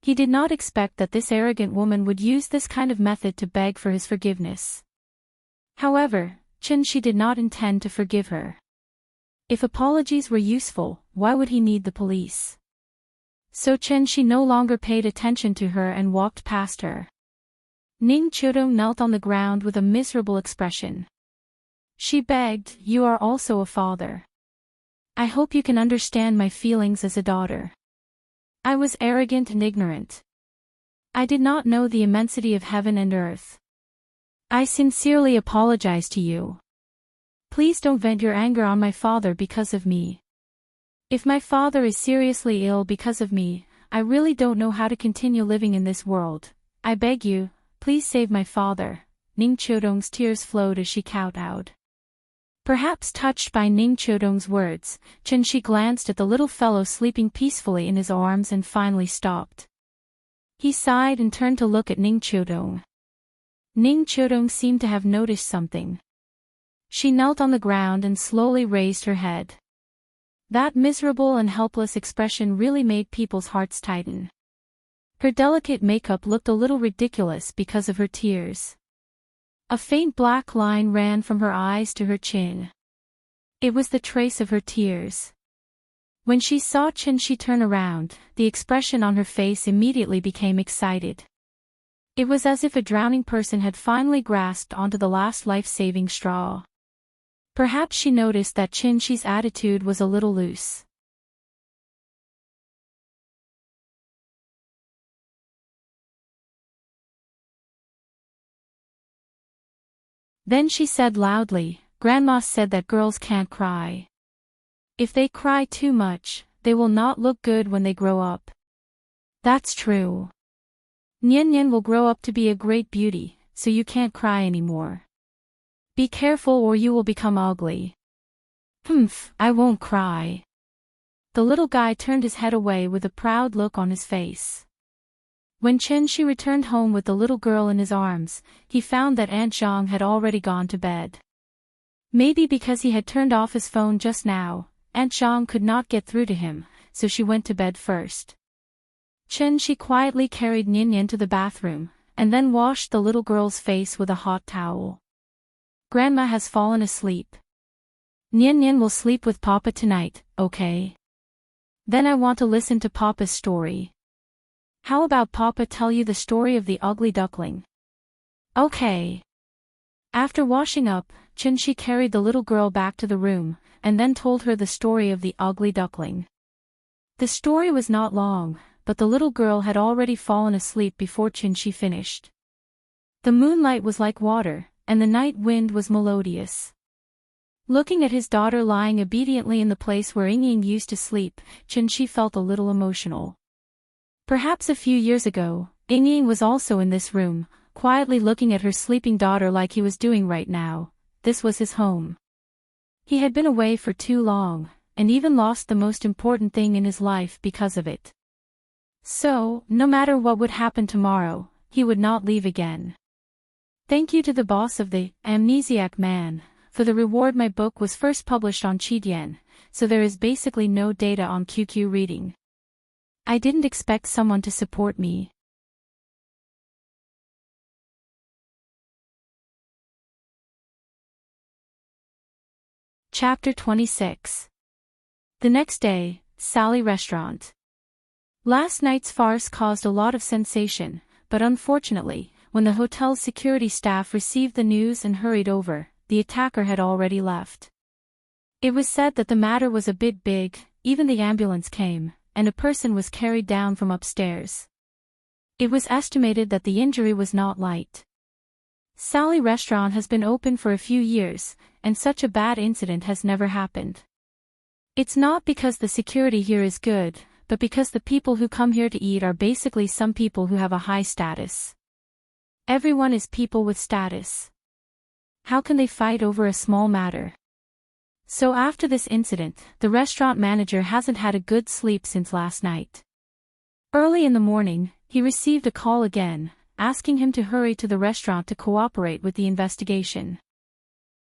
[SPEAKER 1] He did not expect that this arrogant woman would use this kind of method to beg for his forgiveness. However, Qin-shi did not intend to forgive her. If apologies were useful, why would he need the police? So Qin-shi no longer paid attention to her and walked past her. Ning Qiudong knelt on the ground with a miserable expression. She begged, "You are also a father. I hope you can understand my feelings as a daughter. I was arrogant and ignorant. I did not know the immensity of heaven and earth. I sincerely apologize to you. Please don't vent your anger on my father because of me. If my father is seriously ill because of me, I really don't know how to continue living in this world. I beg you, please save my father." Ning Qiudong's tears flowed as she kowtowed. Perhaps touched by Ning Qiudong's words, Qin-shi glanced at the little fellow sleeping peacefully in his arms and finally stopped. He sighed and turned to look at Ning Qiudong. Ning Qiudong seemed to have noticed something. She knelt on the ground and slowly raised her head. That miserable and helpless expression really made people's hearts tighten. Her delicate makeup looked a little ridiculous because of her tears. A faint black line ran from her eyes to her chin. It was the trace of her tears. When she saw Chin-shi turn around, the expression on her face immediately became excited. It was as if a drowning person had finally grasped onto the last life-saving straw. Perhaps she noticed that Chin-shi's attitude was a little loose. Then she said loudly, "Grandma said that girls can't cry. If they cry too much, they will not look good when they grow up." That's true. Nian Nian will grow up to be a great beauty, so you can't cry anymore. Be careful or you will become ugly. Humph, I won't cry. The little guy turned his head away with a proud look on his face. When Chen-shi returned home with the little girl in his arms, he found that Aunt Zhang had already gone to bed. Maybe because he had turned off his phone just now, Aunt Zhang could not get through to him, so she went to bed first. Chen-shi quietly carried Nian Nian to the bathroom, and then washed the little girl's face with a hot towel. Grandma has fallen asleep. Nian Nian will sleep with Papa tonight, okay? Then I want to listen to Papa's story. How about Papa tell you the story of the ugly duckling? Okay. After washing up, Chen-shi carried the little girl back to the room, and then told her the story of the ugly duckling. The story was not long, but the little girl had already fallen asleep before Chen-shi finished. The moonlight was like water, and the night wind was melodious. Looking at his daughter lying obediently in the place where Ying used to sleep, Chen-shi felt a little emotional. Perhaps a few years ago, Ying was also in this room, quietly looking at her sleeping daughter like he was doing right now. This was his home. He had been away for too long, and even lost the most important thing in his life because of it. So, no matter what would happen tomorrow, he would not leave again. Thank you to the boss of the Amnesiac Man. For the reward. My book was first published on Qidian, so there is basically no data on QQ reading. I didn't expect someone to support me. Chapter 26. The next day, Sally Restaurant. Last night's farce caused a lot of sensation, but unfortunately, when the hotel's security staff received the news and hurried over, the attacker had already left. It was said that the matter was a bit big, even the ambulance came, and a person was carried down from upstairs. It was estimated that the injury was not light. Sally Restaurant has been open for a few years, and such a bad incident has never happened. It's not because the security here is good, but because the people who come here to eat are basically some people who have a high status. Everyone is people with status. How can they fight over a small matter? So after this incident, the restaurant manager hasn't had a good sleep since last night. Early in the morning, he received a call again, asking him to hurry to the restaurant to cooperate with the investigation.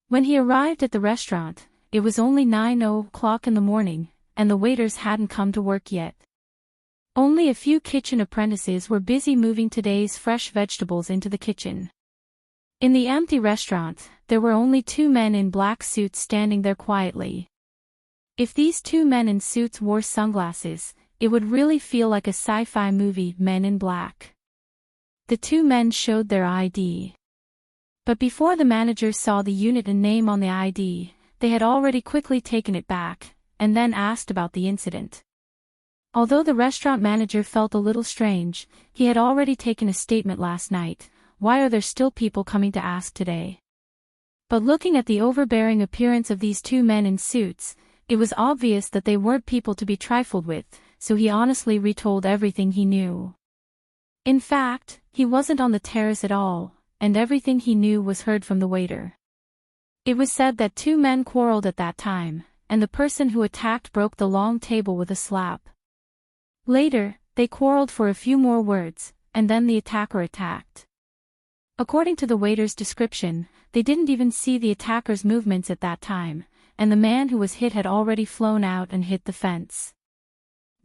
[SPEAKER 1] When he arrived at the restaurant, it was only 9 o'clock in the morning, and the waiters hadn't come to work yet. Only a few kitchen apprentices were busy moving today's fresh vegetables into the kitchen. In the empty restaurant, there were only two men in black suits standing there quietly. If these two men in suits wore sunglasses, it would really feel like a sci-fi movie, Men in Black. The two men showed their ID. But before the managers saw the unit and name on the ID, they had already quickly taken it back, and then asked about the incident. Although the restaurant manager felt a little strange, he had already taken a statement last night. Why are there still people coming to ask today? But looking at the overbearing appearance of these two men in suits, it was obvious that they weren't people to be trifled with, so he honestly retold everything he knew. In fact, he wasn't on the terrace at all, and everything he knew was heard from the waiter. It was said that two men quarreled at that time, and the person who attacked broke the long table with a slap. Later, they quarreled for a few more words, and then the attacker attacked. According to the waiter's description, they didn't even see the attacker's movements at that time, and the man who was hit had already flown out and hit the fence.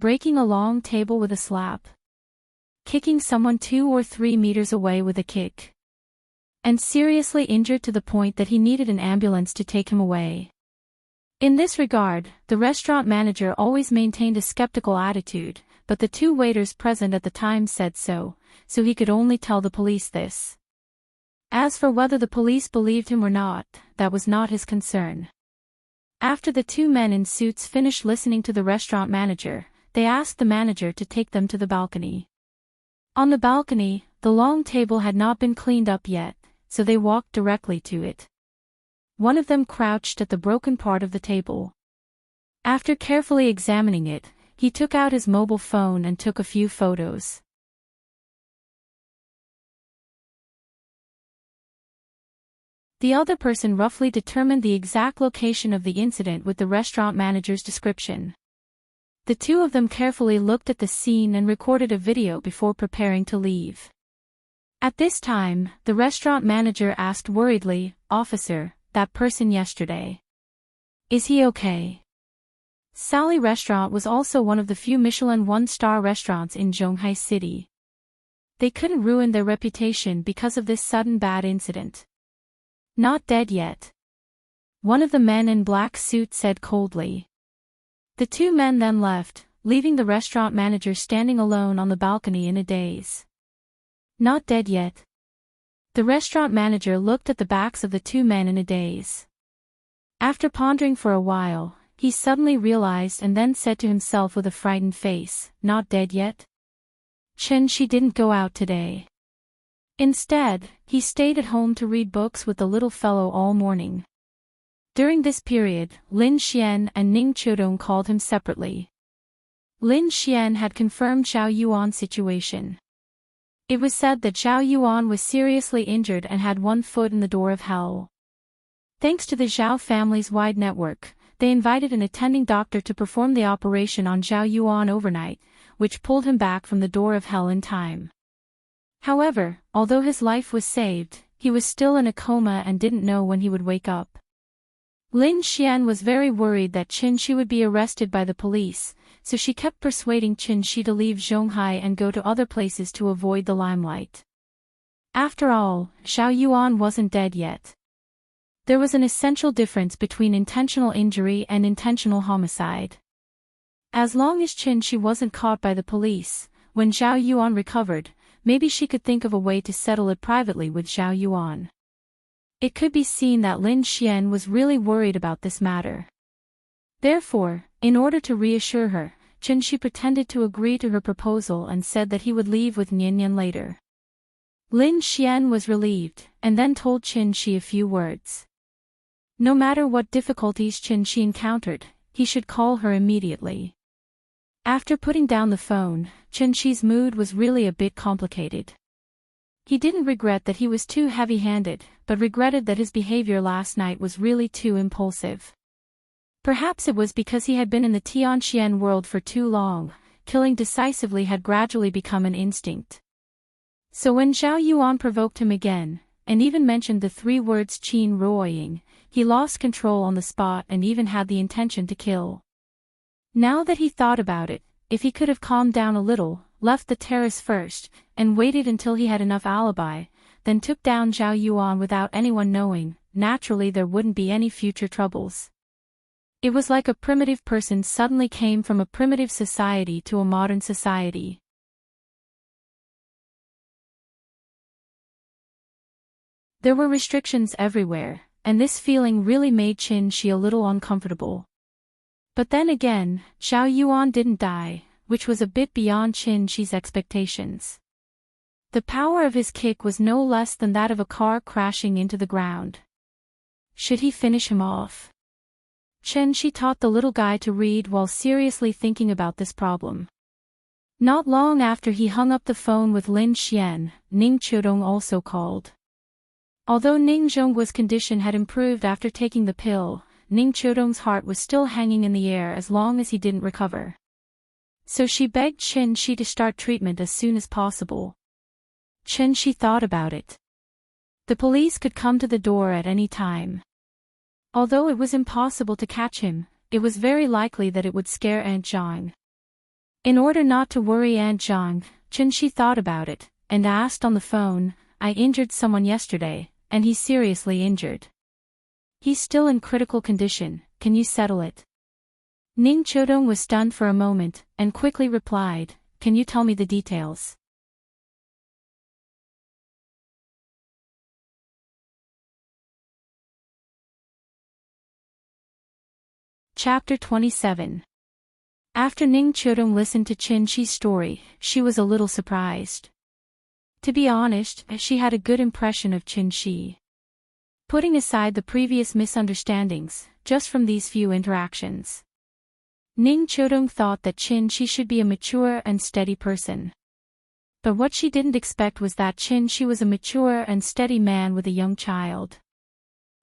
[SPEAKER 1] Breaking a long table with a slap. Kicking someone 2 or 3 meters away with a kick. And seriously injured to the point that he needed an ambulance to take him away. In this regard, the restaurant manager always maintained a skeptical attitude, but the two waiters present at the time said so he could only tell the police this. As for whether the police believed him or not, that was not his concern. After the two men in suits finished listening to the restaurant manager, they asked the manager to take them to the balcony. On the balcony, the long table had not been cleaned up yet, so they walked directly to it. One of them crouched at the broken part of the table. After carefully examining it, he took out his mobile phone and took a few photos. The other person roughly determined the exact location of the incident with the restaurant manager's description. The two of them carefully looked at the scene and recorded a video before preparing to leave. At this time, the restaurant manager asked worriedly, "Officer, that person yesterday. Is he okay?" Sally Restaurant was also one of the few Michelin one-star restaurants in Zhonghai City. They couldn't ruin their reputation because of this sudden bad incident. "Not dead yet," one of the men in black suit said coldly. The two men then left, leaving the restaurant manager standing alone on the balcony in a daze. "Not dead yet." The restaurant manager looked at the backs of the two men in a daze. After pondering for a while, he suddenly realized and then said to himself with a frightened face, "Not dead yet? Chen she didn't go out today." Instead, he stayed at home to read books with the little fellow all morning. During this period, Lin Xian and Ning Chodong called him separately. Lin Xian had confirmed Zhao Yuan's situation. It was said that Zhao Yuan was seriously injured and had one foot in the door of hell. Thanks to the Zhao family's wide network, they invited an attending doctor to perform the operation on Zhao Yuan overnight, which pulled him back from the door of hell in time. However, although his life was saved, he was still in a coma and didn't know when he would wake up. Lin Xian was very worried that Qin Shi would be arrested by the police, so she kept persuading Qin Shi to leave Zhonghai and go to other places to avoid the limelight. After all, Zhao Yuan wasn't dead yet. There was an essential difference between intentional injury and intentional homicide. As long as Qin Shi wasn't caught by the police, when Zhao Yuan recovered, maybe she could think of a way to settle it privately with Zhao Yuan. It could be seen that Lin Xian was really worried about this matter. Therefore, in order to reassure her, Qin Shi pretended to agree to her proposal and said that he would leave with Nian later. Lin Xian was relieved, and then told Qin Shi a few words. No matter what difficulties Qin Shi encountered, he should call her immediately. After putting down the phone, Qin Shi's mood was really a bit complicated. He didn't regret that he was too heavy-handed, but regretted that his behavior last night was really too impulsive. Perhaps it was because he had been in the Tianqian world for too long, killing decisively had gradually become an instinct. So when Zhao Yuan provoked him again, and even mentioned the three words Qin Ruoying, he lost control on the spot and even had the intention to kill. Now that he thought about it, if he could have calmed down a little, left the terrace first, and waited until he had enough alibi, then took down Zhao Yuan without anyone knowing, naturally there wouldn't be any future troubles. It was like a primitive person suddenly came from a primitive society to a modern society. There were restrictions everywhere, and this feeling really made Qin Shi a little uncomfortable. But then again, Zhao Yuan didn't die, which was a bit beyond Qin Shi's expectations. The power of his kick was no less than that of a car crashing into the ground. Should he finish him off? Qin Shi taught the little guy to read while seriously thinking about this problem. Not long after he hung up the phone with Lin Xian, Ning Chodong also called. Although Ning Zhongguo's condition had improved after taking the pill, Ning Chodong's heart was still hanging in the air as long as he didn't recover. So she begged Qin Shi to start treatment as soon as possible. Qin Shi thought about it. The police could come to the door at any time. Although it was impossible to catch him, it was very likely that it would scare Aunt Zhang. In order not to worry Aunt Zhang, Qin Shi thought about it, and asked on the phone, "I injured someone yesterday, and he's seriously injured. He's still in critical condition, can you settle it? Ning Chodong was stunned for a moment, and quickly replied, can you tell me the details? Chapter 27. After Ning Chodong listened to Qin Shi's story, she was a little surprised. To be honest, she had a good impression of Qin Shi. Putting aside the previous misunderstandings, just from these few interactions, Ning Chodong thought that Qin Shi should be a mature and steady person. But what she didn't expect was that Qin Shi was a mature and steady man with a young child.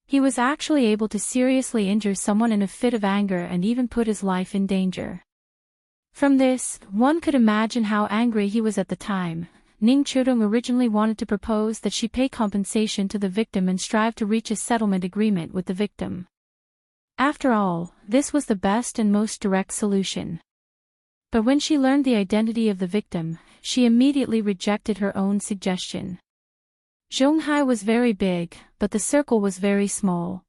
[SPEAKER 1] He was actually able to seriously injure someone in a fit of anger and even put his life in danger. From this, one could imagine how angry he was at the time. Ning Chodong originally wanted to propose that she pay compensation to the victim and strive to reach a settlement agreement with the victim. After all, this was the best and most direct solution. But when she learned the identity of the victim, she immediately rejected her own suggestion. Zhonghai was very big, but the circle was very small.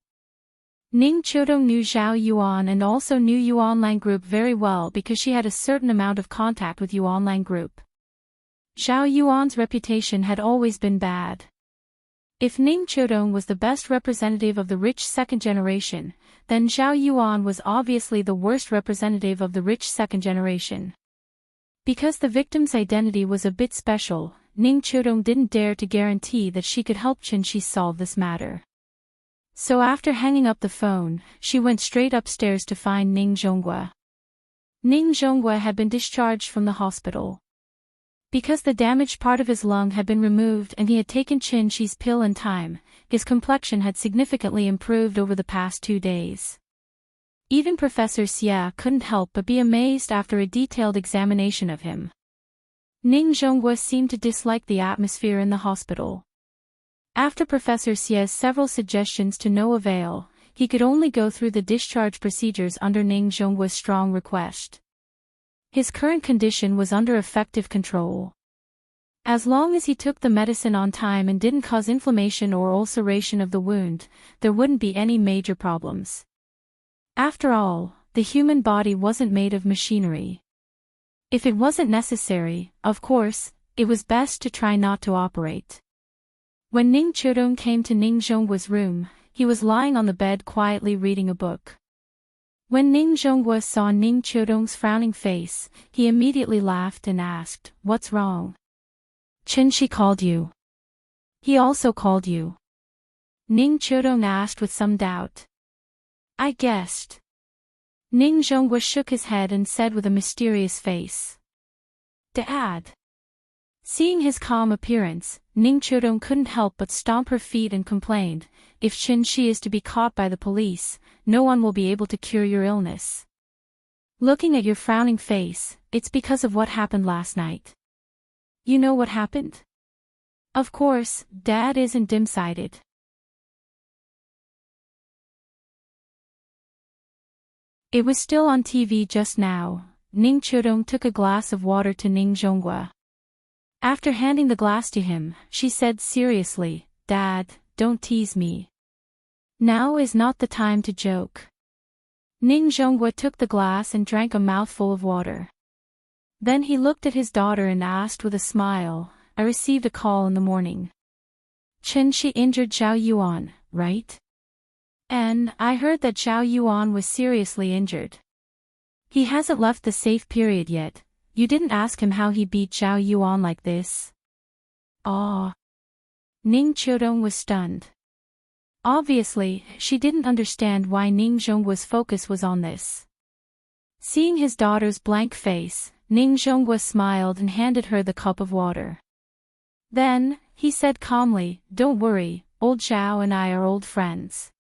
[SPEAKER 1] Ning Chodong knew Zhao Yuan and also knew Yuanlang Group very well because she had a certain amount of contact with Yuanlang Group. Zhao Yuan's reputation had always been bad. If Ning Chodong was the best representative of the rich second generation, then Zhao Yuan was obviously the worst representative of the rich second generation. Because the victim's identity was a bit special, Ning Chodong didn't dare to guarantee that she could help Qin Shi solve this matter. So after hanging up the phone, she went straight upstairs to find Ning Zhonghua. Ning Zhonghua had been discharged from the hospital. Because the damaged part of his lung had been removed and he had taken Qin Shi's pill in time, his complexion had significantly improved over the past 2 days. Even Professor Xie couldn't help but be amazed after a detailed examination of him. Ning Zhonghua seemed to dislike the atmosphere in the hospital. After Professor Xie's several suggestions to no avail, he could only go through the discharge procedures under Ning Zhonghua's strong request. His current condition was under effective control. As long as he took the medicine on time and didn't cause inflammation or ulceration of the wound, there wouldn't be any major problems. After all, the human body wasn't made of machinery. If it wasn't necessary, of course, it was best to try not to operate. When Ning Chodong came to Ning Zhonghua's room, he was lying on the bed quietly reading a book. When Ning Zhonghua saw Ning Chodong's frowning face, he immediately laughed and asked, "What's wrong?" "Qin Shi called you." "He also called you?" Ning Chodong asked with some doubt. "I guessed." Ning Zhonghua shook his head and said with a mysterious face, "Dad." Seeing his calm appearance, Ning Chodong couldn't help but stomp her feet and complained, "If Qin Shi is to be caught by the police, no one will be able to cure your illness. Looking at your frowning face, it's because of what happened last night." "You know what happened?" "Of course, Dad isn't dim-sighted." It was still on TV just now. Ning Chodong took a glass of water to Ning Zhonghua. After handing the glass to him, she said seriously, "Dad, don't tease me. Now is not the time to joke." Ning Zhonghua took the glass and drank a mouthful of water. Then he looked at his daughter and asked with a smile, "I received a call in the morning. Qin Shi injured Zhao Yuan, right? And I heard that Zhao Yuan was seriously injured. He hasn't left the safe period yet. You didn't ask him how he beat Zhao Yuan like this?" "Ah." Ning Chodong was stunned. Obviously, she didn't understand why Ning Zhonghua's focus was on this. Seeing his daughter's blank face, Ning Zhonghua smiled and handed her the cup of water. Then, he said calmly, "Don't worry, old Zhao and I are old friends.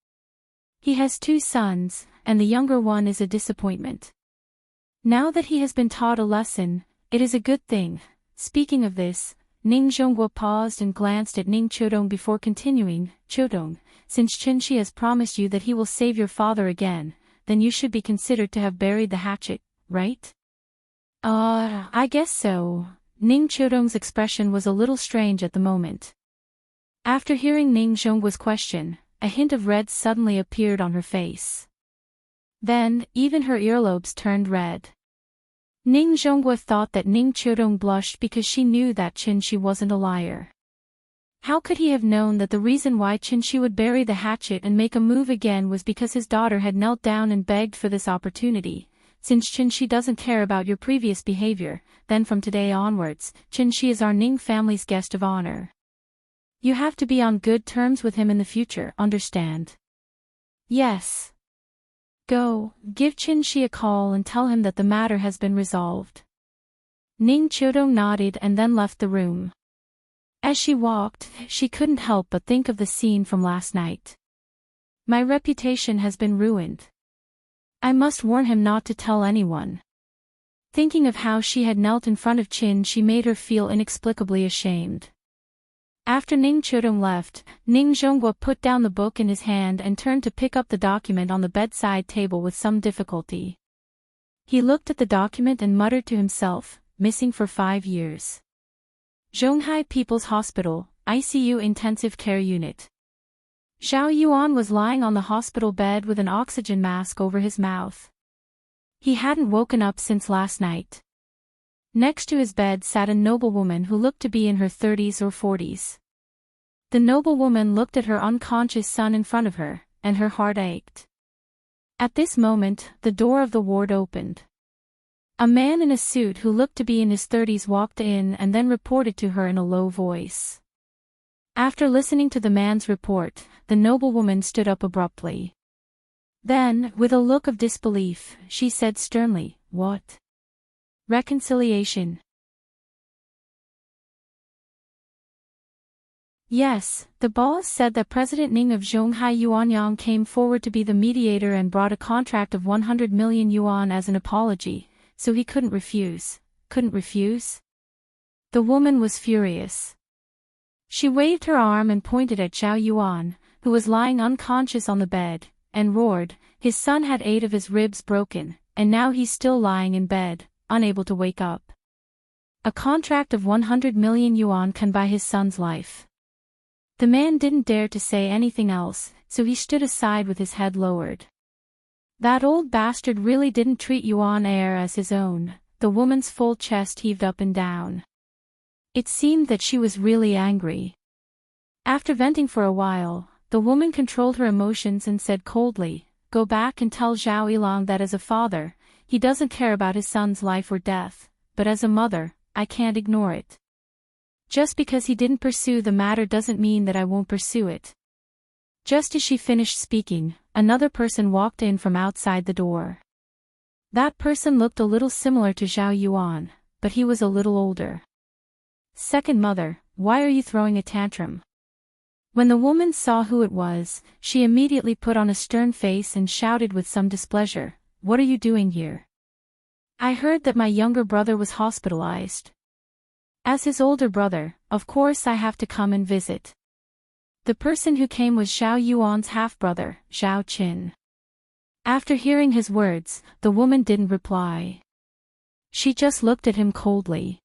[SPEAKER 1] He has 2 sons, and the younger one is a disappointment. Now that he has been taught a lesson, it is a good thing." Speaking of this, Ning Zhonghua paused and glanced at Ning Chodong before continuing, "Chodong, since Qin Shi has promised you that he will save your father again, then you should be considered to have buried the hatchet, right?" I guess so." Ning Chodong's expression was a little strange at the moment. After hearing Ning Zhonghua's question, a hint of red suddenly appeared on her face. Then, even her earlobes turned red. Ning Zhonghua thought that Ning Qiudong blushed because she knew that Qin Shi wasn't a liar. How could he have known that the reason why Qin Shi would bury the hatchet and make a move again was because his daughter had knelt down and begged for this opportunity? Since Qin Shi doesn't care about your previous behavior, then from today onwards, Qin Shi is our Ning family's guest of honor. You have to be on good terms with him in the future, understand? Yes. Go, give Qin Shi a call and tell him that the matter has been resolved. Ning Qiudong nodded and then left the room. As she walked, she couldn't help but think of the scene from last night. My reputation has been ruined. I must warn him not to tell anyone. Thinking of how she had knelt in front of Qin Shi made her feel inexplicably ashamed. After Ning Qiudong left, Ning Zhonghua put down the book in his hand and turned to pick up the document on the bedside table with some difficulty. He looked at the document and muttered to himself, missing for 5 years. Zhonghai People's Hospital, ICU Intensive Care Unit. Zhao Yuan was lying on the hospital bed with an oxygen mask over his mouth. He hadn't woken up since last night. Next to his bed sat a noblewoman who looked to be in her 30s or 40s. The noblewoman looked at her unconscious son in front of her, and her heart ached. At this moment, the door of the ward opened. A man in a suit who looked to be in his 30s walked in and then reported to her in a low voice. After listening to the man's report, the noblewoman stood up abruptly. Then, with a look of disbelief, she said sternly, "What? Reconciliation?" Yes, the boss said that President Ning of Zhonghai Yuanyang came forward to be the mediator and brought a contract of 100 million yuan as an apology, so he couldn't refuse. Couldn't refuse? The woman was furious. She waved her arm and pointed at Zhao Yuan, who was lying unconscious on the bed, and roared, "His son had 8 of his ribs broken, and now he's still lying in bed, unable to wake up. A contract of 100 million yuan can buy his son's life." The man didn't dare to say anything else, so he stood aside with his head lowered. That old bastard really didn't treat Yuan Air as his own. The woman's full chest heaved up and down. It seemed that she was really angry. After venting for a while, the woman controlled her emotions and said coldly, "Go back and tell Zhao Ilang that as a father, he doesn't care about his son's life or death, but as a mother, I can't ignore it. Just because he didn't pursue the matter doesn't mean that I won't pursue it." Just as she finished speaking, another person walked in from outside the door. That person looked a little similar to Zhao Yuan, but he was a little older. "Second mother, why are you throwing a tantrum?" When the woman saw who it was, she immediately put on a stern face and shouted with some displeasure, "What are you doing here? I heard that my younger brother was hospitalized. As his older brother, of course I have to come and visit." The person who came was Zhao Yuan's half-brother, Zhao Qin. After hearing his words, the woman didn't reply. She just looked at him coldly.